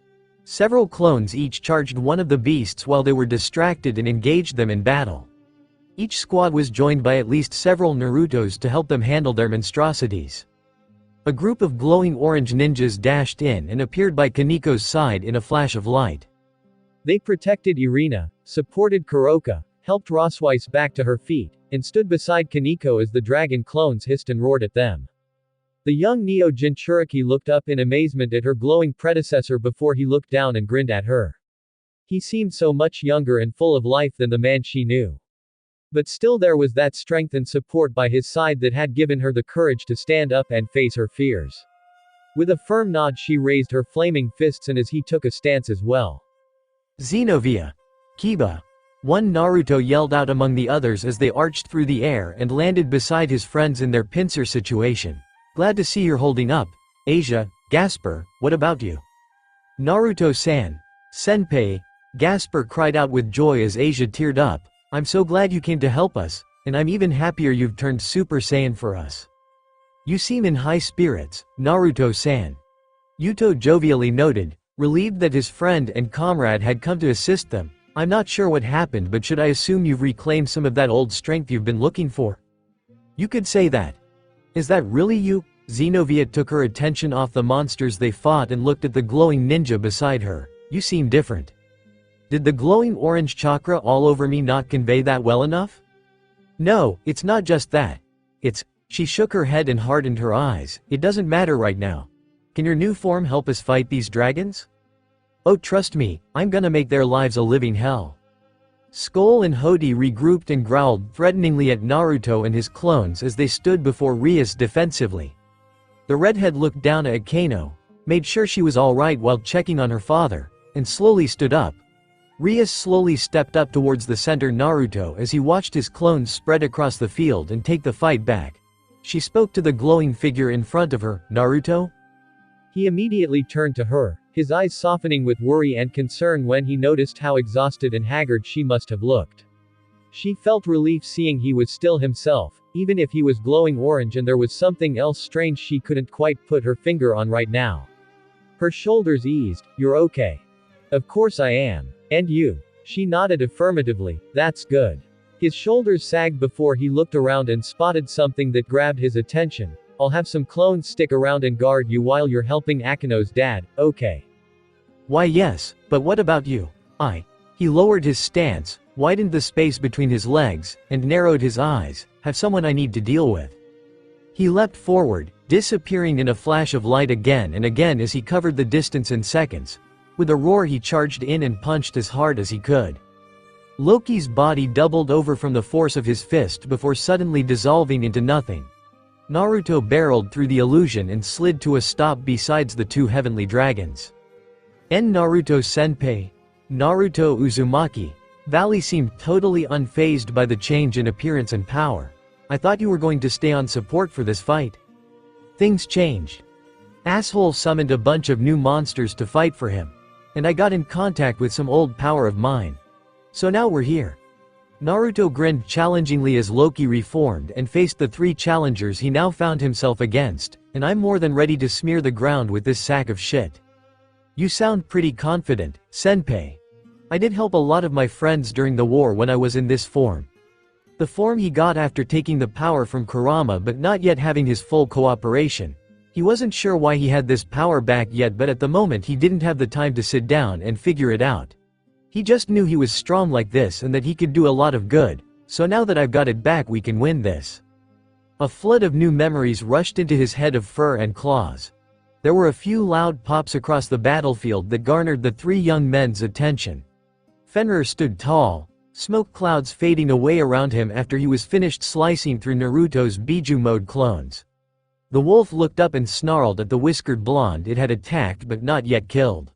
Several clones each charged one of the beasts while they were distracted and engaged them in battle. Each squad was joined by at least several Narutos to help them handle their monstrosities. A group of glowing orange ninjas dashed in and appeared by Kaniko's side in a flash of light. They protected Irina, supported Kuroka, helped Rosweiss back to her feet, and stood beside Kaniko as the dragon clones hissed and roared at them. The young Neo Jinchuriki looked up in amazement at her glowing predecessor before he looked down and grinned at her. He seemed so much younger and full of life than the man she knew. But still there was that strength and support by his side that had given her the courage to stand up and face her fears. With a firm nod she raised her flaming fists and as he took a stance as well. Xenovia. Kiba. One Naruto yelled out among the others as they arched through the air and landed beside his friends in their pincer situation. Glad to see you're holding up. Asia, Gasper, what about you? Naruto-san. Senpai. Gasper cried out with joy as Asia teared up. I'm so glad you came to help us, and I'm even happier you've turned Super Saiyan for us. You seem in high spirits, Naruto-san. Yuto jovially noted, relieved that his friend and comrade had come to assist them. I'm not sure what happened, but should I assume you've reclaimed some of that old strength you've been looking for? You could say that. Is that really you? Xenovia took her attention off the monsters they fought and looked at the glowing ninja beside her. You seem different. Did the glowing orange chakra all over me not convey that well enough? No, it's not just that. She shook her head and hardened her eyes. It doesn't matter right now. Can your new form help us fight these dragons? Oh, trust me, I'm gonna make their lives a living hell. Skull and Hody regrouped and growled threateningly at Naruto and his clones as they stood before Rias defensively. The redhead looked down at Kano, made sure she was alright while checking on her father, and slowly stood up. Rias slowly stepped up towards the center Naruto as he watched his clones spread across the field and take the fight back. She spoke to the glowing figure in front of her, "Naruto?" He immediately turned to her, his eyes softening with worry and concern when he noticed how exhausted and haggard she must have looked. She felt relief seeing he was still himself, even if he was glowing orange and there was something else strange she couldn't quite put her finger on right now. Her shoulders eased. "You're okay." "Of course I am. And you?" She nodded affirmatively. "That's good." His shoulders sagged before he looked around and spotted something that grabbed his attention. "I'll have some clones stick around and guard you while you're helping Akino's dad, okay?" "Why yes, but what about you?" He lowered his stance, widened the space between his legs, and narrowed his eyes. "Have someone I need to deal with." He leapt forward, disappearing in a flash of light again and again as he covered the distance in seconds. With a roar he charged in and punched as hard as he could. Loki's body doubled over from the force of his fist before suddenly dissolving into nothing. Naruto barreled through the illusion and slid to a stop besides the two heavenly dragons. Naruto-senpai. Naruto Uzumaki. Valley seemed totally unfazed by the change in appearance and power. "I thought you were going to stay on support for this fight." "Things changed. Asshole summoned a bunch of new monsters to fight for him. And I got in contact with some old power of mine. So now we're here." Naruto grinned challengingly as Loki reformed and faced the three challengers he now found himself against, "And I'm more than ready to smear the ground with this sack of shit." "You sound pretty confident, senpai." "I did help a lot of my friends during the war when I was in this form." The form he got after taking the power from Kurama but not yet having his full cooperation. He wasn't sure why he had this power back yet, but at the moment he didn't have the time to sit down and figure it out. He just knew he was strong like this and that he could do a lot of good, so now that I've got it back we can win this. A flood of new memories rushed into his head of fur and claws. There were a few loud pops across the battlefield that garnered the three young men's attention. Fenrir stood tall, smoke clouds fading away around him after he was finished slicing through Naruto's Biju mode clones. The wolf looked up and snarled at the whiskered blonde it had attacked but not yet killed.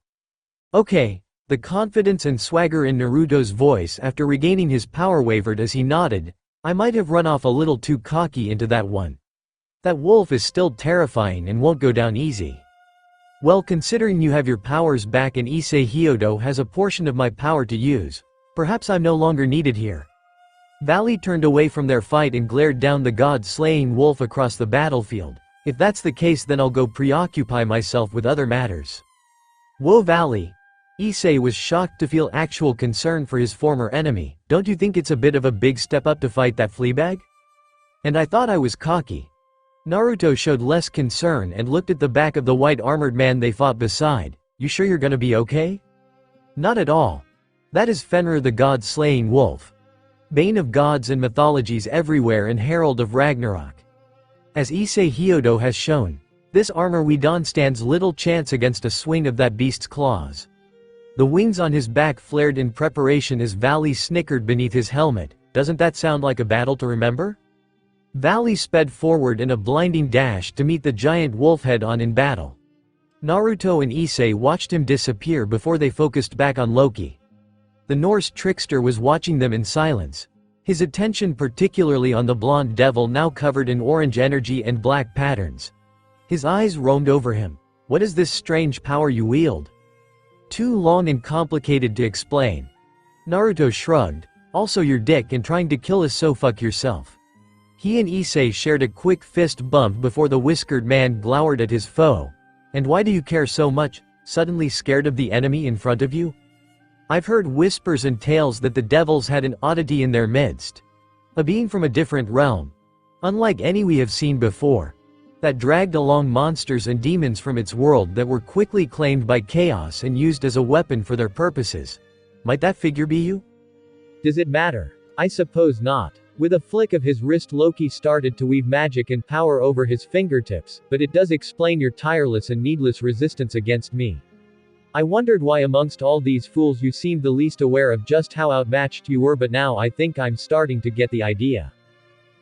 "Okay." The confidence and swagger in Naruto's voice after regaining his power wavered as he nodded. "I might have run off a little too cocky into that one. That wolf is still terrifying and won't go down easy." "Well, considering you have your powers back and Issei Hyodo has a portion of my power to use, perhaps I'm no longer needed here." Valley turned away from their fight and glared down the god-slaying wolf across the battlefield. "If that's the case, then I'll go preoccupy myself with other matters." "Whoa, Valley." Issei was shocked to feel actual concern for his former enemy. "Don't you think it's a bit of a big step up to fight that fleabag?" "And I thought I was cocky." Naruto showed less concern and looked at the back of the white-armored man they fought beside. "You sure you're gonna be okay?" "Not at all. That is Fenrir the god-slaying wolf. Bane of gods and mythologies everywhere and herald of Ragnarok. As Issei Hyodo has shown, this armor we don stands little chance against a swing of that beast's claws." The wings on his back flared in preparation as Valley snickered beneath his helmet. "Doesn't that sound like a battle to remember?" Valley sped forward in a blinding dash to meet the giant wolf head-on in battle. Naruto and Issei watched him disappear before they focused back on Loki. The Norse trickster was watching them in silence, his attention particularly on the blonde devil now covered in orange energy and black patterns. His eyes roamed over him. "What is this strange power you wield?" "Too long and complicated to explain." Naruto shrugged. "Also your dick and trying to kill us, so fuck yourself." He and Issei shared a quick fist bump before the whiskered man glowered at his foe. "And why do you care so much? Suddenly scared of the enemy in front of you?" "I've heard whispers and tales that the devils had an oddity in their midst. A being from a different realm, unlike any we have seen before, that dragged along monsters and demons from its world that were quickly claimed by chaos and used as a weapon for their purposes. Might that figure be you?" "Does it matter?" "I suppose not." With a flick of his wrist, Loki started to weave magic and power over his fingertips, "but it does explain your tireless and needless resistance against me. I wondered why amongst all these fools you seemed the least aware of just how outmatched you were, but now I think I'm starting to get the idea.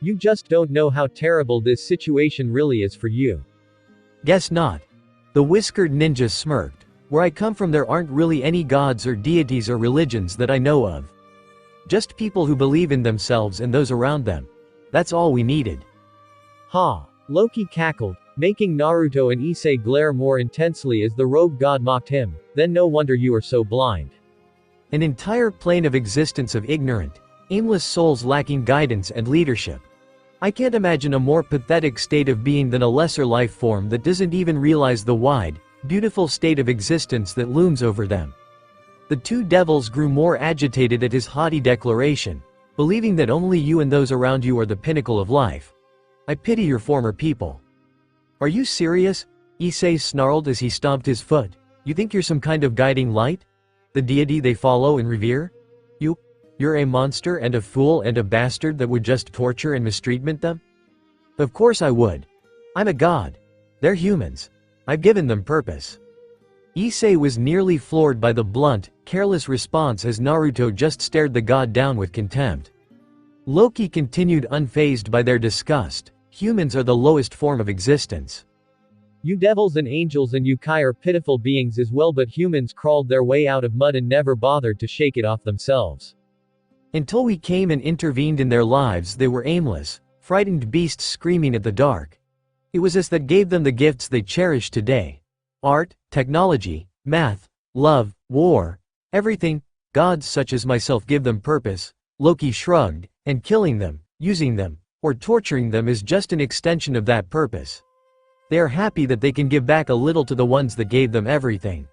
You just don't know how terrible this situation really is for you. Guess not. The whiskered ninja smirked. Where I come from there aren't really any gods or deities or religions that I know of. Just people who believe in themselves and those around them. That's all we needed. Ha! Loki cackled, making Naruto and Issei glare more intensely as the rogue god mocked him. Then no wonder you are so blind. An entire plane of existence of ignorant, aimless souls lacking guidance and leadership. I can't imagine a more pathetic state of being than a lesser life form that doesn't even realize the wide, beautiful state of existence that looms over them. The two devils grew more agitated at his haughty declaration, believing that only you and those around you are the pinnacle of life. I pity your former people. Are you serious? Issei snarled as he stomped his foot. You think you're some kind of guiding light? The deity they follow and revere? You're a monster and a fool and a bastard that would just torture and mistreatment them? Of course I would. I'm a god. They're humans. I've given them purpose. Issei was nearly floored by the blunt, careless response as Naruto just stared the god down with contempt. Loki continued unfazed by their disgust. Humans are the lowest form of existence. You devils and angels and Yukai are pitiful beings as well, but humans crawled their way out of mud and never bothered to shake it off themselves. Until we came and intervened in their lives, they were aimless, frightened beasts screaming at the dark. It was us that gave them the gifts they cherish today. Art, technology, math, love, war, everything. Gods such as myself give them purpose. Loki shrugged, and killing them, using them, or torturing them is just an extension of that purpose. They are happy that they can give back a little to the ones that gave them everything.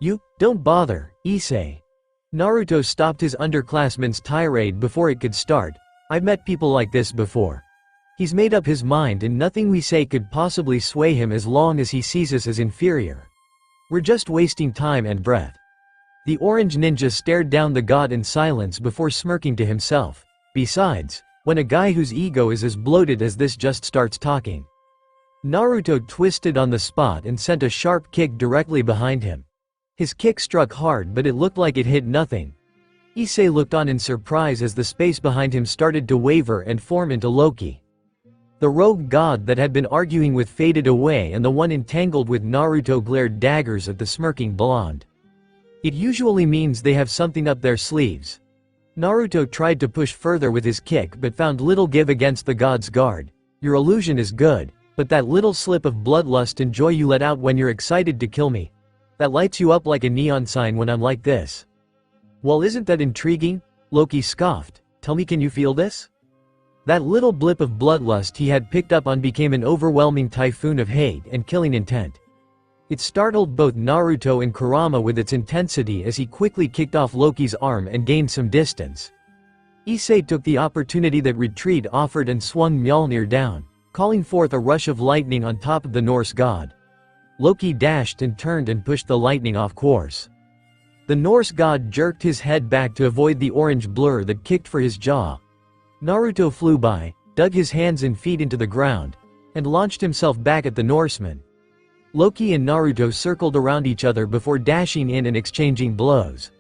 You, don't bother, Issei. Naruto stopped his underclassman's tirade before it could start. I've met people like this before. He's made up his mind and nothing we say could possibly sway him as long as he sees us as inferior. We're just wasting time and breath. The orange ninja stared down the god in silence before smirking to himself. Besides, when a guy whose ego is as bloated as this just starts talking. Naruto twisted on the spot and sent a sharp kick directly behind him. His kick struck hard, but it looked like it hit nothing. Issei looked on in surprise as the space behind him started to waver and form into Loki. The rogue god that had been arguing with faded away and the one entangled with Naruto glared daggers at the smirking blonde. It usually means they have something up their sleeves. Naruto tried to push further with his kick but found little give against the god's guard. Your illusion is good, but that little slip of bloodlust and joy you let out when you're excited to kill me, that lights you up like a neon sign when I'm like this. Well, isn't that intriguing? Loki scoffed. Tell me, can you feel this? That little blip of bloodlust he had picked up on became an overwhelming typhoon of hate and killing intent. It startled both Naruto and Kurama with its intensity as he quickly kicked off Loki's arm and gained some distance. Issei took the opportunity that retreat offered and swung Mjolnir down, calling forth a rush of lightning on top of the Norse god. Loki dashed and turned and pushed the lightning off course. The Norse god jerked his head back to avoid the orange blur that kicked for his jaw. Naruto flew by, dug his hands and feet into the ground, and launched himself back at the Norseman. Loki and Naruto circled around each other before dashing in and exchanging blows.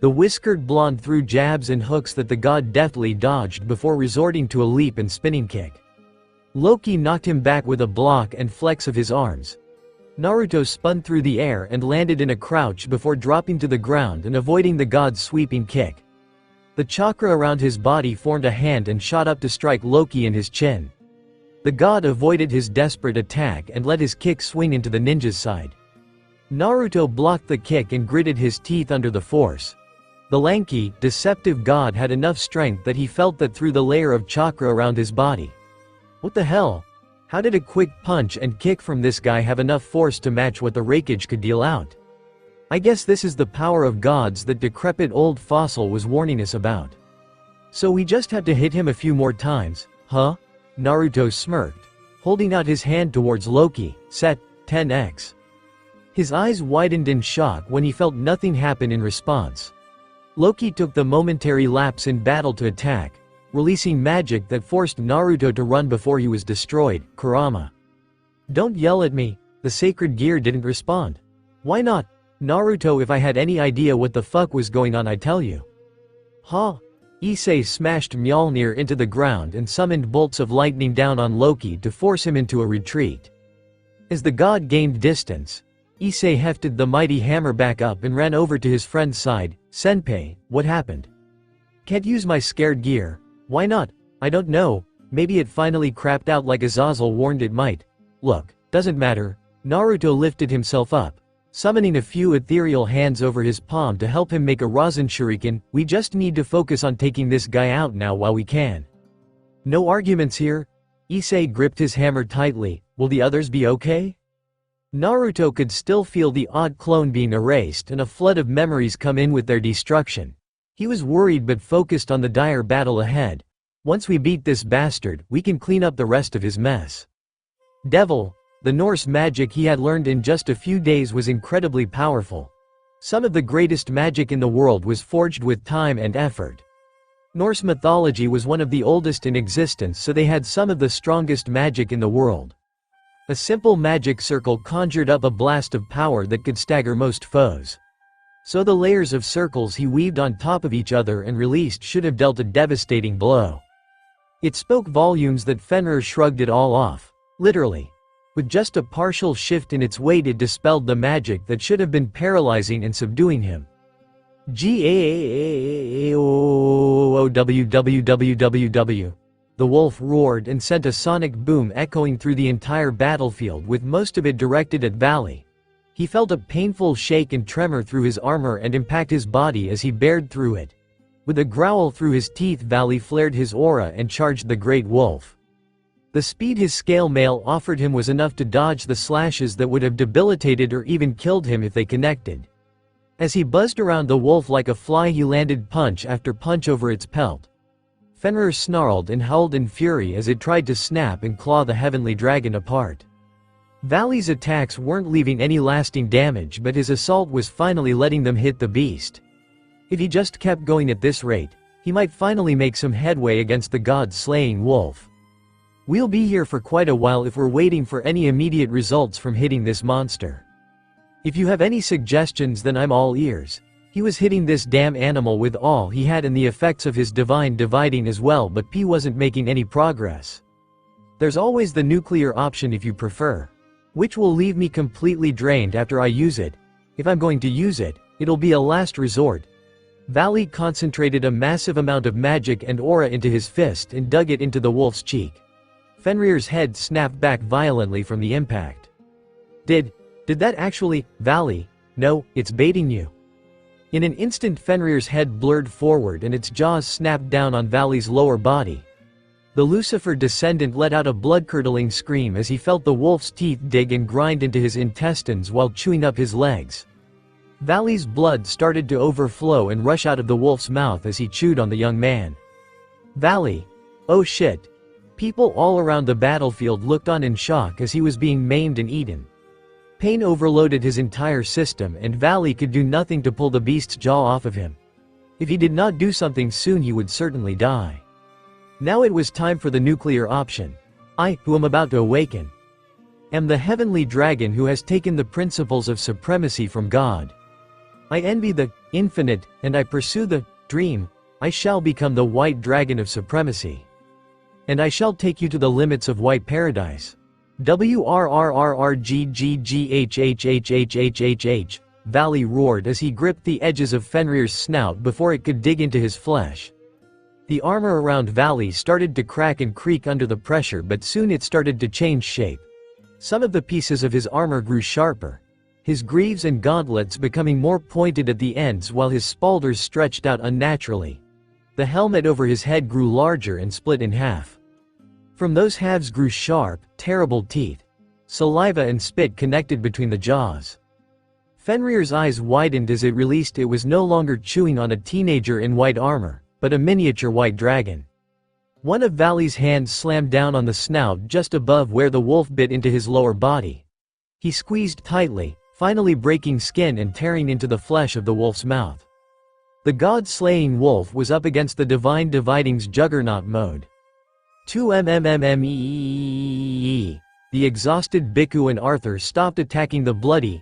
The whiskered blonde threw jabs and hooks that the god deftly dodged before resorting to a leap and spinning kick. Loki knocked him back with a block and flex of his arms. Naruto spun through the air and landed in a crouch before dropping to the ground and avoiding the god's sweeping kick. The chakra around his body formed a hand and shot up to strike Loki in his chin. The god avoided his desperate attack and let his kick swing into the ninja's side. Naruto blocked the kick and gritted his teeth under the force. The lanky, deceptive god had enough strength that he felt that through the layer of chakra around his body. What the hell? How did a quick punch and kick from this guy have enough force to match what the rakeage could deal out? I guess this is the power of gods that decrepit old fossil was warning us about. So we just had to hit him a few more times, huh? Naruto smirked, holding out his hand towards Loki. Set, 10x. His eyes widened in shock when he felt nothing happen in response. Loki took the momentary lapse in battle to attack, releasing magic that forced Naruto to run before he was destroyed. Kurama. Don't yell at me, the sacred gear didn't respond. Why not? Naruto, if I had any idea what the fuck was going on I'd tell you. Huh? Issei smashed Mjolnir into the ground and summoned bolts of lightning down on Loki to force him into a retreat. As the god gained distance, Issei hefted the mighty hammer back up and ran over to his friend's side. Senpai, what happened? Can't use my scared gear. Why not? I don't know, maybe it finally crapped out like Azazel warned it might. Look, doesn't matter. Naruto lifted himself up, summoning a few ethereal hands over his palm to help him make a Rasen Shuriken. We just need to focus on taking this guy out now while we can. No arguments here. Issei gripped his hammer tightly. Will the others be okay? Naruto could still feel the odd clone being erased and a flood of memories come in with their destruction. He was worried but focused on the dire battle ahead. Once we beat this bastard, we can clean up the rest of his mess. Devil, the Norse magic he had learned in just a few days, was incredibly powerful. Some of the greatest magic in the world was forged with time and effort. Norse mythology was one of the oldest in existence, so they had some of the strongest magic in the world. A simple magic circle conjured up a blast of power that could stagger most foes. So the layers of circles he weaved on top of each other and released should have dealt a devastating blow. It spoke volumes that Fenrir shrugged it all off. Literally. With just a partial shift in its weight, it dispelled the magic that should have been paralyzing and subduing him. G-A-A-A-O-W-W-W-W. The wolf roared and sent a sonic boom echoing through the entire battlefield, with most of it directed at Valley. He felt a painful shake and tremor through his armor and impact his body as he bared through it. With a growl through his teeth, Valley flared his aura and charged the great wolf. The speed his scale mail offered him was enough to dodge the slashes that would have debilitated or even killed him if they connected. As he buzzed around the wolf like a fly, he landed punch after punch over its pelt. Fenrir snarled and howled in fury as it tried to snap and claw the heavenly dragon apart. Valley's attacks weren't leaving any lasting damage, but his assault was finally letting them hit the beast. If he just kept going at this rate, he might finally make some headway against the god-slaying wolf. We'll be here for quite a while if we're waiting for any immediate results from hitting this monster. If you have any suggestions, then I'm all ears. He was hitting this damn animal with all he had and the effects of his divine dividing as well, but P wasn't making any progress. There's always the nuclear option if you prefer, which will leave me completely drained after I use it. If I'm going to use it, it'll be a last resort. Valley concentrated a massive amount of magic and aura into his fist and dug it into the wolf's cheek. Fenrir's head snapped back violently from the impact. Did that actually, Valley? No, it's baiting you. In an instant, Fenrir's head blurred forward and its jaws snapped down on Valley's lower body. The Lucifer descendant let out a blood-curdling scream as he felt the wolf's teeth dig and grind into his intestines while chewing up his legs. Valley's blood started to overflow and rush out of the wolf's mouth as he chewed on the young man. Valley. Oh shit. People all around the battlefield looked on in shock as he was being maimed and eaten. Pain overloaded his entire system and Valley could do nothing to pull the beast's jaw off of him. If he did not do something soon, he would certainly die. Now it was time for the nuclear option. I, who am about to awaken, am the heavenly dragon who has taken the principles of supremacy from God. I envy the infinite, and I pursue the dream. I shall become the white dragon of supremacy. And I shall take you to the limits of white paradise. WRRRRGGGHHHHHHH. Valley roared as he gripped the edges of Fenrir's snout before it could dig into his flesh. The armor around Valley started to crack and creak under the pressure, but soon it started to change shape. Some of the pieces of his armor grew sharper, his greaves and gauntlets becoming more pointed at the ends while his spaulders stretched out unnaturally. The helmet over his head grew larger and split in half. From those halves grew sharp, terrible teeth. Saliva and spit connected between the jaws. Fenrir's eyes widened as it released. It was no longer chewing on a teenager in white armor, but a miniature white dragon. One of Valley's hands slammed down on the snout just above where the wolf bit into his lower body. He squeezed tightly, finally breaking skin and tearing into the flesh of the wolf's mouth. The god-slaying wolf was up against the divine dividing's juggernaut mode. 2mmmmmeee. The exhausted Bhikkhu and Arthur stopped attacking the bloody,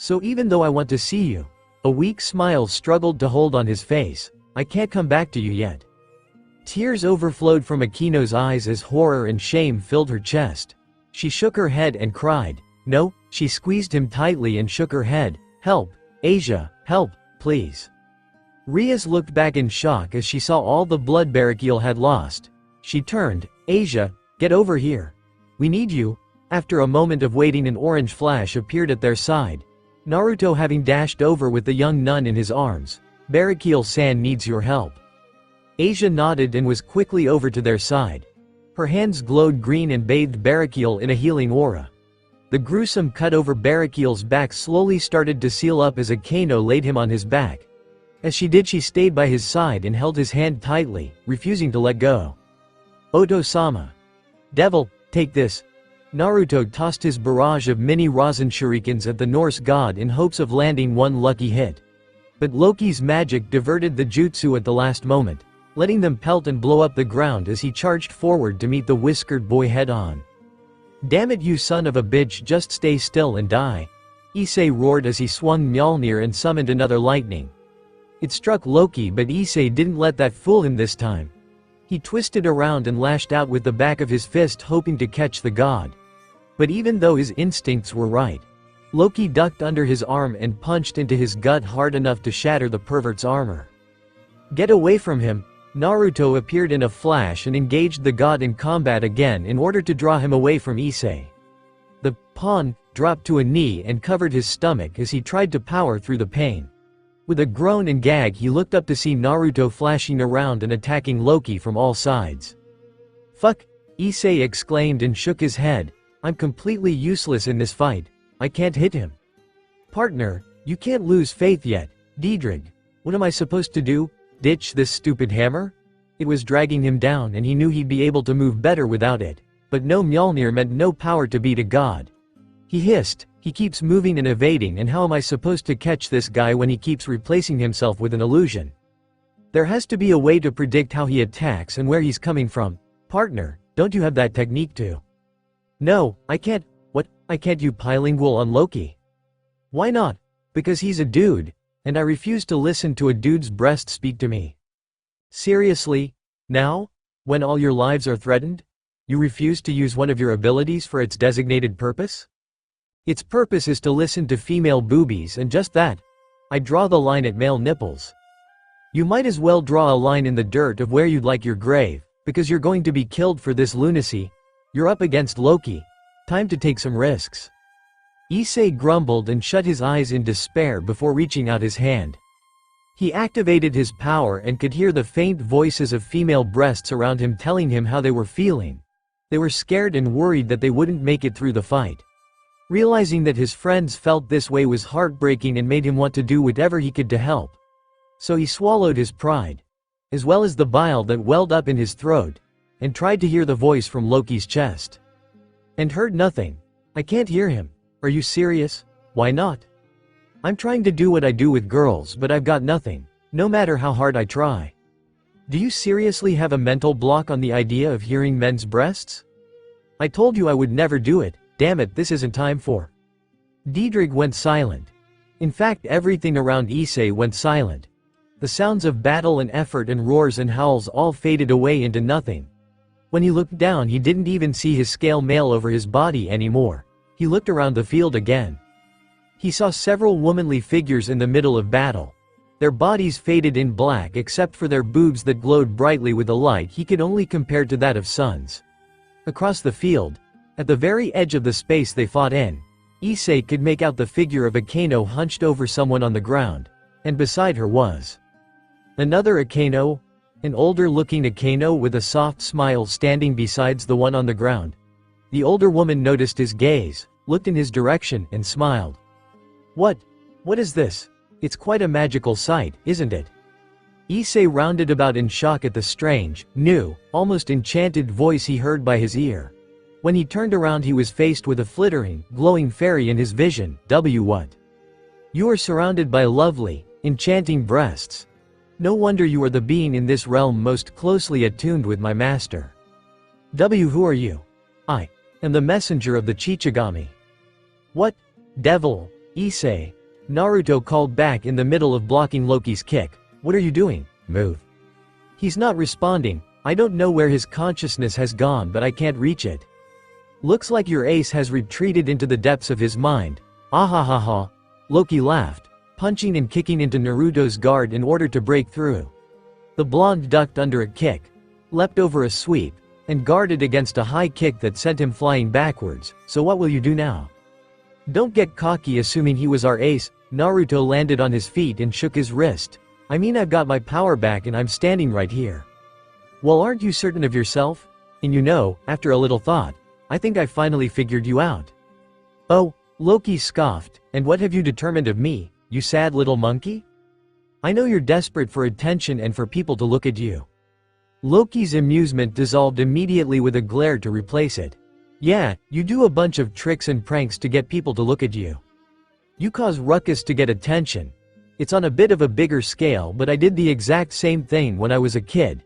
So even though I want to see you, a weak smile struggled to hold on his face, I can't come back to you yet. Tears overflowed from Akino's eyes as horror and shame filled her chest. She shook her head and cried. No, she squeezed him tightly and shook her head. Help, Asia, help, please. Rias looked back in shock as she saw all the blood Barakiel had lost. She turned. Asia, get over here. We need you. After a moment of waiting, an orange flash appeared at their side. Naruto having dashed over with the young nun in his arms. Barakiel-san needs your help. Asia nodded and was quickly over to their side. Her hands glowed green and bathed Barakiel in a healing aura. The gruesome cut over Barakiel's back slowly started to seal up as Akano laid him on his back. As she did, she stayed by his side and held his hand tightly, refusing to let go. Oto-sama. Devil, take this. Naruto tossed his barrage of mini Rasen shurikens at the Norse god in hopes of landing one lucky hit. But Loki's magic diverted the jutsu at the last moment, letting them pelt and blow up the ground as he charged forward to meet the whiskered boy head-on. Damn it, you son of a bitch, just stay still and die. Issei roared as he swung Mjolnir and summoned another lightning. It struck Loki, but Issei didn't let that fool him this time. He twisted around and lashed out with the back of his fist, hoping to catch the god. But even though his instincts were right, Loki ducked under his arm and punched into his gut hard enough to shatter the pervert's armor. Get away from him! Naruto appeared in a flash and engaged the god in combat again in order to draw him away from Issei. The pawn dropped to a knee and covered his stomach as he tried to power through the pain. With a groan and gag, he looked up to see Naruto flashing around and attacking Loki from all sides. Fuck! Issei exclaimed and shook his head. I'm completely useless in this fight. I can't hit him. Partner, you can't lose faith yet. Diedrich, what am I supposed to do? Ditch this stupid hammer? It was dragging him down and he knew he'd be able to move better without it. But no Mjolnir meant no power to beat a god. He hissed, he keeps moving and evading, and how am I supposed to catch this guy when he keeps replacing himself with an illusion? There has to be a way to predict how he attacks and where he's coming from. Partner, don't you have that technique too? No, I can't. What, I can't you bilingual on Loki? Why not? Because he's a dude, and I refuse to listen to a dude's breast speak to me. Seriously? Now? When all your lives are threatened? You refuse to use one of your abilities for its designated purpose? Its purpose is to listen to female boobies, and just that. I draw the line at male nipples. You might as well draw a line in the dirt of where you'd like your grave, because you're going to be killed for this lunacy. You're up against Loki. Time to take some risks. Issei grumbled and shut his eyes in despair before reaching out his hand. He activated his power and could hear the faint voices of female breasts around him telling him how they were feeling. They were scared and worried that they wouldn't make it through the fight. Realizing that his friends felt this way was heartbreaking and made him want to do whatever he could to help. So he swallowed his pride, as well as the bile that welled up in his throat, and tried to hear the voice from Loki's chest. And heard nothing. I can't hear him. Are you serious? Why not? I'm trying to do what I do with girls, but I've got nothing, no matter how hard I try. Do you seriously have a mental block on the idea of hearing men's breasts? I told you I would never do it. Damn it, this isn't time for. Diedrich went silent. In fact, everything around Issei went silent. The sounds of battle and effort and roars and howls all faded away into nothing. When he looked down, he didn't even see his scale mail over his body anymore. He looked around the field again. He saw several womanly figures in the middle of battle. Their bodies faded in black except for their boobs that glowed brightly with a light he could only compare to that of suns. Across the field, at the very edge of the space they fought in, Issei could make out the figure of Akano hunched over someone on the ground, and beside her was another Akano, an older-looking Akano with a soft smile standing besides the one on the ground. The older woman noticed his gaze, looked in his direction, and smiled. What is this? It's quite a magical sight, isn't it? Issei rounded about in shock at the strange, new, almost enchanted voice he heard by his ear. When he turned around, he was faced with a flittering, glowing fairy in his vision. What? You are surrounded by lovely, enchanting breasts. No wonder you are the being in this realm most closely attuned with my master. Who are you? I am the messenger of the Chichigami. What? Devil? Issei. Naruto called back in the middle of blocking Loki's kick. What are you doing? Move. He's not responding. I don't know where his consciousness has gone, but I can't reach it. Looks like your ace has retreated into the depths of his mind. Ahahaha. Loki laughed, punching and kicking into Naruto's guard in order to break through. The blonde ducked under a kick, leapt over a sweep, and guarded against a high kick that sent him flying backwards. So what will you do now? Don't get cocky assuming he was our ace. Naruto landed on his feet and shook his wrist. I mean, I've got my power back and I'm standing right here. Well, aren't you certain of yourself? And you know, after a little thought, I think I finally figured you out. Oh, Loki scoffed, and what have you determined of me, you sad little monkey? I know you're desperate for attention and for people to look at you. Loki's amusement dissolved immediately with a glare to replace it. Yeah, you do a bunch of tricks and pranks to get people to look at you. You cause ruckus to get attention. It's on a bit of a bigger scale, but I did the exact same thing when I was a kid.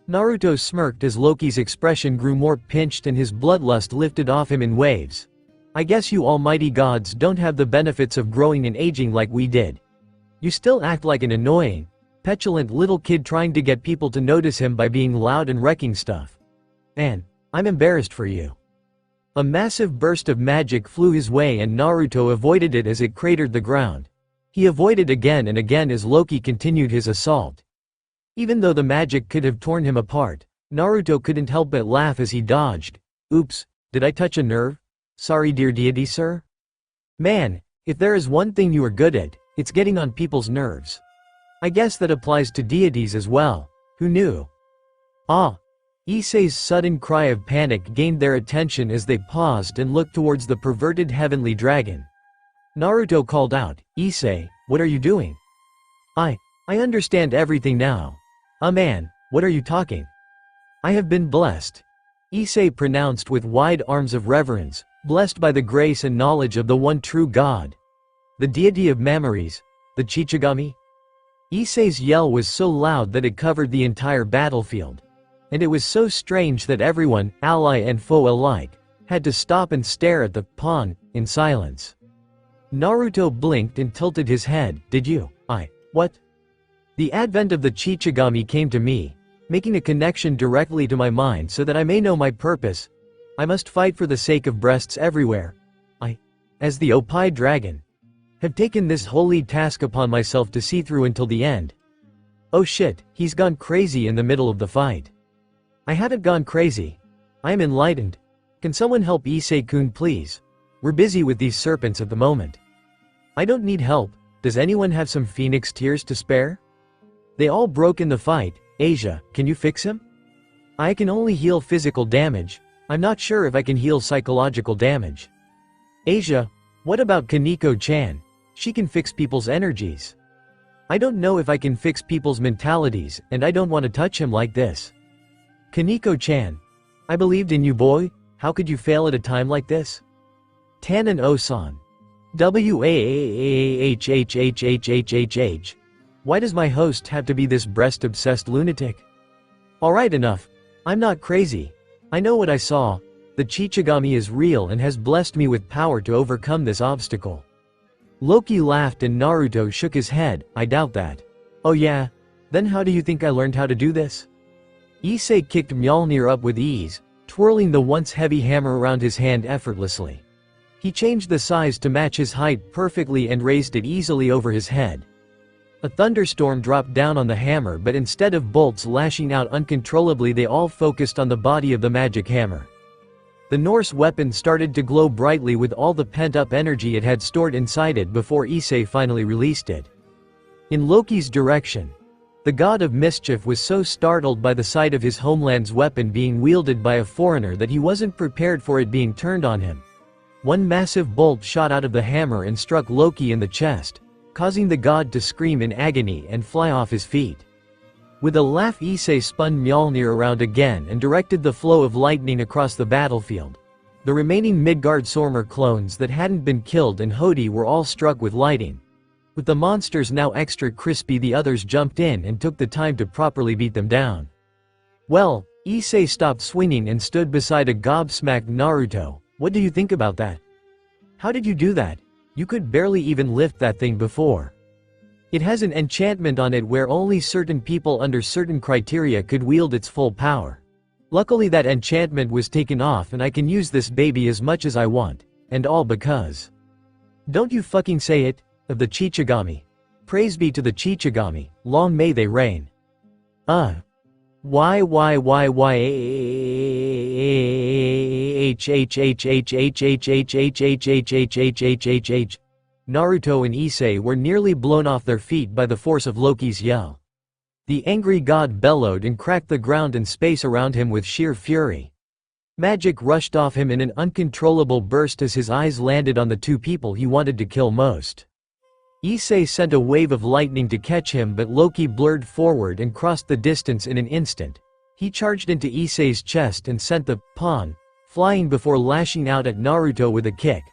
Naruto smirked as Loki's expression grew more pinched and his bloodlust lifted off him in waves. I guess you almighty gods don't have the benefits of growing and aging like we did. You still act like an annoying, petulant little kid trying to get people to notice him by being loud and wrecking stuff. Man, I'm embarrassed for you. A massive burst of magic flew his way and Naruto avoided it as it cratered the ground. He avoided again and again as Loki continued his assault. Even though the magic could have torn him apart, Naruto couldn't help but laugh as he dodged. Oops, did I touch a nerve? Sorry dear deity sir? Man, if there is one thing you are good at, it's getting on people's nerves. I guess that applies to deities as well. Who knew? Ah! Issei's sudden cry of panic gained their attention as they paused and looked towards the perverted heavenly dragon. Naruto called out, Issei, what are you doing? I understand everything now. Man, what are you talking? I have been blessed. Issei pronounced with wide arms of reverence, blessed by the grace and knowledge of the one true God. The deity of memories, the Chichigami? Issei's yell was so loud that it covered the entire battlefield. And it was so strange that everyone, ally and foe alike, had to stop and stare at the pawn in silence. Naruto blinked and tilted his head. Did you? What? The advent of the Chichigami came to me, making a connection directly to my mind so that I may know my purpose. I must fight for the sake of breasts everywhere. As the Oppai dragon, have taken this holy task upon myself to see through until the end. Oh shit, he's gone crazy in the middle of the fight. I haven't gone crazy. I am enlightened. Can someone help Issei-kun please? We're busy with these serpents at the moment. I don't need help. Does anyone have some phoenix tears to spare? They all broke in the fight. Asia, can you fix him? I can only heal physical damage. I'm not sure if I can heal psychological damage. Asia, what about Kaneko-chan? She can fix people's energies. I don't know if I can fix people's mentalities, and I don't want to touch him like this. Kaneko-chan. I believed in you, boy. How could you fail at a time like this? Tannen Osan. WAAAHHHHHHH. Why does my host have to be this breast-obsessed lunatic? Alright, enough. I'm not crazy. I know what I saw. The Chichigami is real and has blessed me with power to overcome this obstacle. Loki laughed and Naruto shook his head. I doubt that. Oh yeah? Then how do you think I learned how to do this? Issei kicked Mjolnir up with ease, twirling the once heavy hammer around his hand effortlessly. He changed the size to match his height perfectly and raised it easily over his head. A thunderstorm dropped down on the hammer, but instead of bolts lashing out uncontrollably, they all focused on the body of the magic hammer. The Norse weapon started to glow brightly with all the pent-up energy it had stored inside it before Issei finally released it. In Loki's direction, the god of mischief was so startled by the sight of his homeland's weapon being wielded by a foreigner that he wasn't prepared for it being turned on him. One massive bolt shot out of the hammer and struck Loki in the chest, causing the god to scream in agony and fly off his feet. With a laugh, Issei spun Mjolnir around again and directed the flow of lightning across the battlefield. The remaining Midgard-Sormer clones that hadn't been killed and Hody were all struck with lightning. With the monsters now extra crispy, the others jumped in and took the time to properly beat them down. Well, Issei stopped swinging and stood beside a gobsmacked Naruto. What do you think about that? How did you do that? You could barely even lift that thing before. It has an enchantment on it where only certain people under certain criteria could wield its full power. Luckily that enchantment was taken off and I can use this baby as much as I want. And all because. Don't you fucking say it, of the Chichigami. Praise be to the Chichigami, long may they reign. Why Naruto and Issei were nearly blown off their feet by the force of Loki's yell. The angry god bellowed and cracked the ground and space around him with sheer fury. Magic rushed off him in an uncontrollable burst as his eyes landed on the two people he wanted to kill most. Issei sent a wave of lightning to catch him, but Loki blurred forward and crossed the distance in an instant. He charged into Issei's chest and sent the pawn flying before lashing out at Naruto with a kick.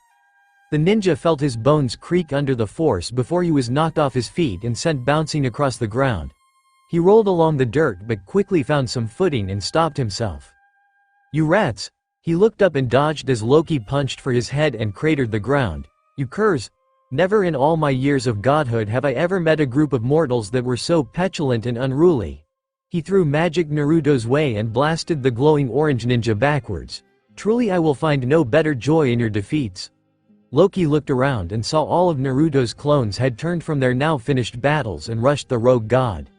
The ninja felt his bones creak under the force before he was knocked off his feet and sent bouncing across the ground. He rolled along the dirt but quickly found some footing and stopped himself. You rats! He looked up and dodged as Loki punched for his head and cratered the ground. You curs! Never in all my years of godhood have I ever met a group of mortals that were so petulant and unruly. He threw magic Naruto's way and blasted the glowing orange ninja backwards. Truly I will find no better joy in your defeats. Loki looked around and saw all of Naruto's clones had turned from their now finished battles and rushed the rogue god.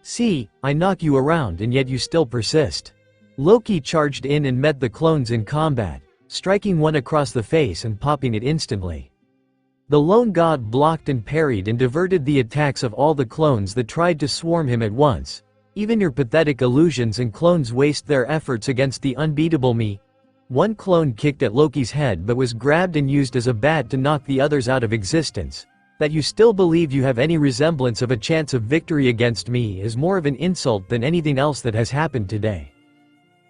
See, I knock you around and yet you still persist. Loki charged in and met the clones in combat, striking one across the face and popping it instantly. The lone god blocked and parried and diverted the attacks of all the clones that tried to swarm him at once. Even your pathetic illusions and clones waste their efforts against the unbeatable me. One clone kicked at Loki's head but was grabbed and used as a bat to knock the others out of existence. That you still believe you have any resemblance of a chance of victory against me is more of an insult than anything else that has happened today.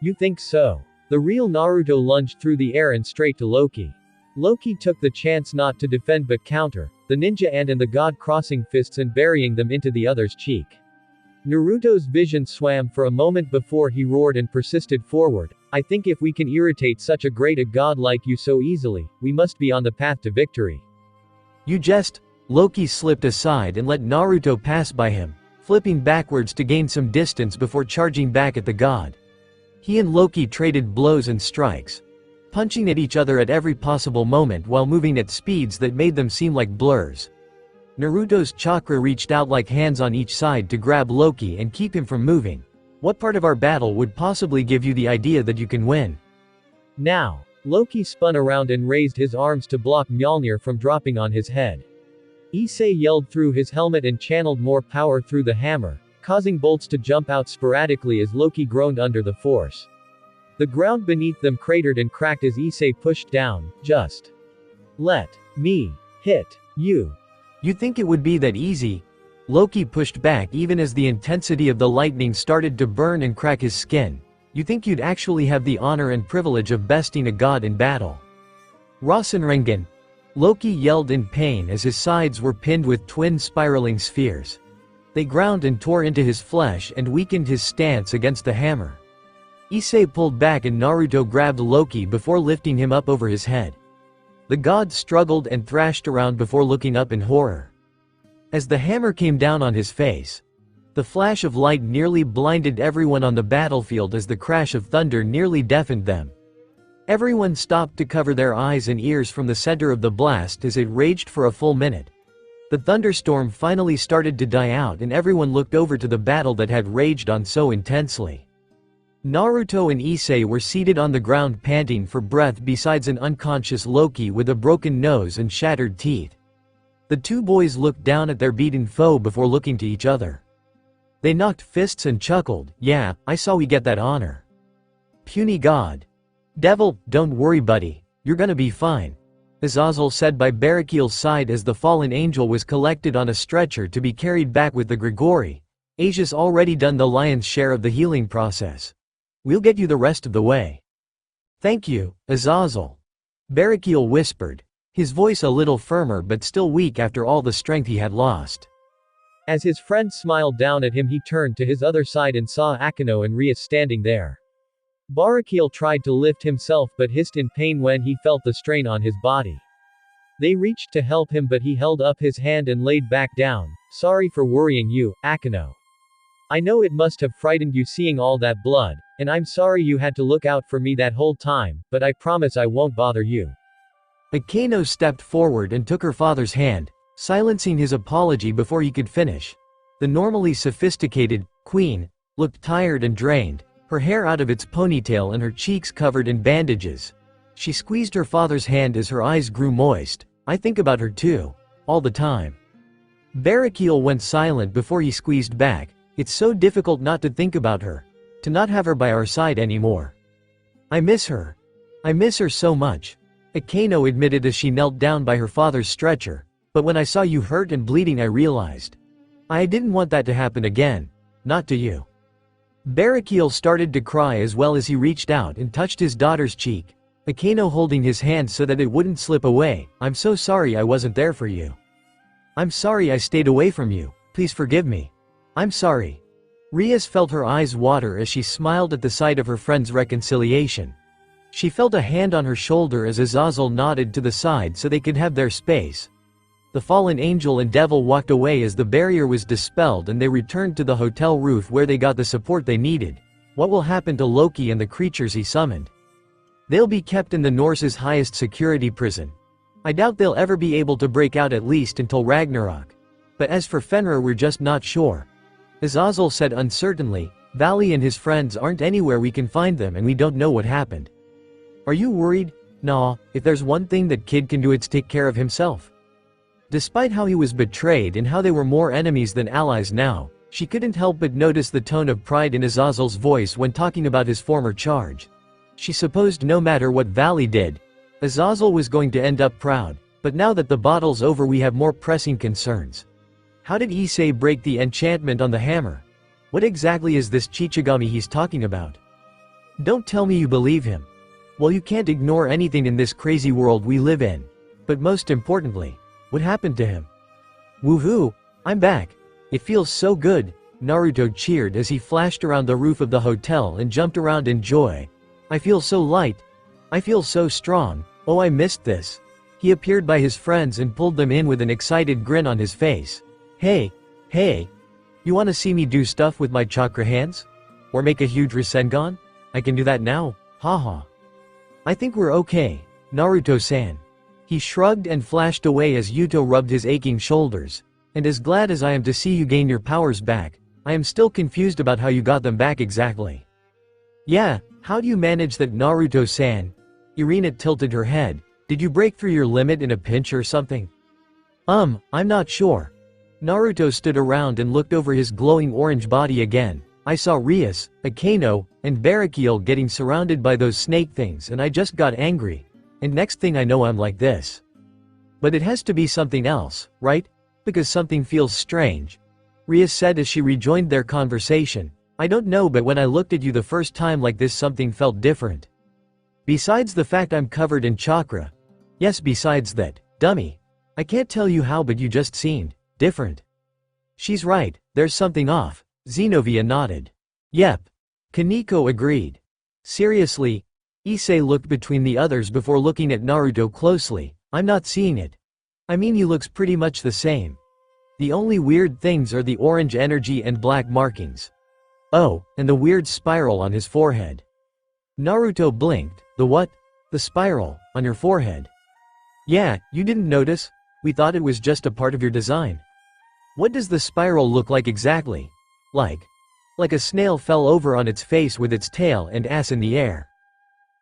You think so? The real Naruto lunged through the air and straight to Loki. Loki took the chance not to defend but counter, the ninja and the god crossing fists and burying them into the other's cheek. Naruto's vision swam for a moment before he roared and persisted forward. I think if we can irritate such a great god like you so easily, we must be on the path to victory. You jest. Loki slipped aside and let Naruto pass by him, flipping backwards to gain some distance before charging back at the god. He and Loki traded blows and strikes, punching at each other at every possible moment while moving at speeds that made them seem like blurs. Naruto's chakra reached out like hands on each side to grab Loki and keep him from moving. What part of our battle would possibly give you the idea that you can win? Now, Loki spun around and raised his arms to block Mjolnir from dropping on his head. Issei yelled through his helmet and channeled more power through the hammer, causing bolts to jump out sporadically as Loki groaned under the force. The ground beneath them cratered and cracked as Issei pushed down. Just let me hit you. You think it would be that easy? Loki pushed back even as the intensity of the lightning started to burn and crack his skin. You think you'd actually have the honor and privilege of besting a god in battle? Rasenringen! Loki yelled in pain as his sides were pinned with twin spiraling spheres. They ground and tore into his flesh and weakened his stance against the hammer. Issei pulled back and Naruto grabbed Loki before lifting him up over his head. The god struggled and thrashed around before looking up in horror. As the hammer came down on his face, the flash of light nearly blinded everyone on the battlefield as the crash of thunder nearly deafened them. Everyone stopped to cover their eyes and ears from the center of the blast as it raged for a full minute. The thunderstorm finally started to die out and everyone looked over to the battle that had raged on so intensely. Naruto and Issei were seated on the ground panting for breath besides an unconscious Loki with a broken nose and shattered teeth. The two boys looked down at their beaten foe before looking to each other. They knocked fists and chuckled. Yeah, I saw we get that honor. Puny god. Devil, don't worry buddy, you're gonna be fine. Azazel said by Barakiel's side as the fallen angel was collected on a stretcher to be carried back with the Grigori. Asia's already done the lion's share of the healing process. We'll get you the rest of the way. Thank you, Azazel. Barakiel whispered, his voice a little firmer but still weak after all the strength he had lost. As his friend smiled down at him, he turned to his other side and saw Akeno and Ria standing there. Barakiel tried to lift himself but hissed in pain when he felt the strain on his body. They reached to help him but he held up his hand and laid back down. Sorry for worrying you, Akeno. I know it must have frightened you seeing all that blood, and I'm sorry you had to look out for me that whole time, but I promise I won't bother you. Akeno stepped forward and took her father's hand, silencing his apology before he could finish. The normally sophisticated queen looked tired and drained, her hair out of its ponytail and her cheeks covered in bandages. She squeezed her father's hand as her eyes grew moist. I think about her too. All the time. Barakiel went silent before he squeezed back. It's so difficult not to think about her. To not have her by our side anymore. I miss her. I miss her so much. Akeno admitted as she knelt down by her father's stretcher. But when I saw you hurt and bleeding I realized. I didn't want that to happen again. Not to you. Barakiel started to cry as well as he reached out and touched his daughter's cheek. Akeno holding his hand so that it wouldn't slip away. I'm so sorry I wasn't there for you. I'm sorry I stayed away from you. Please forgive me. I'm sorry. Rias felt her eyes water as she smiled at the sight of her friend's reconciliation. She felt a hand on her shoulder as Azazel nodded to the side so they could have their space. The fallen angel and devil walked away as the barrier was dispelled and they returned to the hotel roof where they got the support they needed. What will happen to Loki and the creatures he summoned? They'll be kept in the Norse's highest security prison. I doubt they'll ever be able to break out at least until Ragnarok. But as for Fenrir we're just not sure. Azazel said uncertainly, Valley and his friends aren't anywhere we can find them and we don't know what happened. Are you worried? Nah, if there's one thing that kid can do it's take care of himself. Despite how he was betrayed and how they were more enemies than allies now, she couldn't help but notice the tone of pride in Azazel's voice when talking about his former charge. She supposed no matter what Valley did, Azazel was going to end up proud, but now that the battle's over we have more pressing concerns. How did Issei break the enchantment on the hammer? What exactly is this Chichigami he's talking about? Don't tell me you believe him. Well, you can't ignore anything in this crazy world we live in. But most importantly, what happened to him? Woohoo! I'm back! It feels so good, Naruto cheered as he flashed around the roof of the hotel and jumped around in joy. I feel so light. I feel so strong. Oh, I missed this. He appeared by his friends and pulled them in with an excited grin on his face. Hey, you wanna see me do stuff with my chakra hands? Or make a huge Rasengan? I can do that now, haha. I think we're okay, Naruto-san. He shrugged and flashed away as Yuto rubbed his aching shoulders. And as glad as I am to see you gain your powers back, I am still confused about how you got them back exactly. Yeah, how do you manage that, Naruto-san? Irina tilted her head. Did you break through your limit in a pinch or something? I'm not sure. Naruto stood around and looked over his glowing orange body again. I saw Rias, Akeno, and Barakiel getting surrounded by those snake things and I just got angry. And next thing I know I'm like this. But it has to be something else, right? Because something feels strange. Rias said as she rejoined their conversation. I don't know, but when I looked at you the first time like this something felt different. Besides the fact I'm covered in chakra. Yes, besides that, dummy. I can't tell you how, but you just seemed different. She's right, there's something off. Xenovia nodded. Yep. Kaneko agreed. Seriously? Issei looked between the others before looking at Naruto closely. I'm not seeing it. I mean, he looks pretty much the same. The only weird things are the orange energy and black markings. Oh, and the weird spiral on his forehead. Naruto blinked. The what? The spiral, on your forehead. Yeah, you didn't notice? We thought it was just a part of your design. What does the spiral look like exactly? Like a snail fell over on its face with its tail and ass in the air.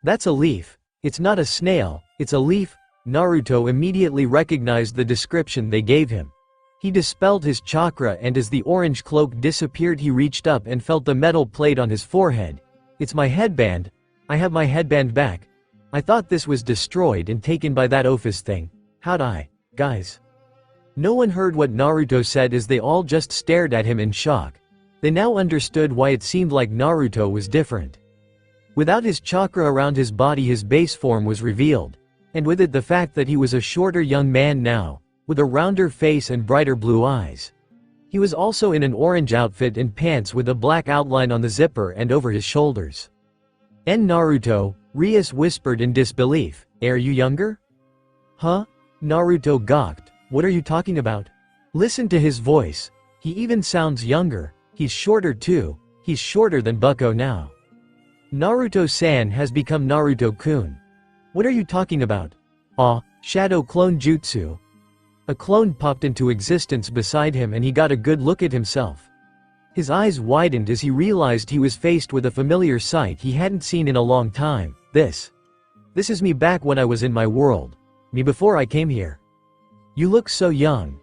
That's a leaf. It's not a snail, it's a leaf. Naruto immediately recognized the description they gave him. He dispelled his chakra and as the orange cloak disappeared he reached up and felt the metal plate on his forehead. It's my headband. I have my headband back. I thought this was destroyed and taken by that Ophis thing. How'd I, guys? No one heard what Naruto said as they all just stared at him in shock. They now understood why it seemed like Naruto was different. Without his chakra around his body his base form was revealed. And with it the fact that he was a shorter young man now, with a rounder face and brighter blue eyes. He was also in an orange outfit and pants with a black outline on the zipper and over his shoulders. "En Naruto," Rias whispered in disbelief. "Are you younger?" "Huh? Naruto gawked. What are you talking about? Listen to his voice. He even sounds younger. He's shorter too. He's shorter than Bucko now. Naruto-san has become Naruto-kun. What are you talking about? Shadow clone jutsu. A clone popped into existence beside him and he got a good look at himself. His eyes widened as he realized he was faced with a familiar sight he hadn't seen in a long time. This is me back when I was in my world. Me before I came here. You look so young.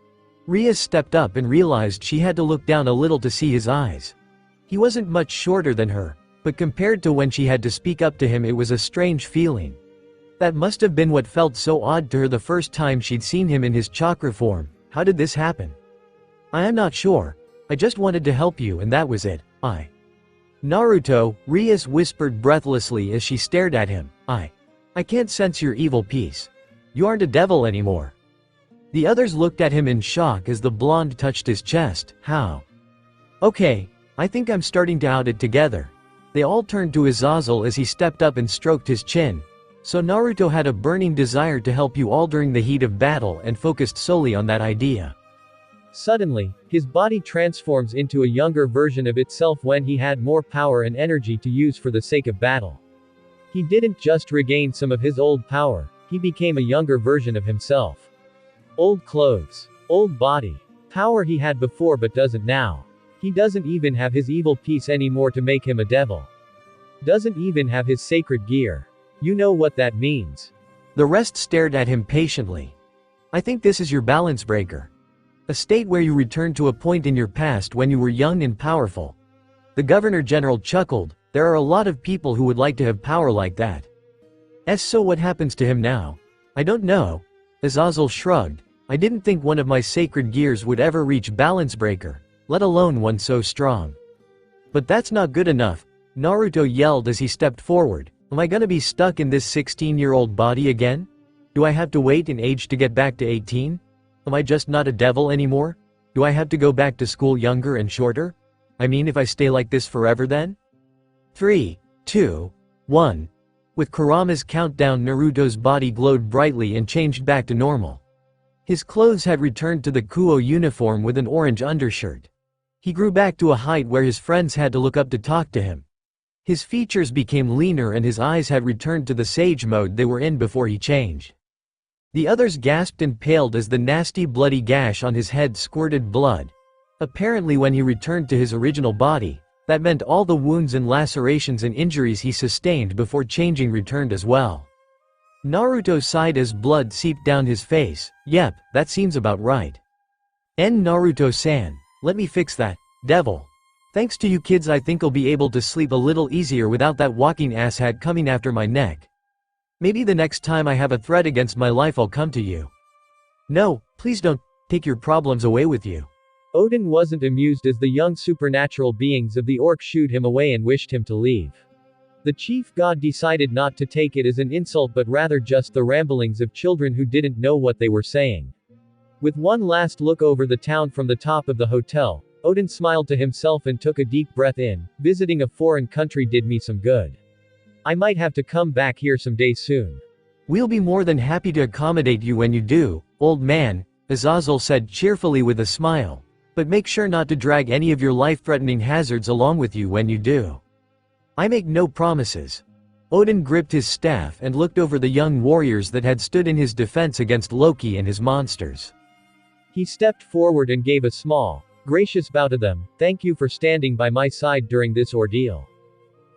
Ria stepped up and realized she had to look down a little to see his eyes. He wasn't much shorter than her, but compared to when she had to speak up to him it was a strange feeling. That must have been what felt so odd to her the first time she'd seen him in his chakra form. How did this happen? I am not sure. I just wanted to help you and that was it. Naruto, Rias whispered breathlessly as she stared at him. I can't sense your evil piece. You aren't a devil anymore. The others looked at him in shock as the blonde touched his chest. How? Okay, I think I'm starting to out it together. They all turned to Azazel as he stepped up and stroked his chin. So Naruto had a burning desire to help you all during the heat of battle and focused solely on that idea. Suddenly, his body transforms into a younger version of itself when he had more power and energy to use for the sake of battle. He didn't just regain some of his old power, he became a younger version of himself. Old clothes. Old body. Power he had before but doesn't now. He doesn't even have his evil piece anymore to make him a devil. Doesn't even have his sacred gear. You know what that means. The rest stared at him patiently. I think this is your balance breaker. A state where you return to a point in your past when you were young and powerful. The Governor-General chuckled. There are a lot of people who would like to have power like that. So what happens to him now? I don't know. Azazel shrugged. I didn't think one of my sacred gears would ever reach balance breaker, let alone one so strong. But that's not good enough, Naruto yelled as he stepped forward. Am I gonna be stuck in this 16-year-old body again? Do I have to wait in age to get back to 18? Am I just not a devil anymore? Do I have to go back to school younger and shorter? I mean, if I stay like this forever then? 3, 2, 1. With Kurama's countdown, Naruto's body glowed brightly and changed back to normal. His clothes had returned to the Kuo uniform with an orange undershirt. He grew back to a height where his friends had to look up to talk to him. His features became leaner and his eyes had returned to the sage mode they were in before he changed. The others gasped and paled as the nasty bloody gash on his head squirted blood. Apparently when he returned to his original body, that meant all the wounds and lacerations and injuries he sustained before changing returned as well. Naruto sighed as blood seeped down his face. Yep, that seems about right. Naruto-san, let me fix that, devil. Thanks to you kids I think I'll be able to sleep a little easier without that walking asshat coming after my neck. Maybe the next time I have a threat against my life I'll come to you. No, please don't take your problems away with you. Odin wasn't amused as the young supernatural beings of the orc shooed him away and wished him to leave. The chief god decided not to take it as an insult but rather just the ramblings of children who didn't know what they were saying. With one last look over the town from the top of the hotel, Odin smiled to himself and took a deep breath in. Visiting a foreign country did me some good. I might have to come back here someday soon. We'll be more than happy to accommodate you when you do, old man, Azazel said cheerfully with a smile. But make sure not to drag any of your life-threatening hazards along with you when you do. I make no promises. Odin gripped his staff and looked over the young warriors that had stood in his defense against Loki and his monsters. He stepped forward and gave a small, gracious bow to them. Thank you for standing by my side during this ordeal.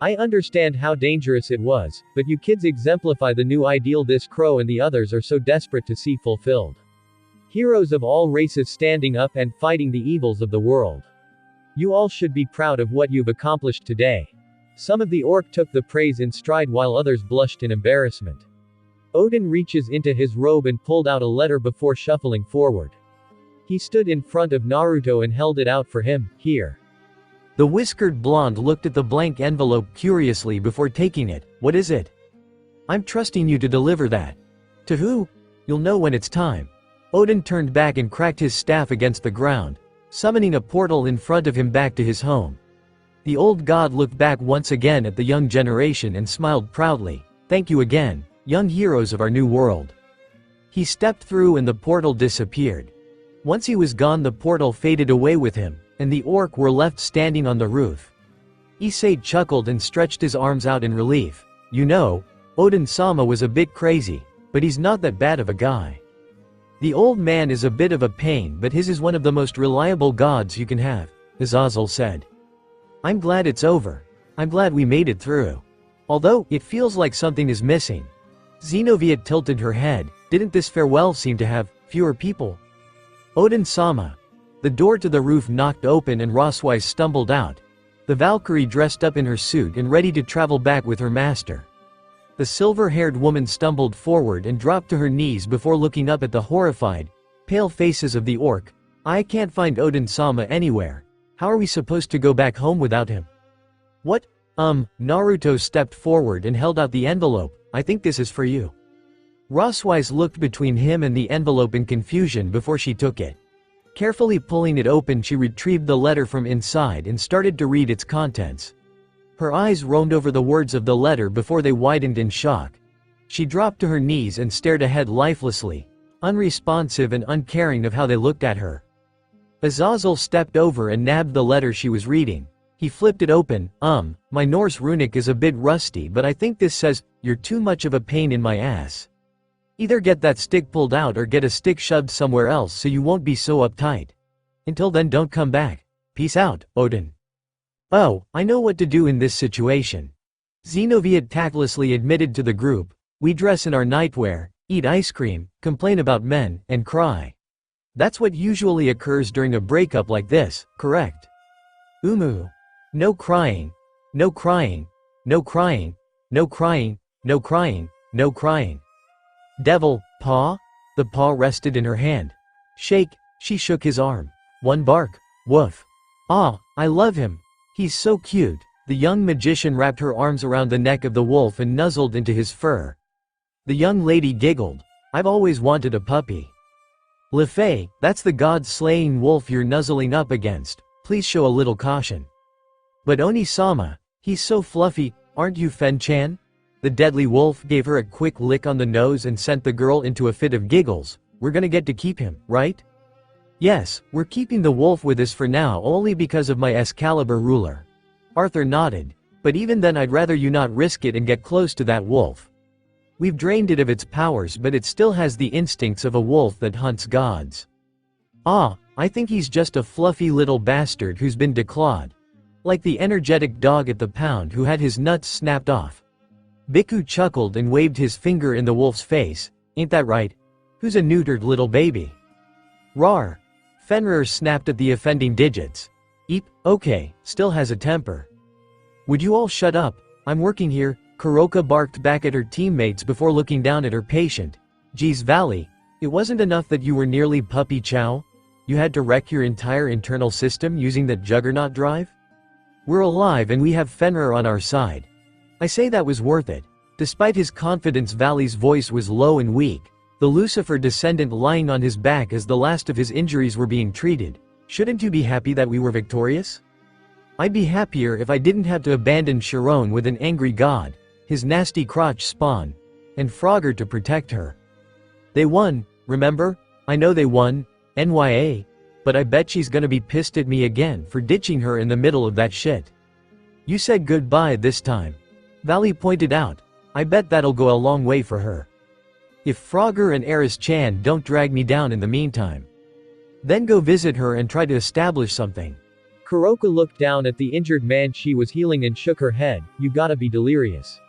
I understand how dangerous it was, but you kids exemplify the new ideal this crow and the others are so desperate to see fulfilled. Heroes of all races standing up and fighting the evils of the world. You all should be proud of what you've accomplished today. Some of the orc took the praise in stride while others blushed in embarrassment. Odin reaches into his robe and pulled out a letter before shuffling forward. He stood in front of Naruto and held it out for him. Here. The whiskered blonde looked at the blank envelope curiously before taking it. What is it? I'm trusting you to deliver that. To who? You'll know when it's time. Odin turned back and cracked his staff against the ground, summoning a portal in front of him back to his home. The old god looked back once again at the young generation and smiled proudly. Thank you again, young heroes of our new world. He stepped through and the portal disappeared. Once he was gone, the portal faded away with him, and the orc were left standing on the roof. Issei chuckled and stretched his arms out in relief. You know, Odin-sama was a bit crazy, but he's not that bad of a guy. The old man is a bit of a pain, but his is one of the most reliable gods you can have, Azazel said. I'm glad it's over. I'm glad we made it through. Although, it feels like something is missing. Zenobia tilted her head. Didn't this farewell seem to have fewer people? Odin-sama. The door to the roof knocked open and Roswise stumbled out. The Valkyrie dressed up in her suit and ready to travel back with her master. The silver-haired woman stumbled forward and dropped to her knees before looking up at the horrified, pale faces of the orc. I can't find Odin-sama anywhere. How are we supposed to go back home without him? What? Naruto stepped forward and held out the envelope. I think this is for you. Roswise looked between him and the envelope in confusion before she took it. Carefully pulling it open, she retrieved the letter from inside and started to read its contents. Her eyes roamed over the words of the letter before they widened in shock. She dropped to her knees and stared ahead lifelessly, unresponsive and uncaring of how they looked at her. Azazel stepped over and nabbed the letter she was reading. He flipped it open. My Norse runic is a bit rusty, but I think this says, "You're too much of a pain in my ass. Either get that stick pulled out or get a stick shoved somewhere else so you won't be so uptight. Until then, don't come back. Peace out, Odin." Oh, I know what to do in this situation. Zenobia tactlessly admitted to the group. We dress in our nightwear, eat ice cream, complain about men, and cry. That's what usually occurs during a breakup like this, correct? No crying. No crying. No crying. No crying. No crying. No crying. Devil, paw? The paw rested in her hand. Shake, she shook his arm. One bark, woof. Ah, I love him. He's so cute. The young magician wrapped her arms around the neck of the wolf and nuzzled into his fur. The young lady giggled. I've always wanted a puppy. Lefei, that's the god-slaying wolf you're nuzzling up against. Please show a little caution. But Oni-sama, he's so fluffy, aren't you, Fen-chan? The deadly wolf gave her a quick lick on the nose and sent the girl into a fit of giggles. We're gonna get to keep him, right? Yes, we're keeping the wolf with us for now only because of my Excalibur ruler. Arthur nodded. But even then, I'd rather you not risk it and get close to that wolf. We've drained it of its powers, but it still has the instincts of a wolf that hunts gods. Ah, I think he's just a fluffy little bastard who's been declawed. Like the energetic dog at the pound who had his nuts snapped off. Biku chuckled and waved his finger in the wolf's face. Ain't that right? Who's a neutered little baby? Rawr. Fenrir snapped at the offending digits. Eep, okay, still has a temper. Would you all shut up? I'm working here. Kuroka barked back at her teammates before looking down at her patient. Geez, Valley, it wasn't enough that you were nearly puppy chow? You had to wreck your entire internal system using that juggernaut drive? We're alive and we have Fenrir on our side. I say that was worth it. Despite his confidence, Valley's voice was low and weak. The Lucifer descendant lying on his back as the last of his injuries were being treated. Shouldn't you be happy that we were victorious? I'd be happier if I didn't have to abandon Sharon with an angry god, his nasty crotch spawn, and Frogger to protect her. They won, remember? I know they won, NYA, but I bet she's gonna be pissed at me again for ditching her in the middle of that shit. You said goodbye this time. Valley pointed out. I bet that'll go a long way for her. If Frogger and Eris-chan don't drag me down in the meantime. Then go visit her and try to establish something. Kuroka looked down at the injured man she was healing and shook her head. You gotta be delirious.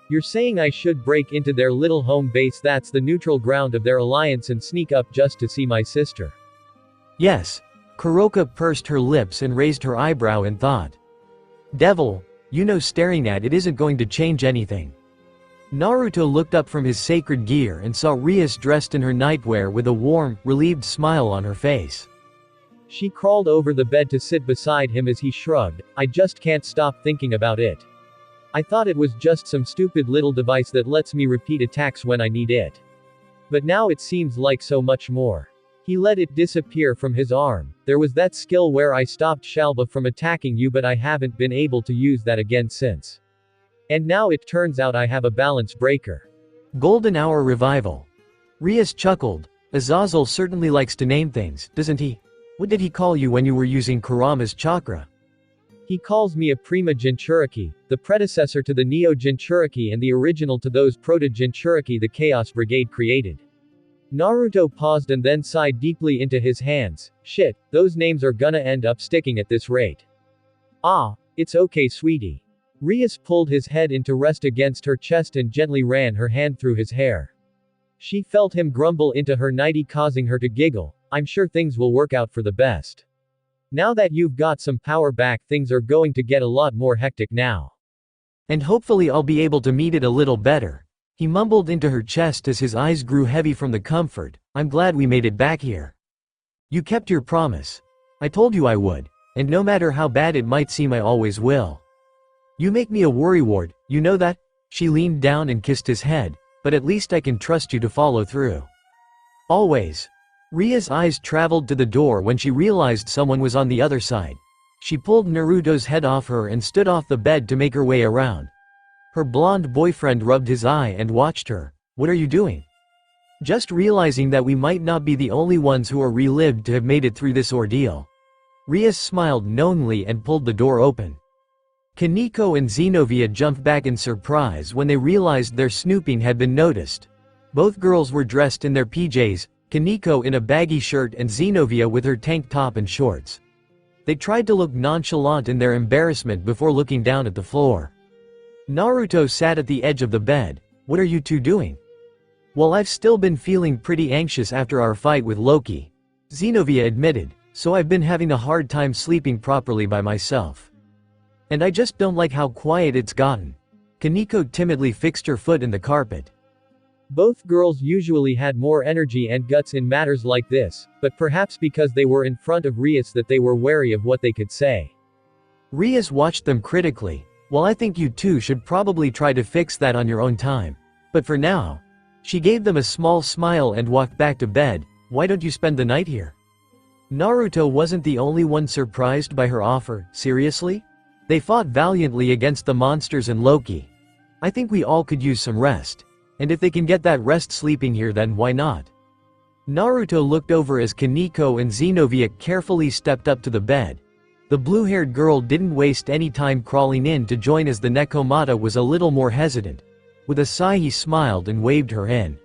You're saying I should break into their little home base that's the neutral ground of their alliance and sneak up just to see my sister? Yes. Kuroka pursed her lips and raised her eyebrow in thought. Devil, you know staring at it isn't going to change anything. Naruto looked up from his sacred gear and saw Rias dressed in her nightwear with a warm, relieved smile on her face. She crawled over the bed to sit beside him as he shrugged. I just can't stop thinking about it. I thought it was just some stupid little device that lets me repeat attacks when I need it. But now it seems like so much more. He let it disappear from his arm. There was that skill where I stopped Shalba from attacking you, but I haven't been able to use that again since. And now it turns out I have a balance breaker. Golden Hour Revival. Rias chuckled. Azazel certainly likes to name things, doesn't he? What did he call you when you were using Kurama's chakra? He calls me a Prima Jinchuriki, the predecessor to the Neo Jinchuriki and the original to those Proto Jinchuriki the Chaos Brigade created. Naruto paused and then sighed deeply into his hands. Shit, those names are gonna end up sticking at this rate. Ah, it's okay sweetie. Rias pulled his head into rest against her chest and gently ran her hand through his hair. She felt him grumble into her nightie, causing her to giggle. I'm sure things will work out for the best. Now that you've got some power back, things are going to get a lot more hectic now. And hopefully I'll be able to meet it a little better. He mumbled into her chest as his eyes grew heavy from the comfort. I'm glad we made it back here. You kept your promise. I told you I would, and no matter how bad it might seem, I always will. You make me a worrywart, you know that? She leaned down and kissed his head, but at least I can trust you to follow through. Always. Ria's eyes traveled to the door when she realized someone was on the other side. She pulled Naruto's head off her and stood off the bed to make her way around. Her blonde boyfriend rubbed his eye and watched her. What are you doing? Just realizing that we might not be the only ones who are relived to have made it through this ordeal. Ria smiled knowingly and pulled the door open. Kaneko and Zenobia jumped back in surprise when they realized their snooping had been noticed. Both girls were dressed in their PJs, Kaneko in a baggy shirt and Zenobia with her tank top and shorts. They tried to look nonchalant in their embarrassment before looking down at the floor. Naruto sat at the edge of the bed. What are you two doing? Well, I've still been feeling pretty anxious after our fight with Loki, Zenobia admitted, so I've been having a hard time sleeping properly by myself. And I just don't like how quiet it's gotten. Kaneko timidly fixed her foot in the carpet. Both girls usually had more energy and guts in matters like this, but perhaps because they were in front of Rias that they were wary of what they could say. Rias watched them critically. Well, I think you two should probably try to fix that on your own time. But for now. She gave them a small smile and walked back to bed. Why don't you spend the night here? Naruto wasn't the only one surprised by her offer. Seriously? They fought valiantly against the monsters and Loki. I think we all could use some rest. And if they can get that rest sleeping here, then why not? Naruto looked over as Kaneko and Zenobia carefully stepped up to the bed. The blue-haired girl didn't waste any time crawling in to join as the Nekomata was a little more hesitant. With a sigh he smiled and waved her in.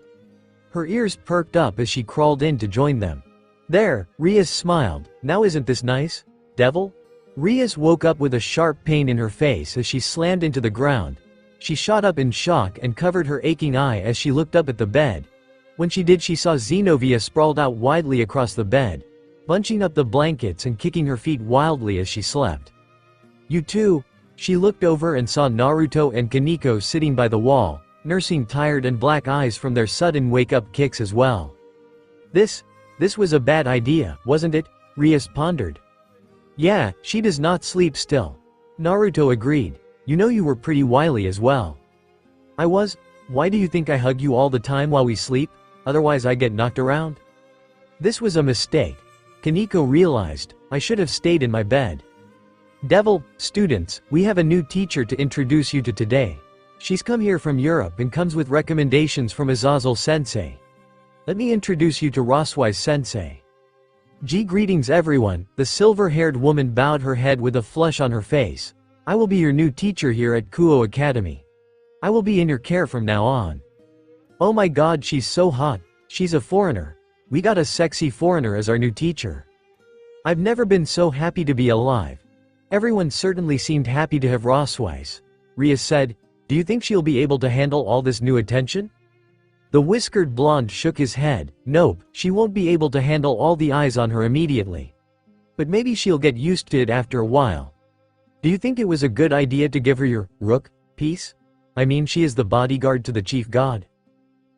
Her ears perked up as she crawled in to join them. There, Rias smiled. Now isn't this nice, devil? Rias woke up with a sharp pain in her face as she slammed into the ground. She shot up in shock and covered her aching eye as she looked up at the bed. When she did, she saw Zenobia sprawled out widely across the bed, bunching up the blankets and kicking her feet wildly as she slept. You two? She looked over and saw Naruto and Kaneko sitting by the wall, nursing tired and black eyes from their sudden wake-up kicks as well. This was a bad idea, wasn't it? Rias pondered. Yeah, she does not sleep still. Naruto agreed. You know you were pretty wily as well. I was? Why do you think I hug you all the time while we sleep? Otherwise I get knocked around? This was a mistake. Kaneko realized. I should have stayed in my bed. Devil, students, we have a new teacher to introduce you to today. She's come here from Europe and comes with recommendations from Azazel Sensei. Let me introduce you to Roswise Sensei. Greetings everyone. The silver-haired woman bowed her head with a flush on her face. I will be your new teacher here at Kuo Academy. I will be in your care from now on. Oh my god, she's so hot. She's a foreigner. We got a sexy foreigner as our new teacher. I've never been so happy to be alive. Everyone certainly seemed happy to have Roswise. Rias said, do you think she'll be able to handle all this new attention? The whiskered blonde shook his head. Nope, she won't be able to handle all the eyes on her immediately. But maybe she'll get used to it after a while. Do you think it was a good idea to give her your rook piece? I mean, she is the bodyguard to the chief god.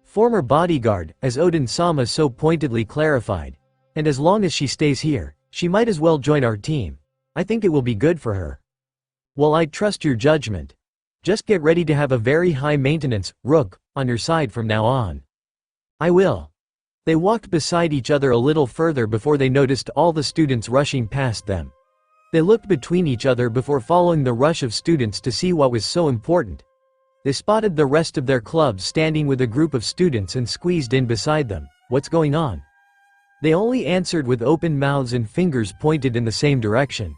Former bodyguard, as Odin-sama so pointedly clarified. And as long as she stays here, she might as well join our team. I think it will be good for her. Well, I trust your judgment. Just get ready to have a very high-maintenance rook on your side from now on. I will. They walked beside each other a little further before they noticed all the students rushing past them. They looked between each other before following the rush of students to see what was so important. They spotted the rest of their club standing with a group of students and squeezed in beside them. What's going on? They only answered with open mouths and fingers pointed in the same direction.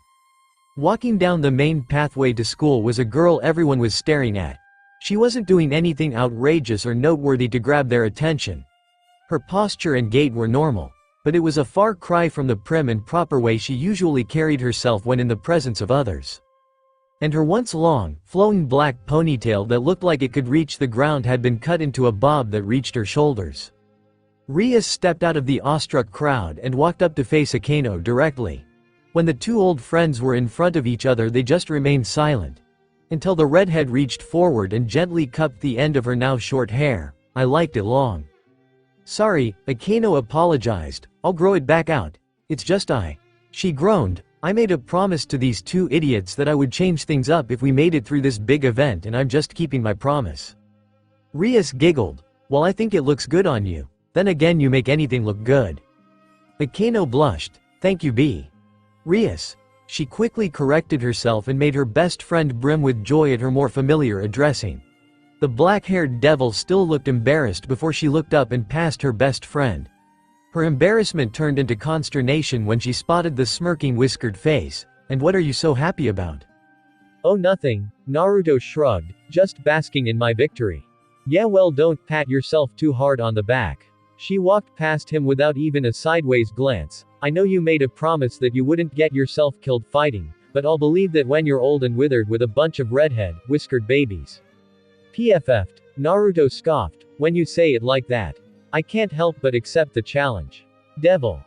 Walking down the main pathway to school was a girl everyone was staring at. She wasn't doing anything outrageous or noteworthy to grab their attention. Her posture and gait were normal, but it was a far cry from the prim and proper way she usually carried herself when in the presence of others. And her once long, flowing black ponytail that looked like it could reach the ground had been cut into a bob that reached her shoulders. Rias stepped out of the awestruck crowd and walked up to face Akano directly. When the two old friends were in front of each other, they just remained silent. Until the redhead reached forward and gently cupped the end of her now short hair. I liked it long. Sorry, Akano apologized, I'll grow it back out. It's just She groaned. I made a promise to these two idiots that I would change things up if we made it through this big event, and I'm just keeping my promise. Rias giggled. Well, I think it looks good on you. Then again, you make anything look good. Akano blushed. Thank you, B. Rias. She quickly corrected herself and made her best friend brim with joy at her more familiar addressing. The black-haired devil still looked embarrassed before she looked up and passed her best friend. Her embarrassment turned into consternation when she spotted the smirking whiskered face. And what are you so happy about? Oh, nothing, Naruto shrugged, just basking in my victory. Yeah, well, don't pat yourself too hard on the back. She walked past him without even a sideways glance. I know you made a promise that you wouldn't get yourself killed fighting, but I'll believe that when you're old and withered with a bunch of redhead, whiskered babies. PFF'd, Naruto scoffed, when you say it like that. I can't help but accept the challenge. Devil.